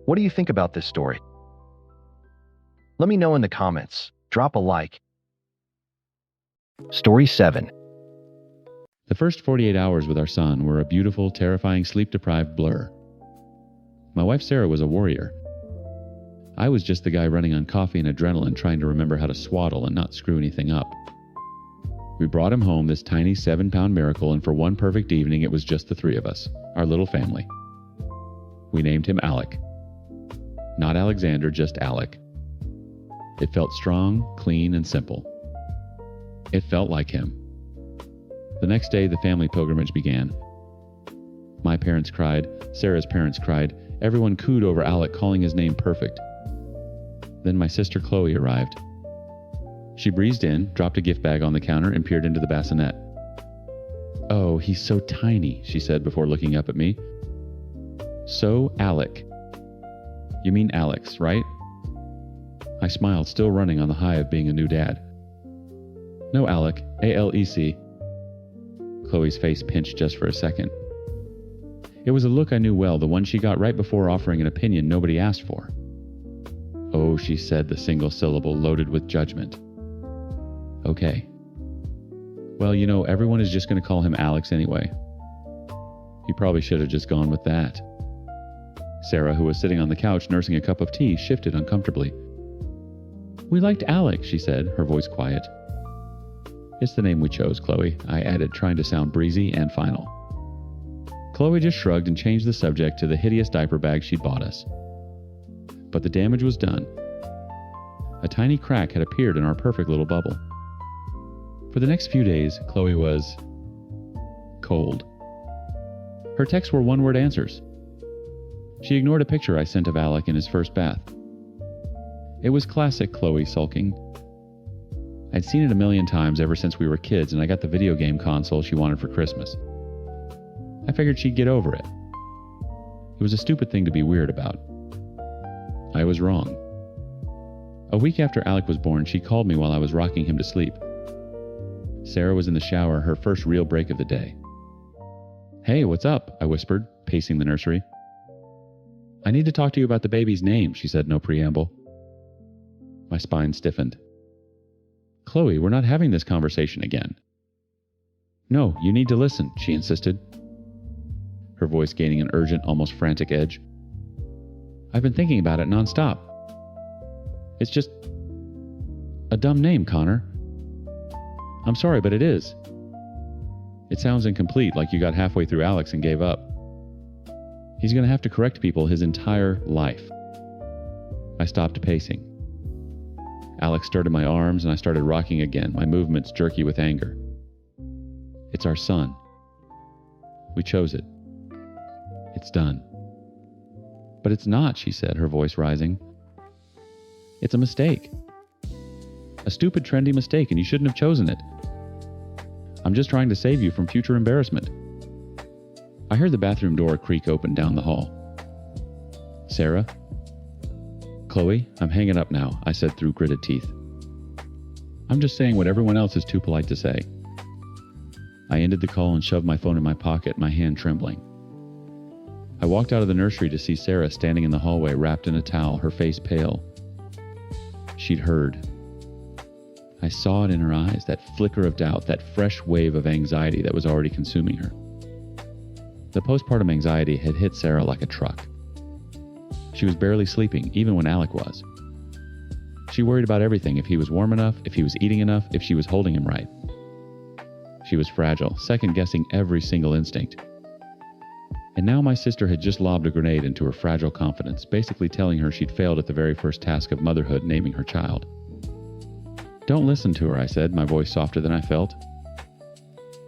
What do you think about this story? Let me know in the comments. Drop a like. Story 7. The first 48 hours with our son were a beautiful, terrifying, sleep-deprived blur. My wife Sarah was a warrior. I was just the guy running on coffee and adrenaline, trying to remember how to swaddle and not screw anything up. We brought him home, this tiny 7-pound miracle, and for one perfect evening it was just the three of us, our little family. We named him Alec. Not Alexander, just Alec. It felt strong, clean, and simple. It felt like him. The next day, the family pilgrimage began. My parents cried, Sarah's parents cried, everyone cooed over Alec, calling his name perfect. Then my sister Chloe arrived. She breezed in, dropped a gift bag on the counter, and peered into the bassinet. "Oh, he's so tiny," she said before looking up at me. "So, Alec. You mean Alex, right?" I smiled, still running on the high of being a new dad. "No, Alec. A-L-E-C. Chloe's face pinched just for a second. It was a look I knew well, the one she got right before offering an opinion nobody asked for. "Oh," she said, the single syllable loaded with judgment. "Okay. Well, you know, everyone is just going to call him Alex anyway. You probably should have just gone with that." Sarah, who was sitting on the couch nursing a cup of tea, shifted uncomfortably. "We liked Alex," she said, her voice quiet. "It's the name we chose, Chloe," I added, trying to sound breezy and final. Chloe just shrugged and changed the subject to the hideous diaper bag she'd bought us. But the damage was done. A tiny crack had appeared in our perfect little bubble. For the next few days, Chloe was cold. Her texts were one-word answers. She ignored a picture I sent of Alec in his first bath. It was classic Chloe sulking. I'd seen it a million times ever since we were kids, and I got the video game console she wanted for Christmas. I figured she'd get over it. It was a stupid thing to be weird about. I was wrong. A week after Alec was born, she called me while I was rocking him to sleep. Sarah was in the shower, her first real break of the day. "Hey, what's up?" I whispered, pacing the nursery. "I need to talk to you about the baby's name," she said, no preamble. My spine stiffened. "Chloe, we're not having this conversation again." "No, you need to listen," she insisted, her voice gaining an urgent, almost frantic edge. "I've been thinking about it nonstop. It's just a dumb name, Connor. I'm sorry, but it is. It sounds incomplete, like you got halfway through Alex and gave up. He's going to have to correct people his entire life." I stopped pacing. Alex stirred in my arms, and I started rocking again, my movements jerky with anger. "It's our son. We chose it. It's done." "But it's not," she said, her voice rising. "It's a mistake. A stupid, trendy mistake, and you shouldn't have chosen it. I'm just trying to save you from future embarrassment." I heard the bathroom door creak open down the hall. "Sarah?" "Chloe, I'm hanging up now," I said through gritted teeth. "I'm just saying what everyone else is too polite to say." I ended the call and shoved my phone in my pocket, my hand trembling. I walked out of the nursery to see Sarah standing in the hallway wrapped in a towel, her face pale. She'd heard. I saw it in her eyes, that flicker of doubt, that fresh wave of anxiety that was already consuming her. The postpartum anxiety had hit Sarah like a truck. She was barely sleeping, even when Alec was. She worried about everything, if he was warm enough, if he was eating enough, if she was holding him right. She was fragile, second-guessing every single instinct. And now my sister had just lobbed a grenade into her fragile confidence, basically telling her she'd failed at the very first task of motherhood, naming her child. Don't listen to her, I said, my voice softer than I felt.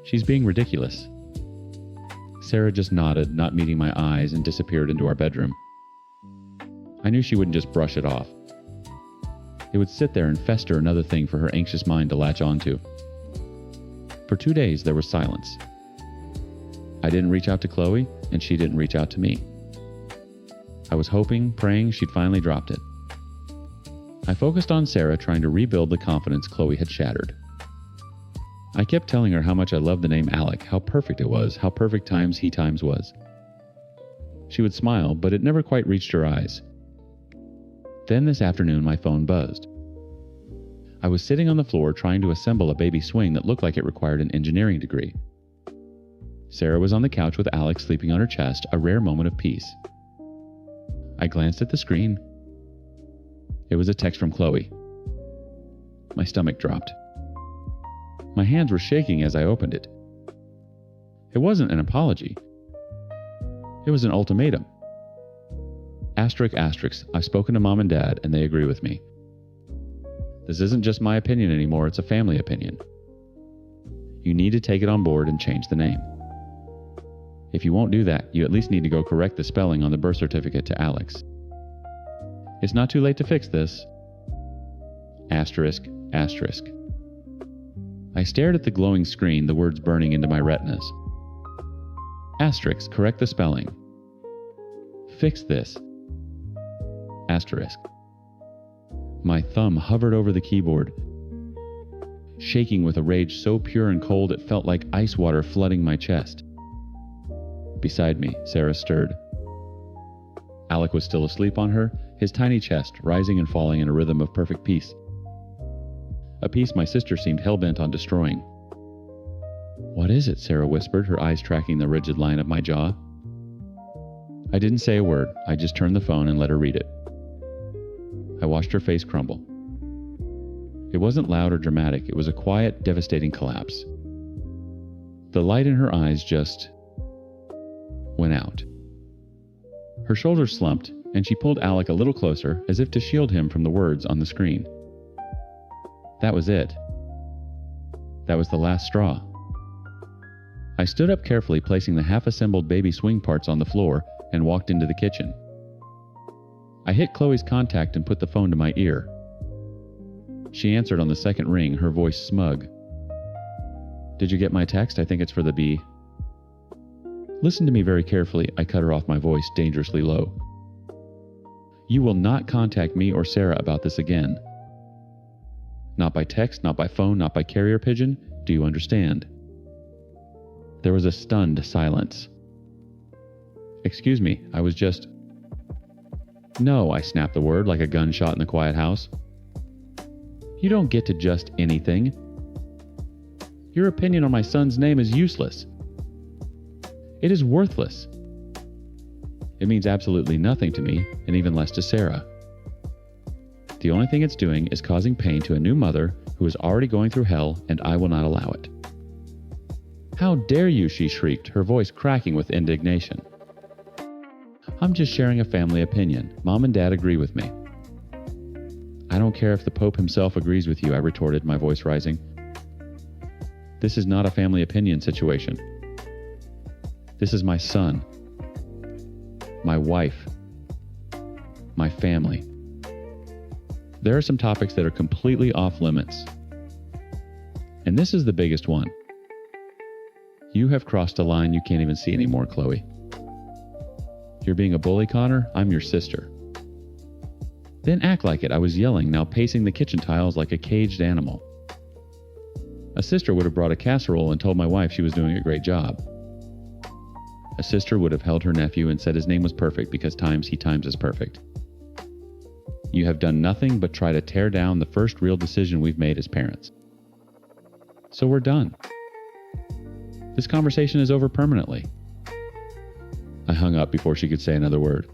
She's being ridiculous. Sarah just nodded, not meeting my eyes, and disappeared into our bedroom. I knew she wouldn't just brush it off. It would sit there and fester, another thing for her anxious mind to latch onto. For 2 days, there was silence. I didn't reach out to Chloe, and she didn't reach out to me. I was hoping, praying she'd finally dropped it. I focused on Sarah, trying to rebuild the confidence Chloe had shattered. I kept telling her how much I loved the name Alec, how perfect it was, how perfect times he times was. She would smile, but it never quite reached her eyes. Then this afternoon, my phone buzzed. I was sitting on the floor trying to assemble a baby swing that looked like it required an engineering degree. Sarah was on the couch with Alec sleeping on her chest, a rare moment of peace. I glanced at the screen. It was a text from Chloe. My stomach dropped. My hands were shaking as I opened it. It wasn't an apology. It was an ultimatum. Asterisk, asterisk, I've spoken to Mom and Dad, and they agree with me. This isn't just my opinion anymore, it's a family opinion. You need to take it on board and change the name. If you won't do that, you at least need to go correct the spelling on the birth certificate to Alex. It's not too late to fix this. Asterisk, asterisk. I stared at the glowing screen, the words burning into my retinas. Asterisk, correct the spelling. Fix this. Asterisk. My thumb hovered over the keyboard, shaking with a rage so pure and cold it felt like ice water flooding my chest. Beside me, Sarah stirred. Alec was still asleep on her, his tiny chest rising and falling in a rhythm of perfect peace. A peace my sister seemed hell-bent on destroying. What is it? Sarah whispered, her eyes tracking the rigid line of my jaw. I didn't say a word. I just turned the phone and let her read it. I watched her face crumble. It wasn't loud or dramatic. It was a quiet, devastating collapse. The light in her eyes just went out. Her shoulders slumped, and she pulled Alec a little closer, as if to shield him from the words on the screen. That was it. That was the last straw. I stood up carefully, placing the half-assembled baby swing parts on the floor, and walked into the kitchen. I hit Chloe's contact and put the phone to my ear. She answered on the second ring, her voice smug. Did you get my text? I think it's for the bee. Listen to me very carefully. I cut her off, my voice dangerously low. You will not contact me or Sarah about this again. Not by text, not by phone, not by carrier pigeon. Do you understand? There was a stunned silence. Excuse me, I was just... No, I snapped the word like a gunshot in the quiet house. You don't get to just anything. Your opinion on my son's name is useless. It is worthless. It means absolutely nothing to me, and even less to Sarah. The only thing it's doing is causing pain to a new mother who is already going through hell, and I will not allow it. How dare you, she shrieked, her voice cracking with indignation. I'm just sharing a family opinion. Mom and Dad agree with me. I don't care if the Pope himself agrees with you, I retorted, my voice rising. This is not a family opinion situation. This is my son, my wife, my family. There are some topics that are completely off limits. And this is the biggest one. You have crossed a line you can't even see anymore, Chloe. You're being a bully, Connor. I'm your sister. Then act like it. I was yelling, now pacing the kitchen tiles like a caged animal. A sister would have brought a casserole and told my wife she was doing a great job. A sister would have held her nephew and said his name was perfect because times he times is perfect. You have done nothing but try to tear down the first real decision we've made as parents. So we're done. This conversation is over permanently. I hung up before she could say another word.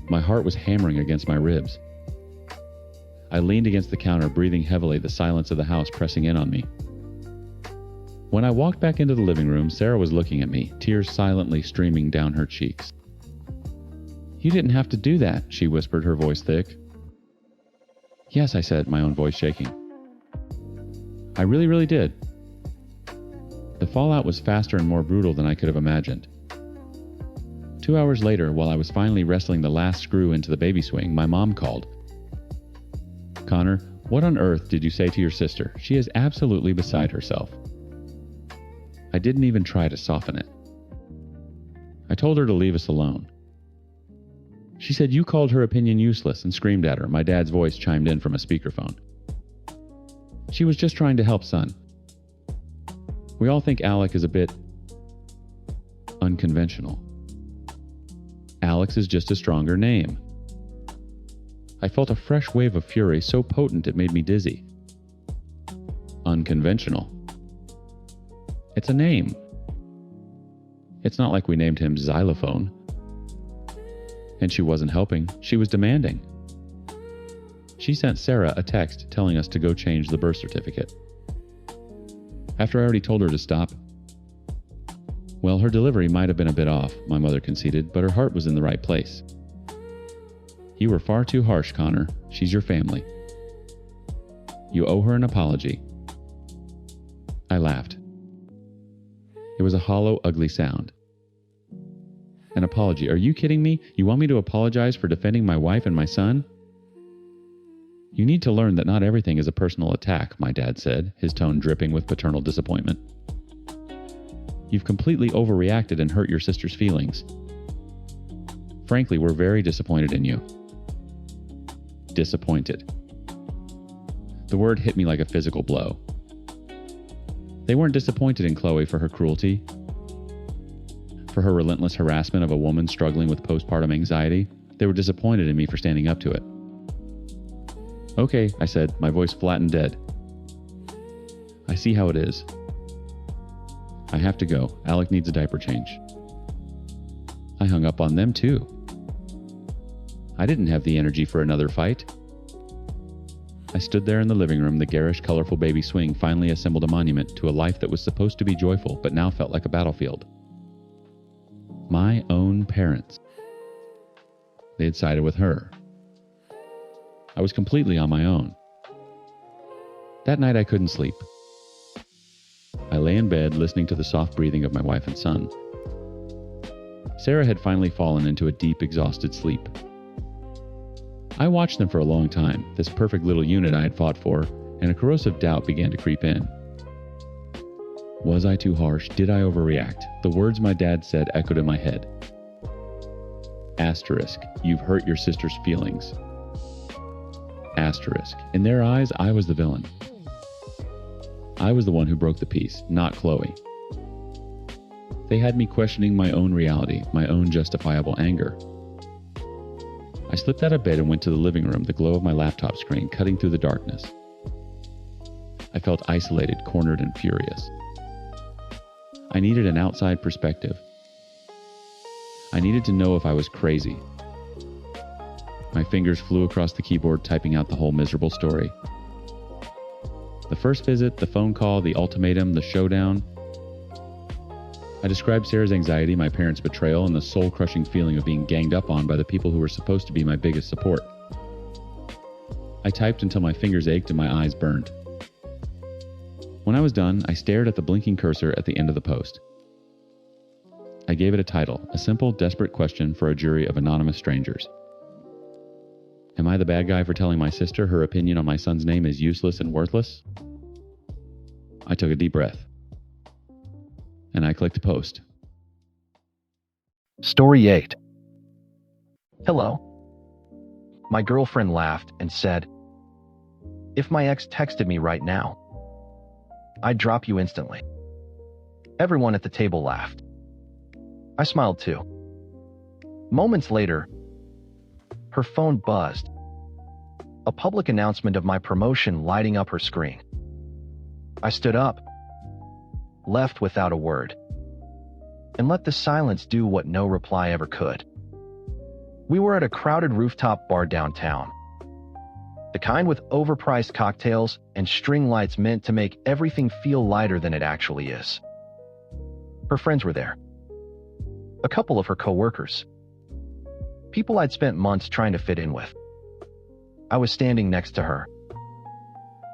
My heart was hammering against my ribs. I leaned against the counter, breathing heavily, the silence of the house pressing in on me. When I walked back into the living room, Sarah was looking at me, tears silently streaming down her cheeks. "You didn't have to do that," she whispered, her voice thick. "Yes," I said, my own voice shaking. "I really did." The fallout was faster and more brutal than I could have imagined. 2 hours later, while I was finally wrestling the last screw into the baby swing, my mom called. "Connor, what on earth did you say to your sister? She is absolutely beside herself." I didn't even try to soften it. I told her to leave us alone. She said you called her opinion useless and screamed at her. My dad's voice chimed in from a speakerphone. She was just trying to help son. We all think Alec is a bit unconventional. Alex is just a stronger name. I felt a fresh wave of fury so potent it made me dizzy. Unconventional. It's a name. It's not like we named him Xylophone. And she wasn't helping, she was demanding. She sent Sarah a text telling us to go change the birth certificate. After I already told her to stop. Well, her delivery might have been a bit off, my mother conceded, but her heart was in the right place. You were far too harsh, Connor. She's your family. You owe her an apology. I laughed. It was a hollow, ugly sound. An apology? Are you kidding me? You want me to apologize for defending my wife and my son? You need to learn that not everything is a personal attack, my dad said, his tone dripping with paternal disappointment. You've completely overreacted and hurt your sister's feelings. Frankly, we're very disappointed in you. Disappointed. The word hit me like a physical blow. They weren't disappointed in Chloe for her cruelty, for her relentless harassment of a woman struggling with postpartum anxiety. They were disappointed in me for standing up to it. Okay, I said, my voice flat and dead. I see how it is. I have to go. Alec needs a diaper change. I hung up on them too. I didn't have the energy for another fight. I stood there in the living room, the garish, colorful baby swing finally assembled a monument to a life that was supposed to be joyful, but now felt like a battlefield. My own parents. They had sided with her. I was completely on my own. That night I couldn't sleep. I lay in bed listening to the soft breathing of my wife and son. Sarah had finally fallen into a deep, exhausted sleep. I watched them for a long time, this perfect little unit I had fought for, and a corrosive doubt began to creep in. Was I too harsh? Did I overreact? The words my dad said echoed in my head. Asterisk, you've hurt your sister's feelings. Asterisk, in their eyes, I was the villain. I was the one who broke the peace, not Chloe. They had me questioning my own reality, my own justifiable anger. I slipped out of bed and went to the living room, the glow of my laptop screen cutting through the darkness. I felt isolated, cornered, and furious. I needed an outside perspective. I needed to know if I was crazy. My fingers flew across the keyboard, typing out the whole miserable story. The first visit, the phone call, the ultimatum, the showdown. I described Sarah's anxiety, my parents' betrayal, and the soul-crushing feeling of being ganged up on by the people who were supposed to be my biggest support. I typed until my fingers ached and my eyes burned. When I was done, I stared at the blinking cursor at the end of the post. I gave it a title, a simple, desperate question for a jury of anonymous strangers. Am I the bad guy for telling my sister her opinion on my son's name is useless and worthless? I took a deep breath. And I clicked post. Story 8. Hello. My girlfriend laughed and said, "If my ex texted me right now, I'd drop you instantly." Everyone at the table laughed. I smiled too. Moments later, her phone buzzed, a public announcement of my promotion lighting up her screen. I stood up, left without a word, and let the silence do what no reply ever could. We were at a crowded rooftop bar downtown, the kind with overpriced cocktails and string lights meant to make everything feel lighter than it actually is. Her friends were there. A couple of her coworkers. People I'd spent months trying to fit in with. I was standing next to her,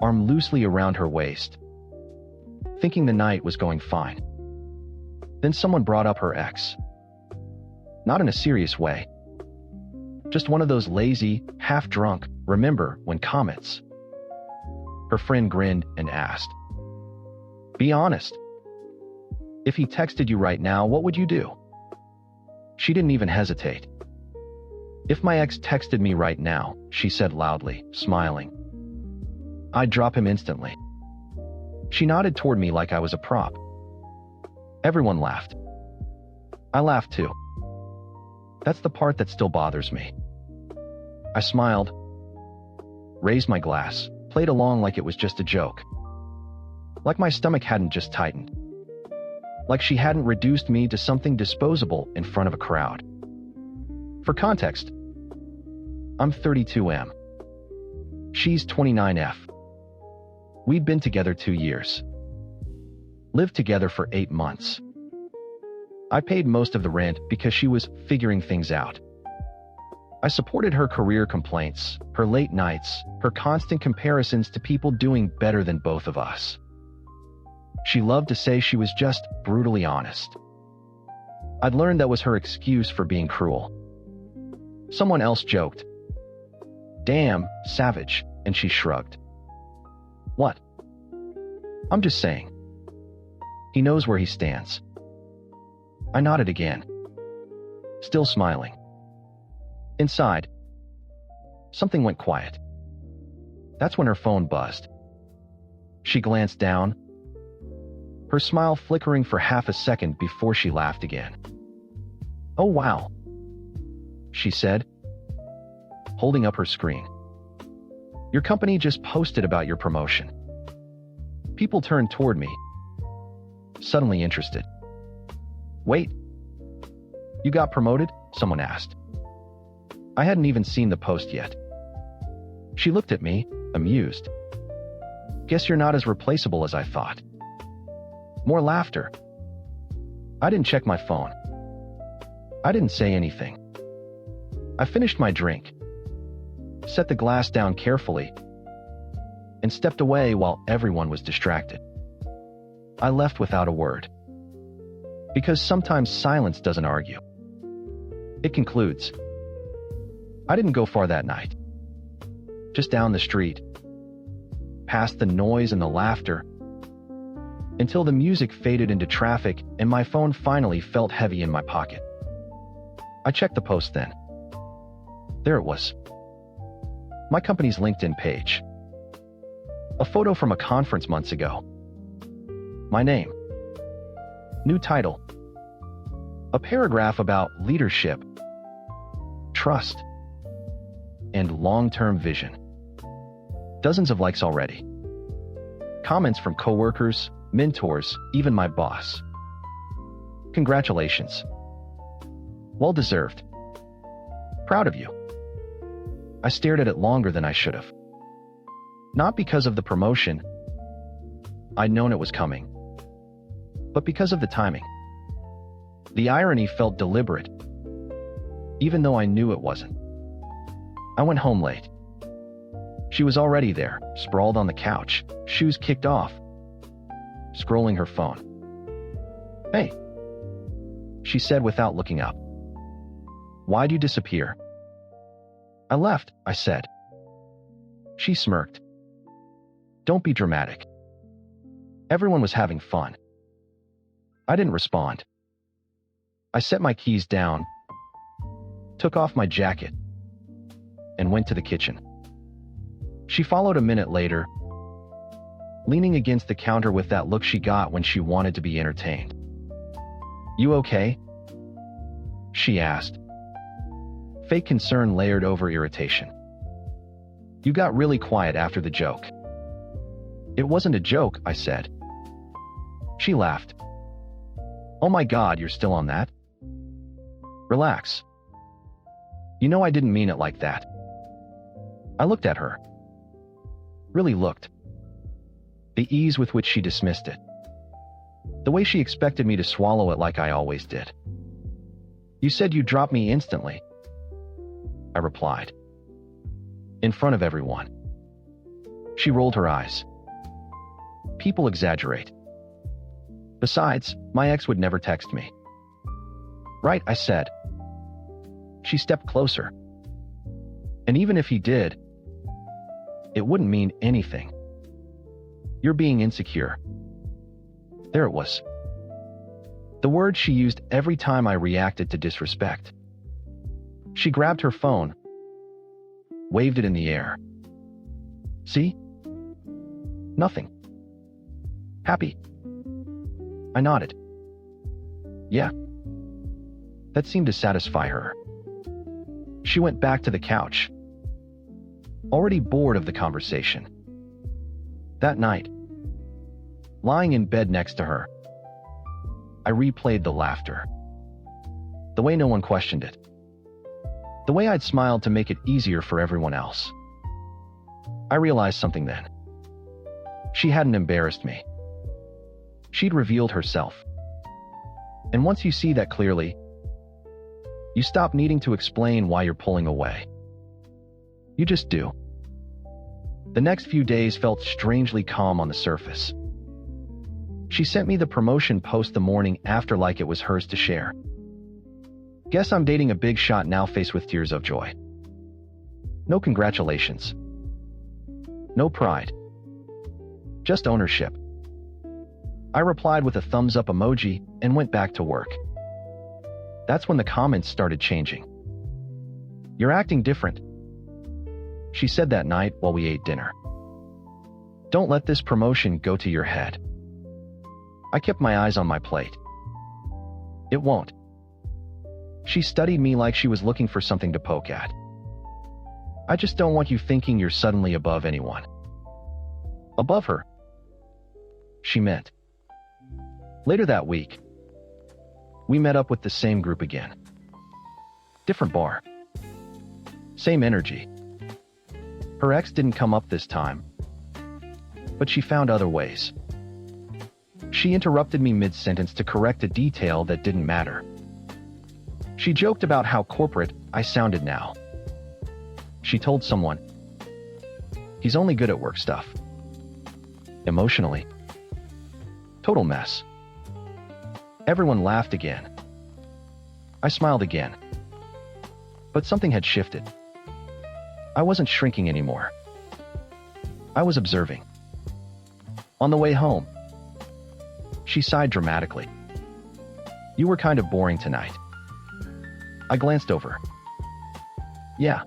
arm loosely around her waist, thinking the night was going fine. Then someone brought up her ex. Not in a serious way. Just one of those lazy, half-drunk, remember when comments. Her friend grinned and asked, "Be honest. If he texted you right now, what would you do?" She didn't even hesitate. "If my ex texted me right now," she said loudly, smiling, "I'd drop him instantly." She nodded toward me like I was a prop. Everyone laughed. I laughed too. That's the part that still bothers me. I smiled, raised my glass, played along like it was just a joke. Like my stomach hadn't just tightened. Like she hadn't reduced me to something disposable in front of a crowd. For context, I'm 32M. She's 29F. We'd been together 2 years. Lived together for 8 months. I paid most of the rent because she was figuring things out. I supported her career complaints, her late nights, her constant comparisons to people doing better than both of us. She loved to say she was just brutally honest. I'd learned that was her excuse for being cruel. Someone else joked, "Damn, savage," and she shrugged. What? I'm just saying. He knows where he stands. I nodded again, still smiling. Inside, something went quiet. That's when her phone buzzed. She glanced down, her smile flickering for half a second before she laughed again. "Oh wow," she said, holding up her screen. "Your company just posted about your promotion." People turned toward me, suddenly interested. "Wait, you got promoted?" someone asked. I hadn't even seen the post yet. She looked at me, amused. "Guess you're not as replaceable as I thought." More laughter. I didn't check my phone. I didn't say anything. I finished my drink, set the glass down carefully, and stepped away while everyone was distracted. I left without a word. Because sometimes silence doesn't argue. It concludes. I didn't go far that night. Just down the street, past the noise and the laughter, until the music faded into traffic and my phone finally felt heavy in my pocket. I checked the post then. There it was. My company's LinkedIn page. A photo from a conference months ago. My name. New title. A paragraph about leadership, trust, and long-term vision. Dozens of likes already. Comments from coworkers, mentors, even my boss. Congratulations. Well deserved. Proud of you. I stared at it longer than I should have. Not because of the promotion. I'd known it was coming. But because of the timing. The irony felt deliberate, even though I knew it wasn't. I went home late. She was already there, sprawled on the couch, shoes kicked off, scrolling her phone. "Hey," she said without looking up. "Why'd you disappear?" "I left," I said. She smirked. "Don't be dramatic." Everyone was having fun. I didn't respond. I set my keys down, took off my jacket, and went to the kitchen. She followed a minute later, leaning against the counter with that look she got when she wanted to be entertained. "You okay?" she asked. Fake concern layered over irritation. You got really quiet after the joke. It wasn't a joke, I said. She laughed. Oh my God, you're still on that? Relax. You know I didn't mean it like that. I looked at her. Really looked. The ease with which she dismissed it. The way she expected me to swallow it like I always did. You said you'd drop me instantly, I replied. In front of everyone. She rolled her eyes. People exaggerate. Besides, my ex would never text me. Right, I said. She stepped closer. And even if he did, it wouldn't mean anything. You're being insecure. There it was. The word she used every time I reacted to disrespect. She grabbed her phone, waved it in the air. See? Nothing. Happy. I nodded. Yeah. That seemed to satisfy her. She went back to the couch, already bored of the conversation. That night, lying in bed next to her, I replayed the laughter. The way no one questioned it. The way I'd smiled to make it easier for everyone else. I realized something then. She hadn't embarrassed me. She'd revealed herself. And once you see that clearly, you stop needing to explain why you're pulling away. You just do. The next few days felt strangely calm on the surface. She sent me the promotion post the morning after like it was hers to share. Guess I'm dating a big shot now, faced with tears of joy. No congratulations. No pride. Just ownership. I replied with a thumbs up emoji and went back to work. That's when the comments started changing. You're acting different, she said that night while we ate dinner. Don't let this promotion go to your head. I kept my eyes on my plate. It won't. She studied me like she was looking for something to poke at. I just don't want you thinking you're suddenly above anyone. Above her, she meant. Later that week, we met up with the same group again. Different bar. Same energy. Her ex didn't come up this time, but she found other ways. She interrupted me mid-sentence to correct a detail that didn't matter. She joked about how corporate I sounded now. She told someone, he's only good at work stuff. Emotionally. Total mess. Everyone laughed again. I smiled again. But something had shifted. I wasn't shrinking anymore. I was observing. On the way home, she sighed dramatically. You were kind of boring tonight. I glanced over. Yeah.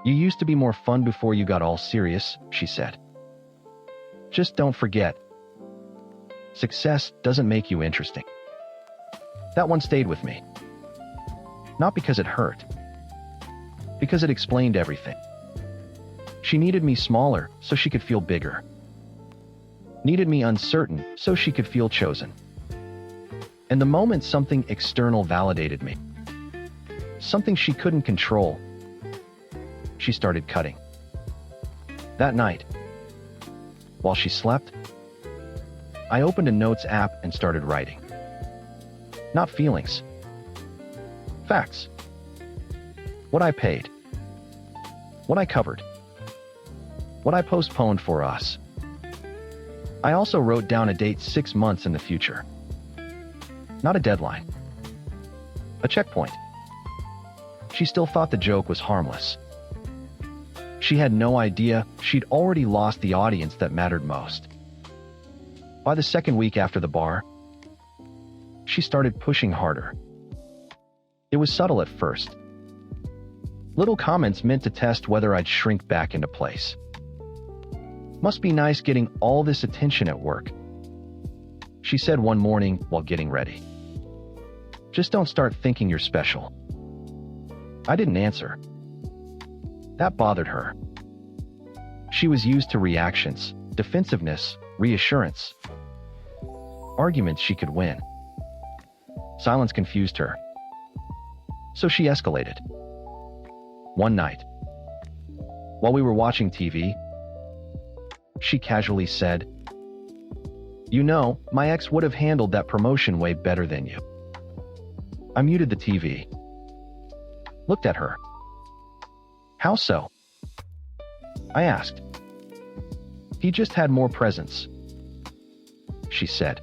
You used to be more fun before you got all serious, she said. Just don't forget. Success doesn't make you interesting. That one stayed with me. Not because it hurt. Because it explained everything. She needed me smaller so she could feel bigger. Needed me uncertain so she could feel chosen. And the moment something external validated me, something she couldn't control, she started cutting. That night, while she slept, I opened a notes app and started writing. Not feelings. Facts. What I paid. What I covered. What I postponed for us. I also wrote down a date 6 months in the future. Not a deadline. A checkpoint. She still thought the joke was harmless. She had no idea she'd already lost the audience that mattered most. By the second week after the bar, she started pushing harder. It was subtle at first. Little comments meant to test whether I'd shrink back into place. Must be nice getting all this attention at work, she said one morning while getting ready. Just don't start thinking you're special. I didn't answer. That bothered her. She was used to reactions, defensiveness, reassurance. Arguments she could win. Silence confused her. So she escalated. One night, while we were watching TV, she casually said, "You know, my ex would have handled that promotion way better than you." I muted the TV. Looked at her. "How so?" I asked. "He just had more presence," she said,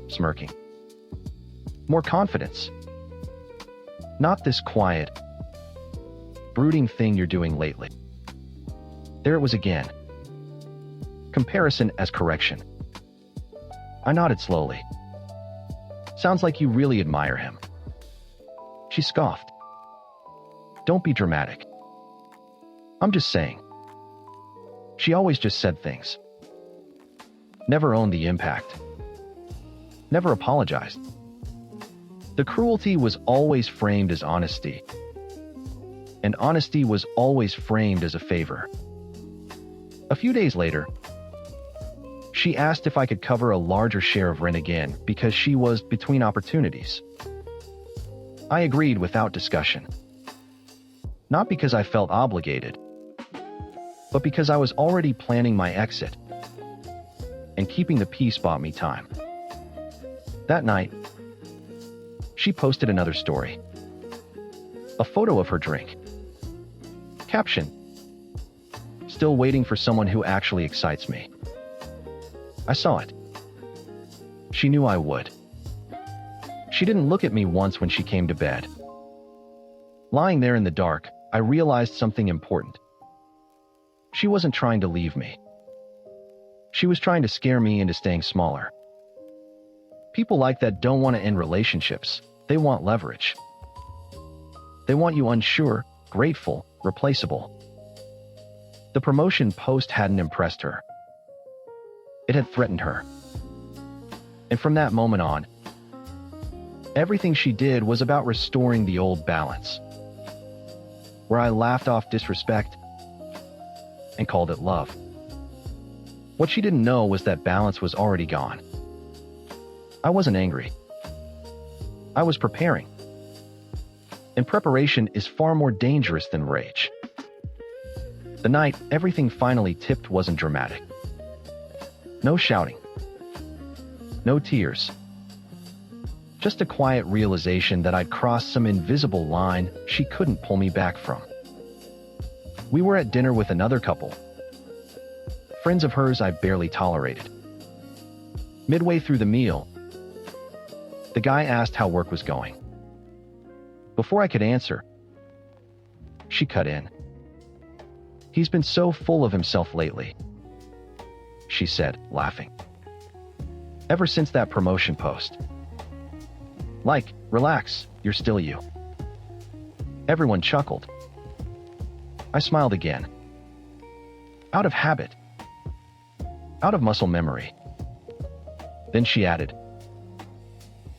smirking. "More confidence. Not this quiet, brooding thing you're doing lately." There it was again. Comparison as correction. I nodded slowly. "Sounds like you really admire him." She scoffed. "Don't be dramatic. I'm just saying." She always just said things. Never owned the impact. Never apologized. The cruelty was always framed as honesty, and honesty was always framed as a favor. A few days later, she asked if I could cover a larger share of rent again because she was between opportunities. I agreed without discussion. Not because I felt obligated, but because I was already planning my exit, and keeping the peace bought me time. That night, she posted another story. A photo of her drink. Caption: "Still waiting for someone who actually excites me." I saw it. She knew I would. She didn't look at me once when she came to bed. Lying there in the dark, I realized something important. She wasn't trying to leave me. She was trying to scare me into staying smaller. People like that don't want to end relationships. They want leverage. They want you unsure, grateful, replaceable. The promotion post hadn't impressed her. It had threatened her. And from that moment on, everything she did was about restoring the old balance, where I laughed off disrespect and called it love. What she didn't know was that balance was already gone. I wasn't angry. I was preparing. And preparation is far more dangerous than rage. The night everything finally tipped wasn't dramatic. No shouting. No tears. Just a quiet realization that I'd crossed some invisible line she couldn't pull me back from. We were at dinner with another couple. Friends of hers I barely tolerated. Midway through the meal, the guy asked how work was going. Before I could answer, she cut in. "He's been so full of himself lately," she said, laughing. "Ever since that promotion post. Like, relax, you're still you." Everyone chuckled. I smiled again. Out of habit. Out of muscle memory. Then she added,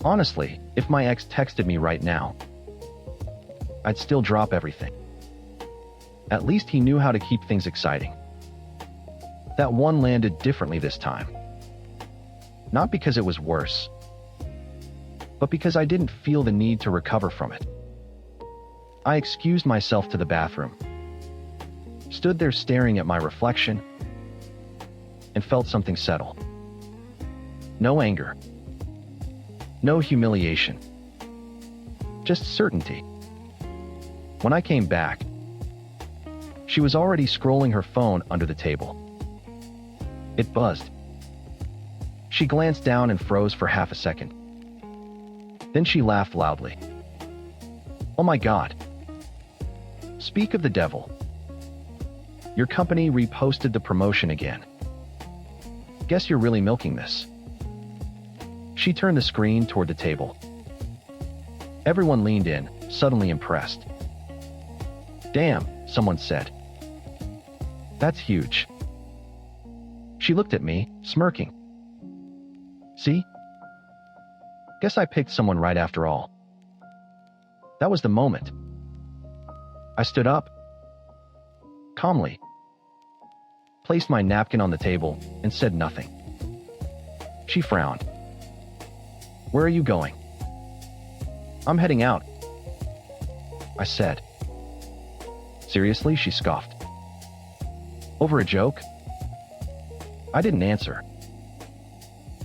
"Honestly, if my ex texted me right now, I'd still drop everything. At least he knew how to keep things exciting." That one landed differently this time. Not because it was worse, but because I didn't feel the need to recover from it. I excused myself to the bathroom, stood there staring at my reflection, and felt something settle. No anger. No humiliation. Just certainty. When I came back, she was already scrolling her phone under the table. It buzzed. She glanced down and froze for half a second. Then she laughed loudly. "Oh my God. Speak of the devil. Your company reposted the promotion again. Guess you're really milking this." She turned the screen toward the table. Everyone leaned in, suddenly impressed. "Damn," someone said. "That's huge." She looked at me, smirking. "See? Guess I picked someone right after all. That was the moment. I stood up, calmly, placed my napkin on the table, and said nothing. She frowned. Where are you going? I'm heading out, I said. Seriously? She scoffed. Over a joke? I didn't answer.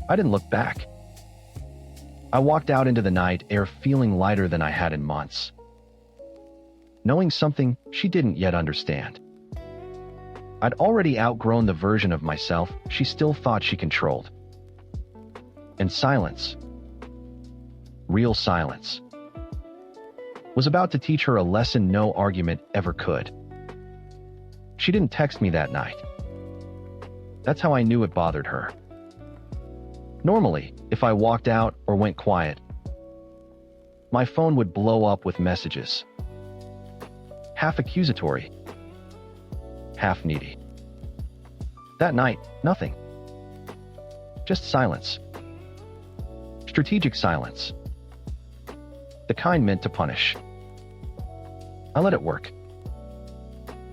I didn't look back. I walked out into the night air feeling lighter than I had in months, knowing something she didn't yet understand. I'd already outgrown the version of myself she still thought she controlled. And silence, real silence, was about to teach her a lesson no argument ever could. She didn't text me that night. That's how I knew it bothered her. Normally, if I walked out or went quiet, my phone would blow up with messages, half accusatory, half needy. That night, nothing. Just silence. Strategic silence. The kind meant to punish. I let it work.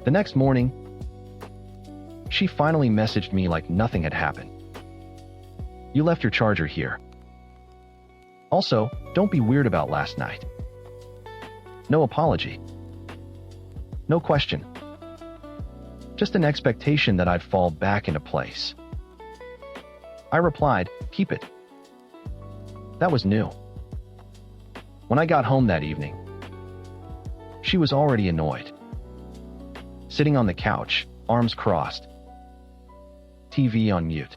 The next morning, she finally messaged me like nothing had happened. You left your charger here. Also, don't be weird about last night. No apology. No question. Just an expectation that I'd fall back into place. I replied, keep it. That was new. When I got home that evening, she was already annoyed. Sitting on the couch, arms crossed, TV on mute.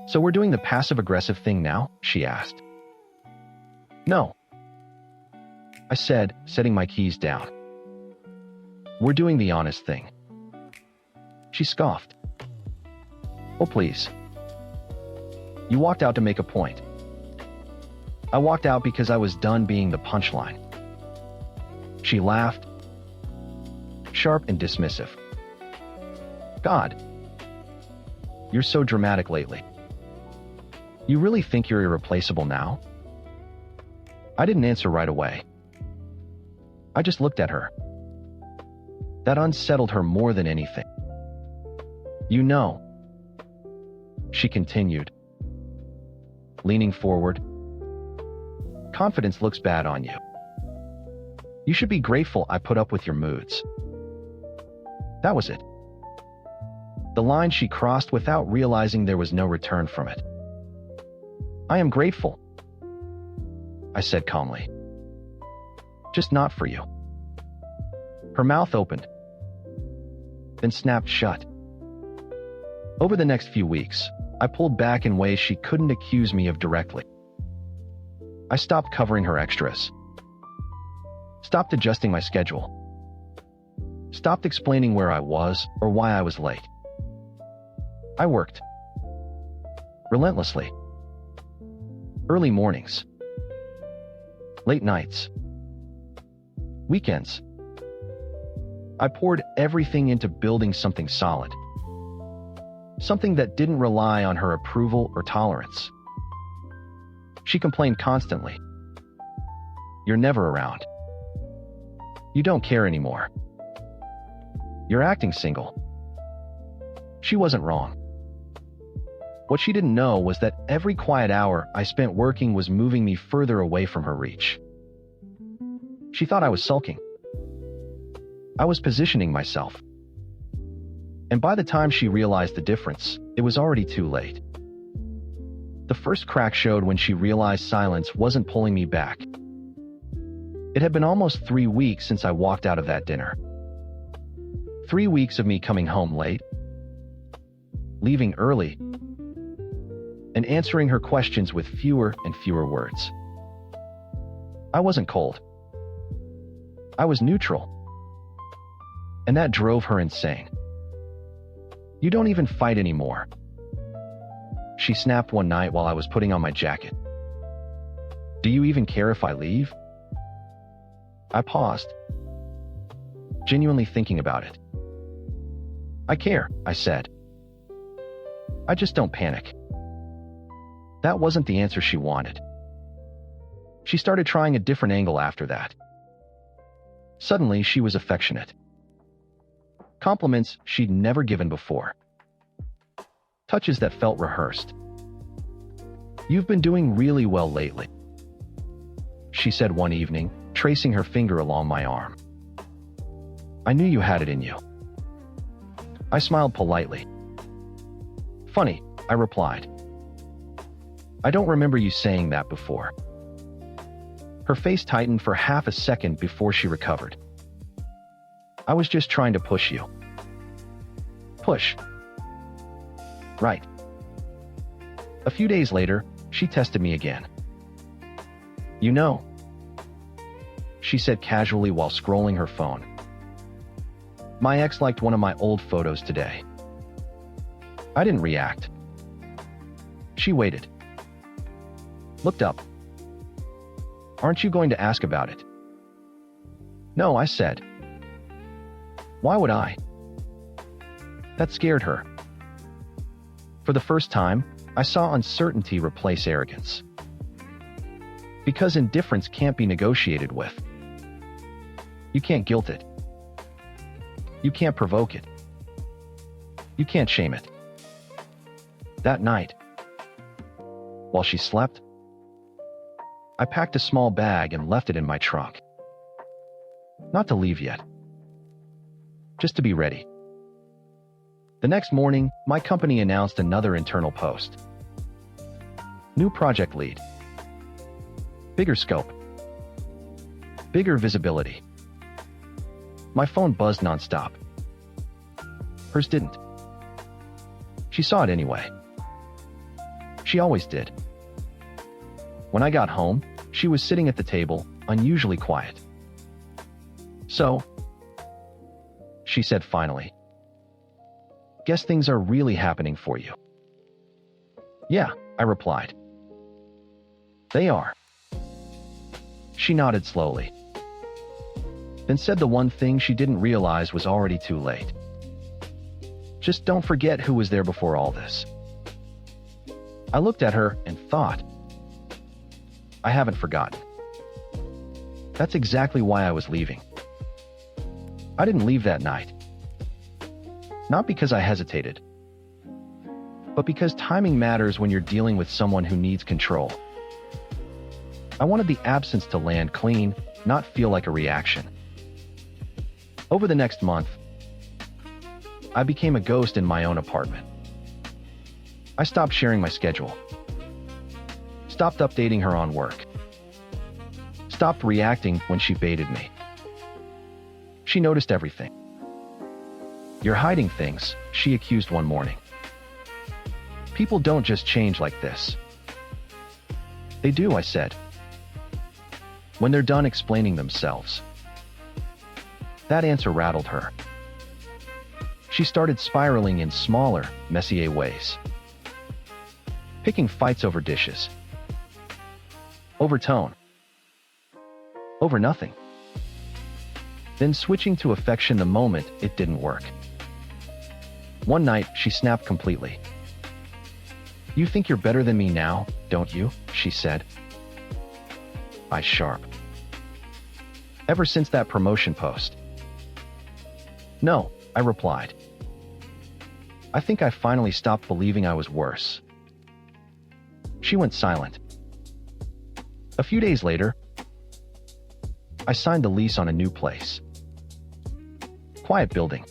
So we're doing the passive-aggressive thing now? She asked. No, I said, setting my keys down. We're doing the honest thing. She scoffed. Oh, please. You walked out to make a point. I walked out because I was done being the punchline. She laughed, sharp and dismissive. God, you're so dramatic lately. You really think you're irreplaceable now? I didn't answer right away. I just looked at her. That unsettled her more than anything. You know, she continued, leaning forward, confidence looks bad on you. You should be grateful I put up with your moods. That was it. The line she crossed without realizing there was no return from it. I am grateful, I said calmly. Just not for you. Her mouth opened, then snapped shut. Over the next few weeks, I pulled back in ways she couldn't accuse me of directly. I stopped covering her extras, stopped adjusting my schedule, stopped explaining where I was or why I was late. I worked relentlessly. Early mornings, late nights, weekends. I poured everything into building something solid, something that didn't rely on her approval or tolerance. She complained constantly. You're never around. You don't care anymore. You're acting single. She wasn't wrong. What she didn't know was that every quiet hour I spent working was moving me further away from her reach. She thought I was sulking. I was positioning myself. And by the time she realized the difference, it was already too late. The first crack showed when she realized silence wasn't pulling me back. It had been almost 3 weeks since I walked out of that dinner. 3 weeks of me coming home late, leaving early, and answering her questions with fewer and fewer words. I wasn't cold. I was neutral. And that drove her insane. You don't even fight anymore, she snapped one night while I was putting on my jacket. Do you even care if I leave? I paused, genuinely thinking about it. I care, I said. I just don't panic. That wasn't the answer she wanted. She started trying a different angle after that. Suddenly, she was affectionate. Compliments she'd never given before. Touches that felt rehearsed. "You've been doing really well lately," she said one evening, tracing her finger along my arm. "I knew you had it in you." I smiled politely. "Funny," I replied. "I don't remember you saying that before." Her face tightened for half a second before she recovered. "I was just trying to push you." "Push?" "Right." A few days later, she tested me again. "You know," she said casually while scrolling her phone, "my ex liked one of my old photos today." I didn't react. She waited. Looked up. "Aren't you going to ask about it?" "No," I said. "Why would I?" That scared her. For the first time, I saw uncertainty replace arrogance. Because indifference can't be negotiated with. You can't guilt it. You can't provoke it. You can't shame it. That night, while she slept, I packed a small bag and left it in my trunk. Not to leave yet. Just to be ready. The next morning, my company announced another internal post. New project lead. Bigger scope. Bigger visibility. My phone buzzed nonstop. Hers didn't. She saw it anyway. She always did. When I got home, she was sitting at the table, unusually quiet. "So," she said finally, "guess things are really happening for you." "Yeah," I replied. "They are." She nodded slowly, then said the one thing she didn't realize was already too late. "Just don't forget who was there before all this." I looked at her and thought, I haven't forgotten. That's exactly why I was leaving. I didn't leave that night. Not because I hesitated, but because timing matters when you're dealing with someone who needs control. I wanted the absence to land clean, not feel like a reaction. Over the next month, I became a ghost in my own apartment. I stopped sharing my schedule. Stopped updating her on work. Stopped reacting when she baited me. She noticed everything. "You're hiding things," she accused one morning. "People don't just change like this." "They do," I said. "When they're done explaining themselves." That answer rattled her. She started spiraling in smaller, messier ways. Picking fights over dishes. Over tone. Over nothing. Then switching to affection the moment it didn't work. One night, she snapped completely. "You think you're better than me now, don't you?" she said. Eyes sharp. "Ever since that promotion post." "No," I replied. "I think I finally stopped believing I was worse." She went silent. A few days later, I signed the lease on a new place. Quiet building.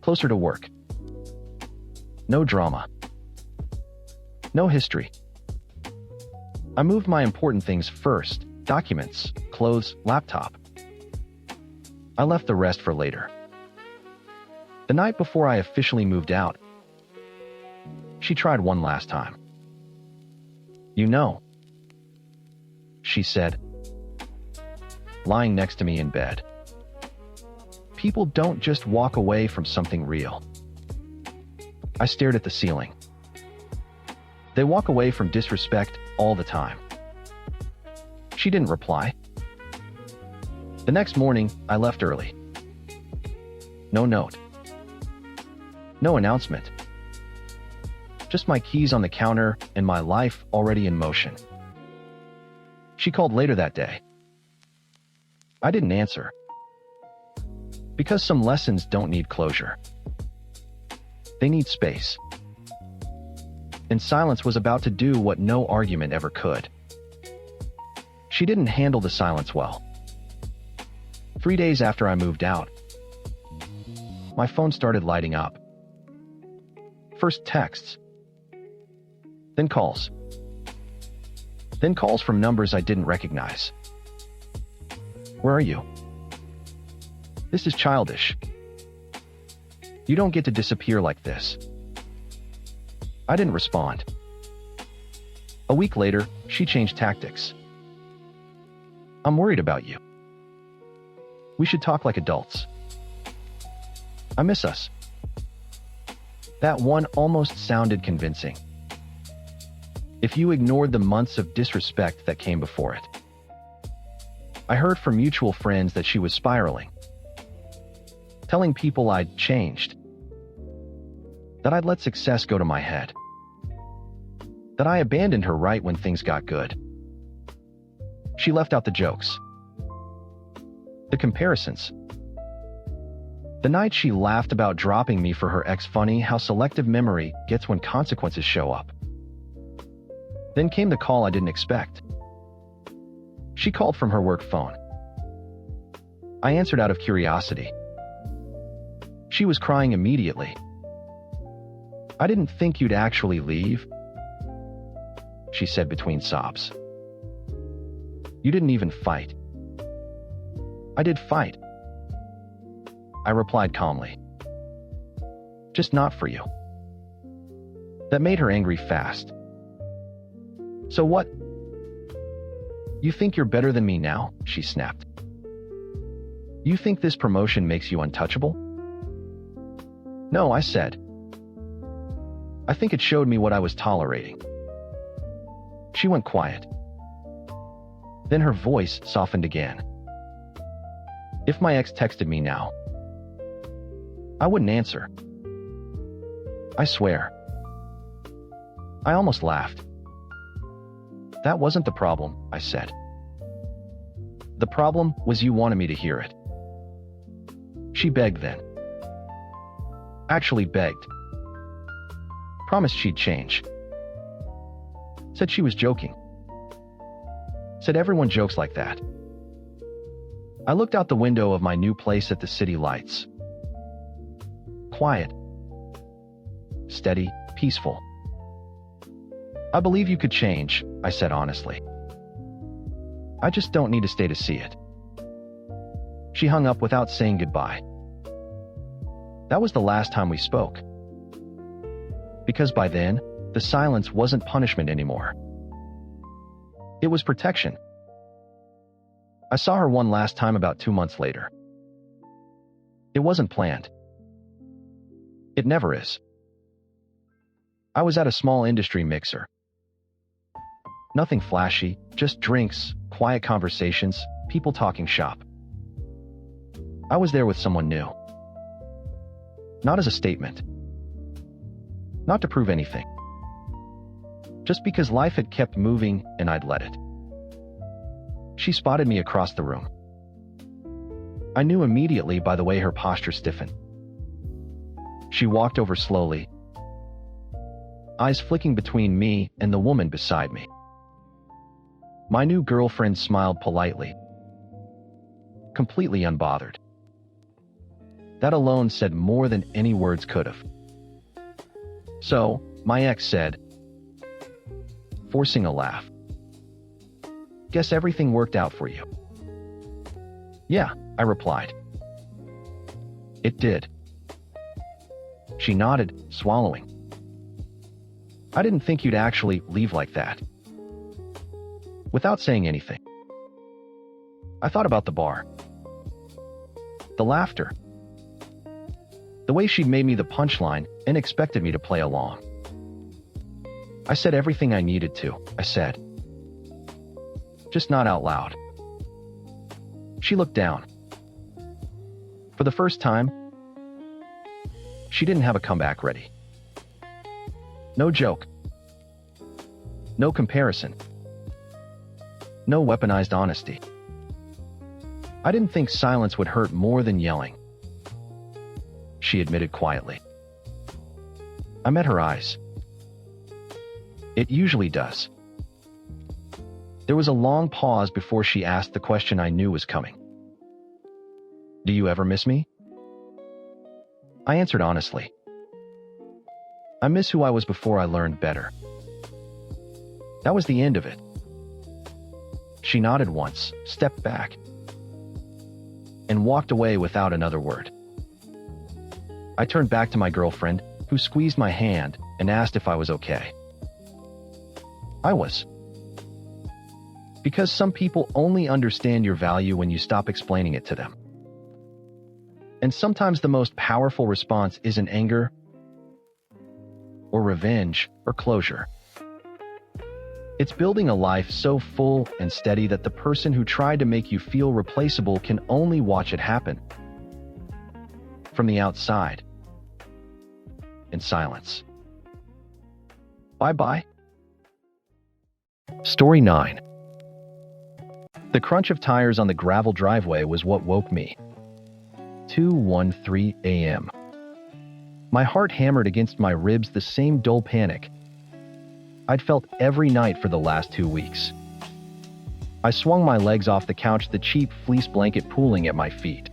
Closer to work. No drama. No history. I moved my important things first: documents, clothes, laptop. I left the rest for later. The night before I officially moved out, she tried one last time. "You know," she said, lying next to me in bed, "people don't just walk away from something real." I stared at the ceiling. "They walk away from disrespect all the time." She didn't reply. The next morning, I left early. No note. No announcement. Just my keys on the counter and my life already in motion. She called later that day. I didn't answer. Because some lessons don't need closure. They need space. And silence was about to do what no argument ever could. She didn't handle the silence well. 3 days after I moved out, my phone started lighting up. First texts, then calls. Then calls from numbers I didn't recognize. Where are you? This is childish. You don't get to disappear like this. I didn't respond. A week later, she changed tactics. I'm worried about you. We should talk like adults. I miss us. That one almost sounded convincing. If you ignored the months of disrespect that came before it. I heard from mutual friends that she was spiraling. Telling people I'd changed. That I'd let success go to my head. That I abandoned her right when things got good. She left out the jokes. The comparisons. The night she laughed about dropping me for her ex. Funny how selective memory gets when consequences show up. Then came the call I didn't expect. She called from her work phone. I answered out of curiosity. She was crying immediately. I didn't think you'd actually leave, she said between sobs. You didn't even fight. I did fight. I replied calmly. Just not for you. That made her angry fast. So what? You think you're better than me now? She snapped. You think this promotion makes you untouchable? No, I said. I think it showed me what I was tolerating. She went quiet. Then her voice softened again. If my ex texted me now, I wouldn't answer. I swear. I almost laughed. That wasn't the problem, I said. The problem was you wanted me to hear it. She begged then. Actually begged. Promised she'd change. Said she was joking. Said everyone jokes like that. I looked out the window of my new place at the city lights. Quiet. Steady, peaceful. I believe you could change, I said honestly. I just don't need to stay to see it. She hung up without saying goodbye. That was the last time we spoke. Because by then, the silence wasn't punishment anymore. It was protection. I saw her one last time about 2 months later. It wasn't planned. It never is. I was at a small industry mixer. Nothing flashy, just drinks, quiet conversations, people talking shop. I was there with someone new. Not as a statement. Not to prove anything. Just because life had kept moving and I'd let it. She spotted me across the room. I knew immediately by the way her posture stiffened. She walked over slowly, eyes flicking between me and the woman beside me. My new girlfriend smiled politely, completely unbothered. That alone said more than any words could have. So, my ex said, forcing a laugh, guess everything worked out for you. Yeah, I replied. It did. She nodded, swallowing. I didn't think you'd actually leave like that. Without saying anything, I thought about the bar. The laughter. The way she'd made me the punchline and expected me to play along. I said everything I needed to, I said. Just not out loud. She looked down. For the first time, she didn't have a comeback ready. No joke. No comparison. No weaponized honesty. I didn't think silence would hurt more than yelling, she admitted quietly. I met her eyes. It usually does. There was a long pause before she asked the question I knew was coming. Do you ever miss me? I answered honestly. I miss who I was before I learned better. That was the end of it. She nodded once, stepped back, and walked away without another word. I turned back to my girlfriend, who squeezed my hand and asked if I was okay. I was. Because some people only understand your value when you stop explaining it to them. And sometimes the most powerful response isn't anger or revenge or closure. It's building a life so full and steady that the person who tried to make you feel replaceable can only watch it happen. From the outside. In silence. Bye-bye. Story 9. The crunch of tires on the gravel driveway was what woke me. 2:13 a.m. My heart hammered against my ribs, the same dull panic I'd felt every night for the last 2 weeks. I swung my legs off the couch, the cheap fleece blanket pooling at my feet.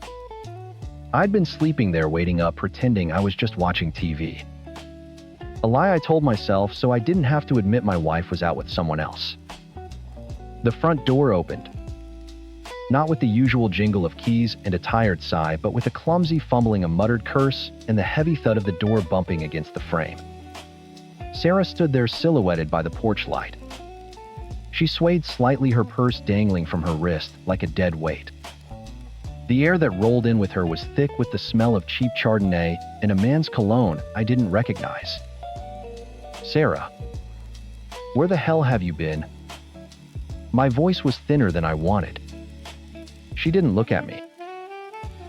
I'd been sleeping there waiting up, pretending I was just watching TV. A lie I told myself so I didn't have to admit my wife was out with someone else. The front door opened. Not with the usual jingle of keys and a tired sigh, but with a clumsy fumbling, a muttered curse, and the heavy thud of the door bumping against the frame. Sarah stood there silhouetted by the porch light. She swayed slightly, her purse dangling from her wrist like a dead weight. The air that rolled in with her was thick with the smell of cheap Chardonnay and a man's cologne I didn't recognize. Sarah, where the hell have you been? My voice was thinner than I wanted. She didn't look at me.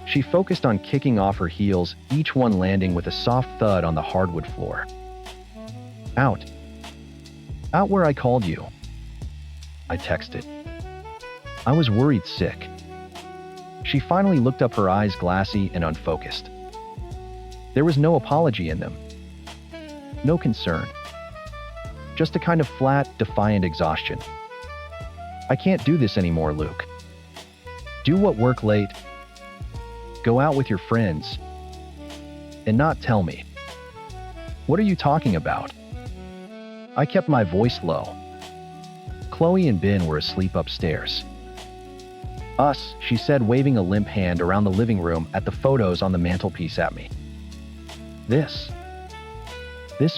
She focused on kicking off her heels, each one landing with a soft thud on the hardwood floor. Out. Out where I called you. I texted. I was worried sick. She finally looked up, her eyes glassy and unfocused. There was no apology in them. No concern. Just a kind of flat, defiant exhaustion. I can't do this anymore, Luke. Do what, work late, go out with your friends, and not tell me. What are you talking about? I kept my voice low. Chloe and Ben were asleep upstairs. Us, she said, waving a limp hand around the living room at the photos on the mantelpiece at me. This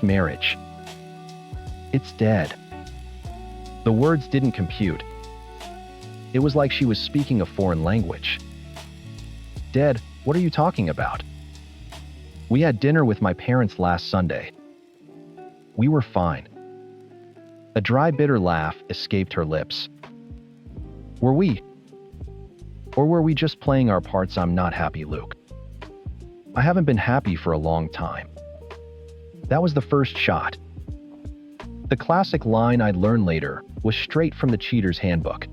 marriage. It's dead. The words didn't compute. It was like she was speaking a foreign language. Dead, what are you talking about? We had dinner with my parents last Sunday. We were fine. A dry, bitter laugh escaped her lips. Were we? Or were we just playing our parts? I'm not happy, Luke. I haven't been happy for a long time. That was the first shot. The classic line I'd learn later was straight from the Cheater's Handbook.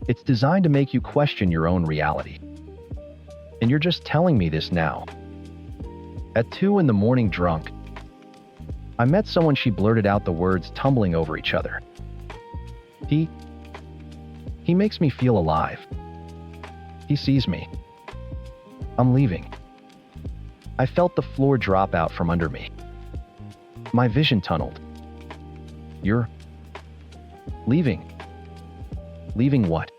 It's designed to make you question your own reality. And you're just telling me this now. At 2 a.m, drunk, I met someone. She blurted out the words, tumbling over each other. He makes me feel alive. He sees me. I'm leaving. I felt the floor drop out from under me. My vision tunneled. You're leaving. Leaving what?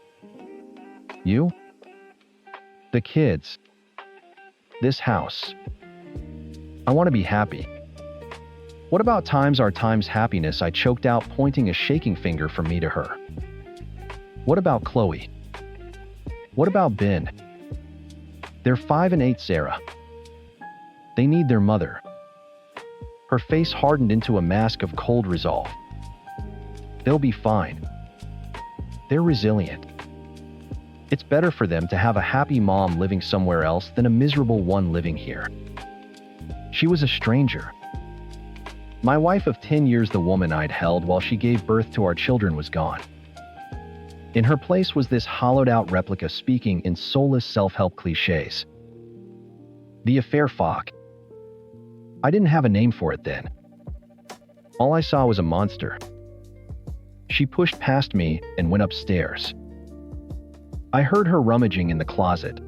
You? The kids. This house. I want to be happy. What about times our times happiness? I choked out, pointing a shaking finger from me to her. What about Chloe? What about Ben? They're 5 and 8, Sarah. They need their mother. Her face hardened into a mask of cold resolve. They'll be fine. They're resilient. It's better for them to have a happy mom living somewhere else than a miserable one living here. She was a stranger. My wife of 10 years, the woman I'd held while she gave birth to our children, was gone. In her place was this hollowed-out replica speaking in soulless self-help cliches. The affair fog. I didn't have a name for it then. All I saw was a monster. She pushed past me and went upstairs. I heard her rummaging in the closet.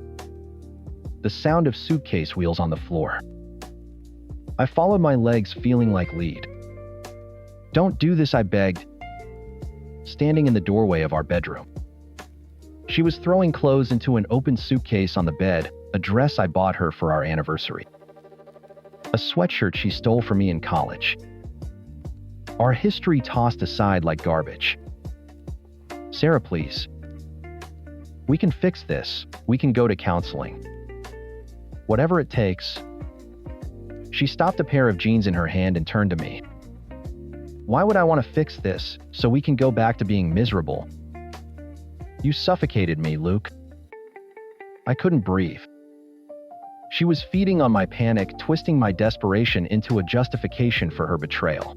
The sound of suitcase wheels on the floor. I followed my legs, feeling like lead. "Don't do this," I begged, standing in the doorway of our bedroom. She was throwing clothes into an open suitcase on the bed, a dress I bought her for our anniversary, a sweatshirt she stole from me in college, our history tossed aside like garbage. "Sarah, please. We can fix this. We can go to counseling. Whatever it takes." She stopped a pair of jeans in her hand and turned to me. "Why would I want to fix this so we can go back to being miserable? You suffocated me, Luke." I couldn't breathe. She was feeding on my panic, twisting my desperation into a justification for her betrayal.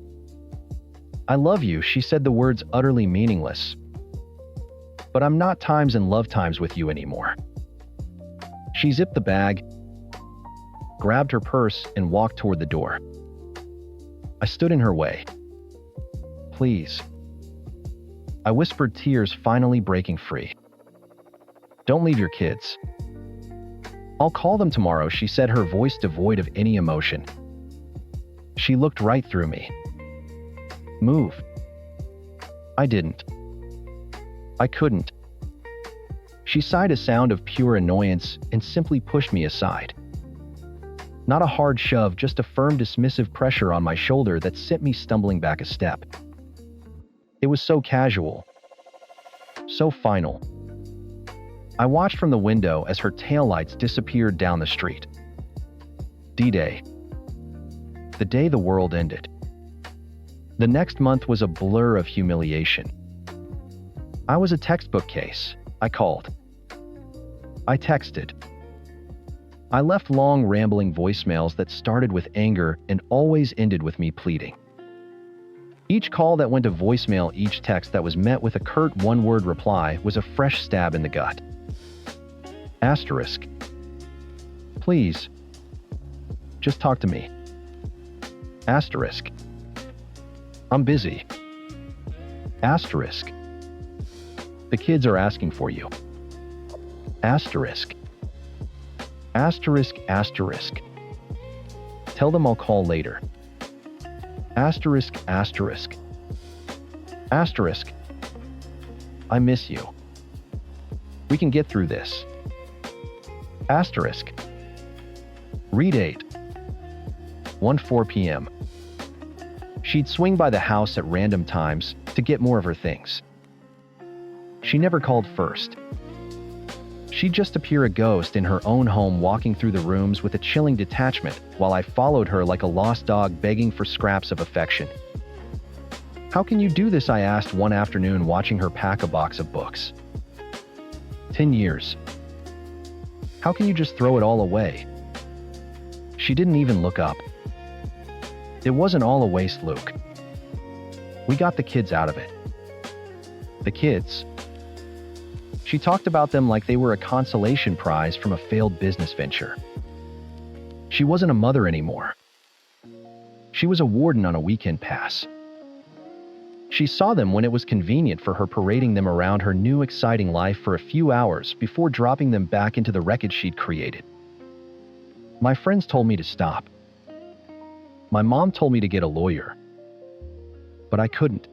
"I love you," she said, the words utterly meaningless. "But I'm not times and love times with you anymore." She zipped the bag, grabbed her purse, and walked toward the door. I stood in her way. "Please," I whispered, tears finally breaking free. "Don't leave your kids." "I'll call them tomorrow," she said, her voice devoid of any emotion. She looked right through me. "Move." I didn't. I couldn't. She sighed a sound of pure annoyance and simply pushed me aside. Not a hard shove, just a firm, dismissive pressure on my shoulder that sent me stumbling back a step. It was so casual, so final. I watched from the window as her taillights disappeared down the street. D-Day. The day the world ended. The next month was a blur of humiliation. I was a textbook case. I called. I texted. I left long, rambling voicemails that started with anger and always ended with me pleading. Each call that went to voicemail, each text that was met with a curt one-word reply was a fresh stab in the gut. Asterisk. Please. Just talk to me. Asterisk. I'm busy. Asterisk. The kids are asking for you. Asterisk. Asterisk, asterisk. Tell them I'll call later. Asterisk, asterisk. Asterisk. I miss you. We can get through this. Asterisk. Redate. 1:04 p.m. She'd swing by the house at random times to get more of her things. She never called first. She'd just appear a ghost in her own home, walking through the rooms with a chilling detachment while I followed her like a lost dog begging for scraps of affection. "How can you do this?" I asked one afternoon, watching her pack a box of books. 10 years. How can you just throw it all away? She didn't even look up. It wasn't all a waste, Luke. We got the kids out of it. The kids. She talked about them like they were a consolation prize from a failed business venture. She wasn't a mother anymore. She was a warden on a weekend pass. She saw them when it was convenient for her, parading them around her new exciting life for a few hours before dropping them back into the wreckage she'd created. My friends told me to stop. My mom told me to get a lawyer. But I couldn't.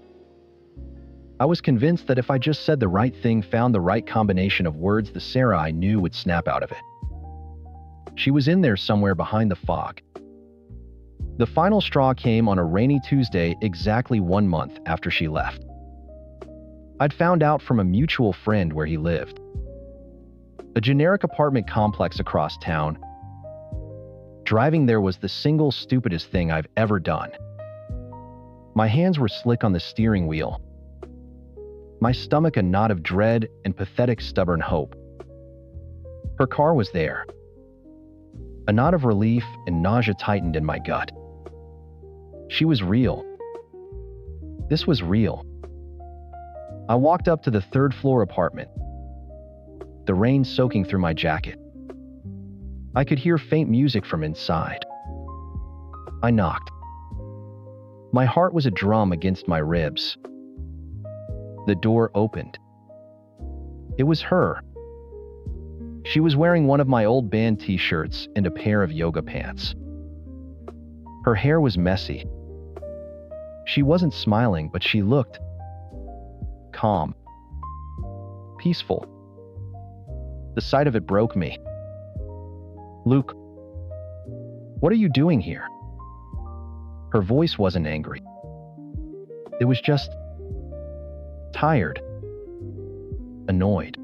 I was convinced that if I just said the right thing, found the right combination of words, the Sarah I knew would snap out of it. She was in there somewhere behind the fog. The final straw came on a rainy Tuesday, exactly 1 month after she left. I'd found out from a mutual friend where he lived. A generic apartment complex across town. Driving there was the single stupidest thing I've ever done. My hands were slick on the steering wheel. My stomach a knot of dread and pathetic, stubborn hope. Her car was there. A knot of relief and nausea tightened in my gut. She was real. This was real. I walked up to the third-floor apartment, the rain soaking through my jacket. I could hear faint music from inside. I knocked. My heart was a drum against my ribs. The door opened. It was her. She was wearing one of my old band t-shirts and a pair of yoga pants. Her hair was messy. She wasn't smiling, but she looked calm, peaceful. The sight of it broke me. "Luke, what are you doing here?" Her voice wasn't angry. It was just tired, annoyed.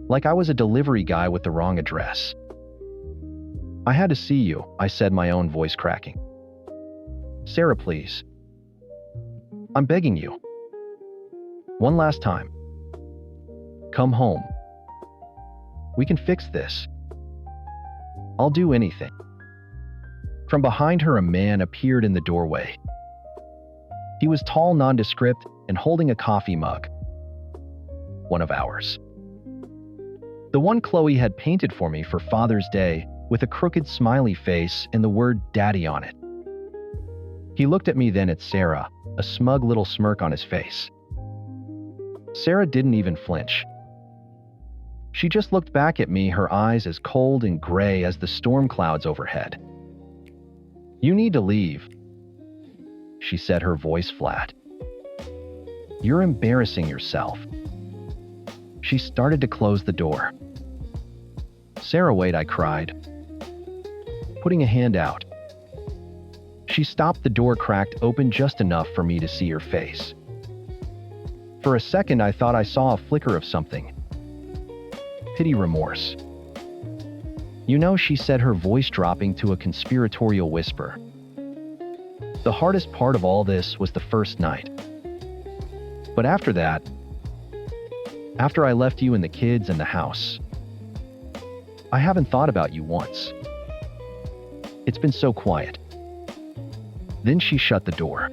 Like I was a delivery guy with the wrong address. "I had to see you," I said, my own voice cracking. "Sarah, please. I'm begging you. One last time. Come home. We can fix this. I'll do anything." From behind her, a man appeared in the doorway. He was tall, nondescript, and holding a coffee mug. One of ours. The one Chloe had painted for me for Father's Day, with a crooked smiley face and the word Daddy on it. He looked at me, then at Sarah, a smug little smirk on his face. Sarah didn't even flinch. She just looked back at me, her eyes as cold and gray as the storm clouds overhead. "You need to leave," she said, her voice flat. "You're embarrassing yourself." She started to close the door. "Sarah, wait," I cried, putting a hand out. She stopped. The door cracked open just enough for me to see her face. For a second, I thought I saw a flicker of something. Pity, remorse. "You know," she said, her voice dropping to a conspiratorial whisper, "the hardest part of all this was the first night. But after that, after I left you and the kids and the house, I haven't thought about you once. It's been so quiet." Then she shut the door.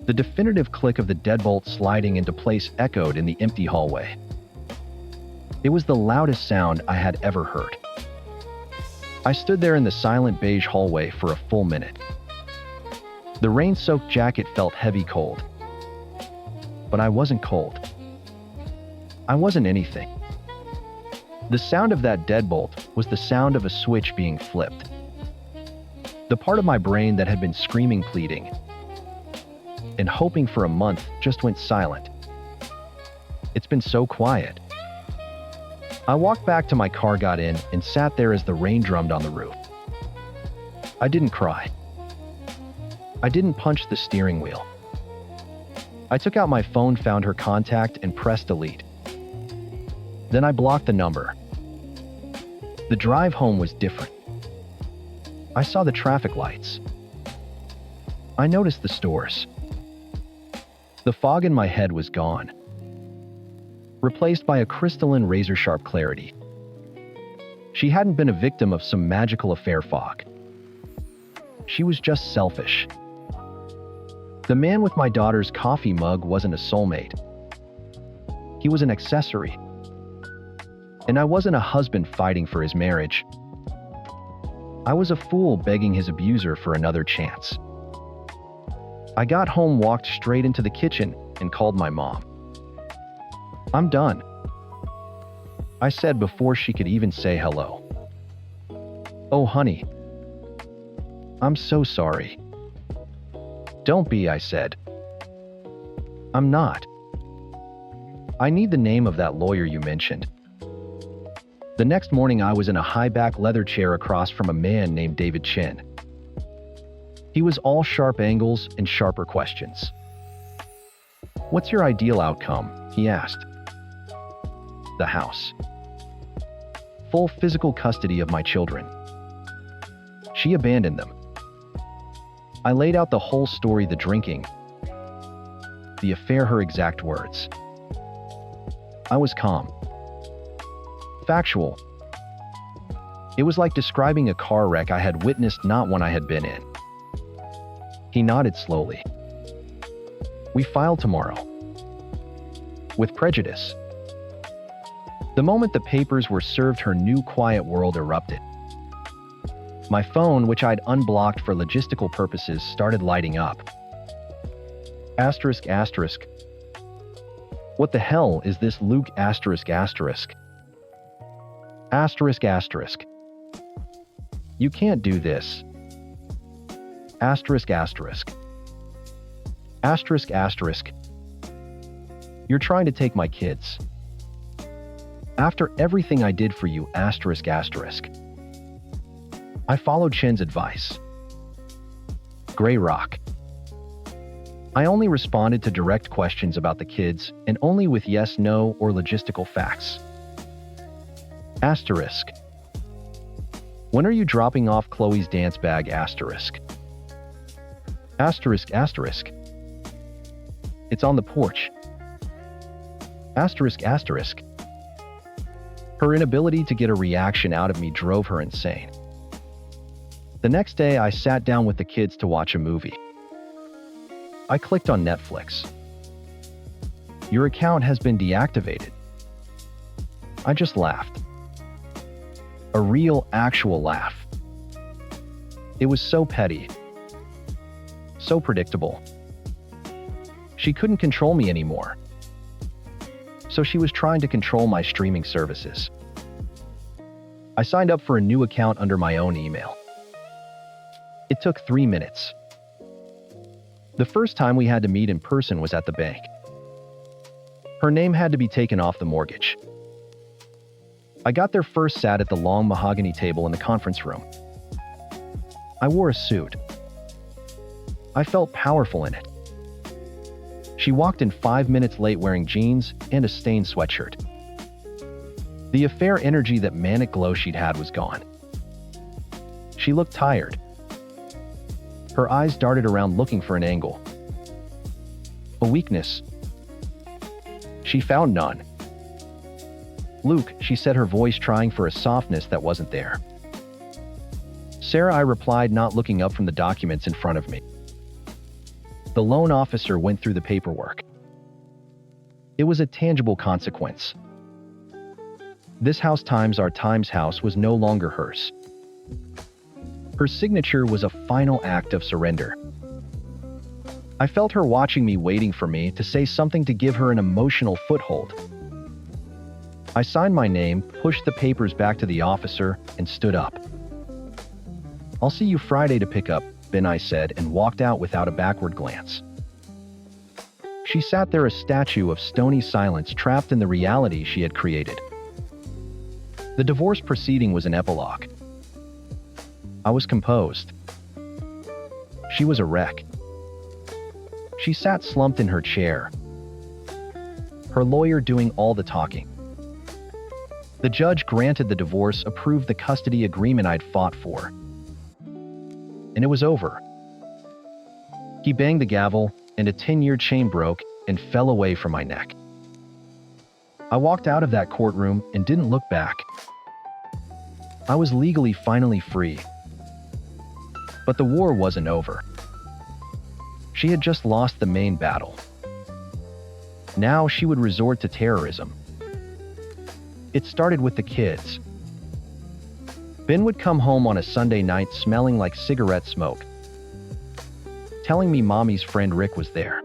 The definitive click of the deadbolt sliding into place echoed in the empty hallway. It was the loudest sound I had ever heard. I stood there in the silent beige hallway for a full minute. The rain-soaked jacket felt heavy cold. But I wasn't cold. I wasn't anything. The sound of that deadbolt was the sound of a switch being flipped. The part of my brain that had been screaming, pleading, and hoping for a month just went silent. It's been so quiet. I walked back to my car, got in, and sat there as the rain drummed on the roof. I didn't cry. I didn't punch the steering wheel. I took out my phone, found her contact, and pressed delete. Then I blocked the number. The drive home was different. I saw the traffic lights. I noticed the stores. The fog in my head was gone, replaced by a crystalline, razor-sharp clarity. She hadn't been a victim of some magical affair fog. She was just selfish. The man with my daughter's coffee mug wasn't a soulmate. He was an accessory. And I wasn't a husband fighting for his marriage. I was a fool begging his abuser for another chance. I got home, walked straight into the kitchen, and called my mom. "I'm done," I said before she could even say hello. "Oh, honey, I'm so sorry." "Don't be," I said. "I'm not. I need the name of that lawyer you mentioned." The next morning, I was in a high-back leather chair across from a man named David Chin. He was all sharp angles and sharper questions. "What's your ideal outcome?" he asked. "The house. Full physical custody of my children. She abandoned them." I laid out the whole story, the drinking, the affair, her exact words. I was calm. Factual. It was like describing a car wreck I had witnessed, not one I had been in. He nodded slowly. "We file tomorrow." with prejudice. The moment the papers were served, her new quiet world erupted. My phone, which I'd unblocked for logistical purposes, started lighting up. Asterisk asterisk. What the hell is this, Luke? Asterisk asterisk. Asterisk asterisk. You can't do this. Asterisk asterisk. Asterisk asterisk. You're trying to take my kids. After everything I did for you, asterisk asterisk. I followed Chen's advice. Gray rock. I only responded to direct questions about the kids, and only with yes, no, or logistical facts. Asterisk. When are you dropping off Chloe's dance bag? Asterisk. Asterisk asterisk. It's on the porch. Asterisk asterisk. Her inability to get a reaction out of me drove her insane. The next day, I sat down with the kids to watch a movie. I clicked on Netflix. Your account has been deactivated. I just laughed. A real, actual laugh. It was so petty. So predictable. She couldn't control me anymore. So she was trying to control my streaming services. I signed up for a new account under my own email. It took 3 minutes. The first time we had to meet in person was at the bank. Her name had to be taken off the mortgage. I got there first, sat at the long mahogany table in the conference room. I wore a suit. I felt powerful in it. She walked in 5 minutes late wearing jeans and a stained sweatshirt. The affair energy, that manic glow she'd had, was gone. She looked tired. Her eyes darted around looking for an angle. A weakness. She found none. Luke, she said, her voice trying for a softness that wasn't there. Sarah, I replied, not looking up from the documents in front of me. The loan officer went through the paperwork. It was a tangible consequence. This house times our times house was no longer hers. Her signature was a final act of surrender. I felt her watching me, waiting for me to say something to give her an emotional foothold. I signed my name, pushed the papers back to the officer, and stood up. I'll see you Friday to pick up, Ben, I said, and walked out without a backward glance. She sat there, a statue of stony silence, trapped in the reality she had created. The divorce proceeding was an epilogue. I was composed. She was a wreck. She sat slumped in her chair, her lawyer doing all the talking. The judge granted the divorce, approved the custody agreement I'd fought for. And it was over. He banged the gavel, and a 10-year chain broke and fell away from my neck. I walked out of that courtroom and didn't look back. I was legally finally free. But the war wasn't over. She had just lost the main battle. Now she would resort to terrorism. It started with the kids. Ben would come home on a Sunday night smelling like cigarette smoke, telling me Mommy's friend Rick was there.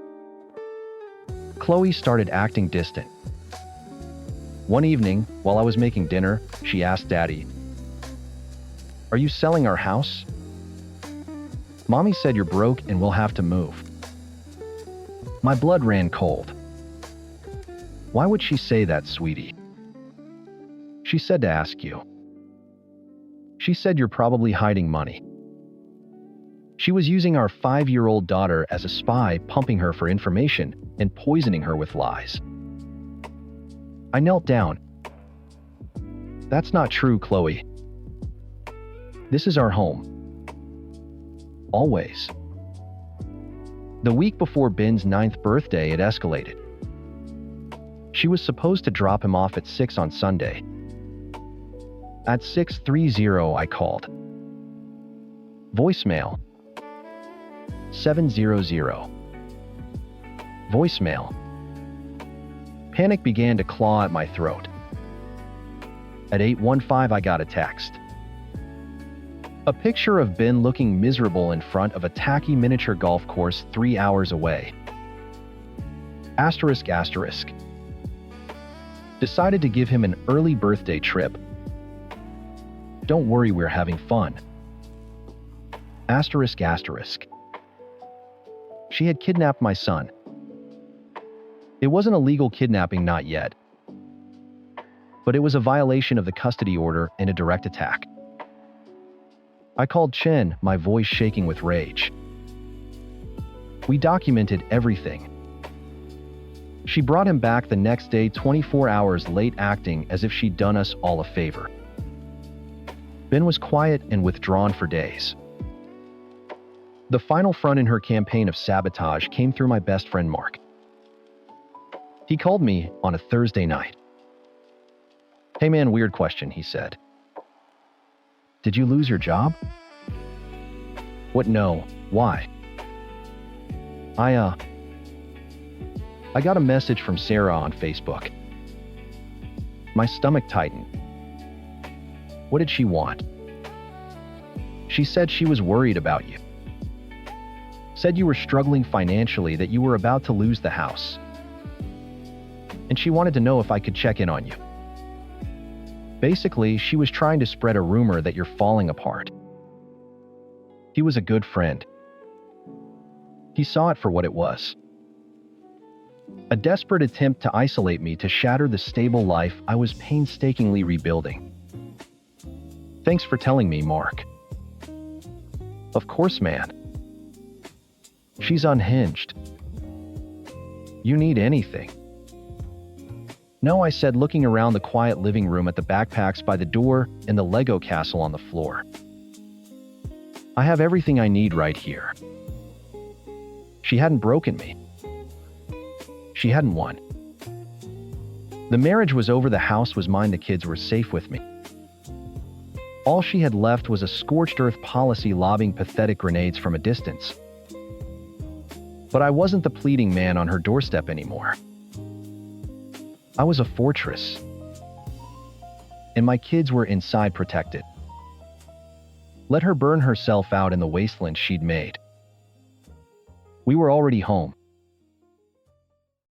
Chloe started acting distant. One evening, while I was making dinner, she asked Daddy, "Are you selling our house? Mommy said you're broke and we'll have to move." My blood ran cold. Why would she say that, sweetie? She said to ask you. She said you're probably hiding money. She was using our 5-year-old daughter as a spy, pumping her for information and poisoning her with lies. I knelt down. That's not true, Chloe. This is our home. Always. The week before Ben's 9th birthday, it escalated. She was supposed to drop him off at 6 on Sunday. At 6:30, I called. Voicemail. 700. Voicemail. Panic began to claw at my throat. At 8:15, I got a text. A picture of Ben looking miserable in front of a tacky miniature golf course 3 hours away. Asterisk asterisk. Decided to give him an early birthday trip. Don't worry, we're having fun. Asterisk asterisk. She had kidnapped my son. It wasn't a legal kidnapping, not yet. But it was a violation of the custody order and a direct attack. I called Chen, my voice shaking with rage. We documented everything. She brought him back the next day, 24 hours late, acting as if she'd done us all a favor. Ben was quiet and withdrawn for days. The final front in her campaign of sabotage came through my best friend Mark. He called me on a Thursday night. "Hey man, weird question," he said. "Did you lose your job?" "What? No. Why?" I got a message from Sarah on Facebook." My stomach tightened. "What did she want?" "She said she was worried about you. Said you were struggling financially, that you were about to lose the house. And she wanted to know if I could check in on you. Basically, she was trying to spread a rumor that you're falling apart." He was a good friend. He saw it for what it was. A desperate attempt to isolate me, to shatter the stable life I was painstakingly rebuilding. "Thanks for telling me, Mark." "Of course, man. She's unhinged. You need anything?" "No," I said, looking around the quiet living room at the backpacks by the door and the Lego castle on the floor. "I have everything I need right here." She hadn't broken me. She hadn't won. The marriage was over, the house was mine, the kids were safe with me. All she had left was a scorched earth policy lobbing pathetic grenades from a distance. But I wasn't the pleading man on her doorstep anymore. I was a fortress. And my kids were inside, protected. Let her burn herself out in the wasteland she'd made. We were already home.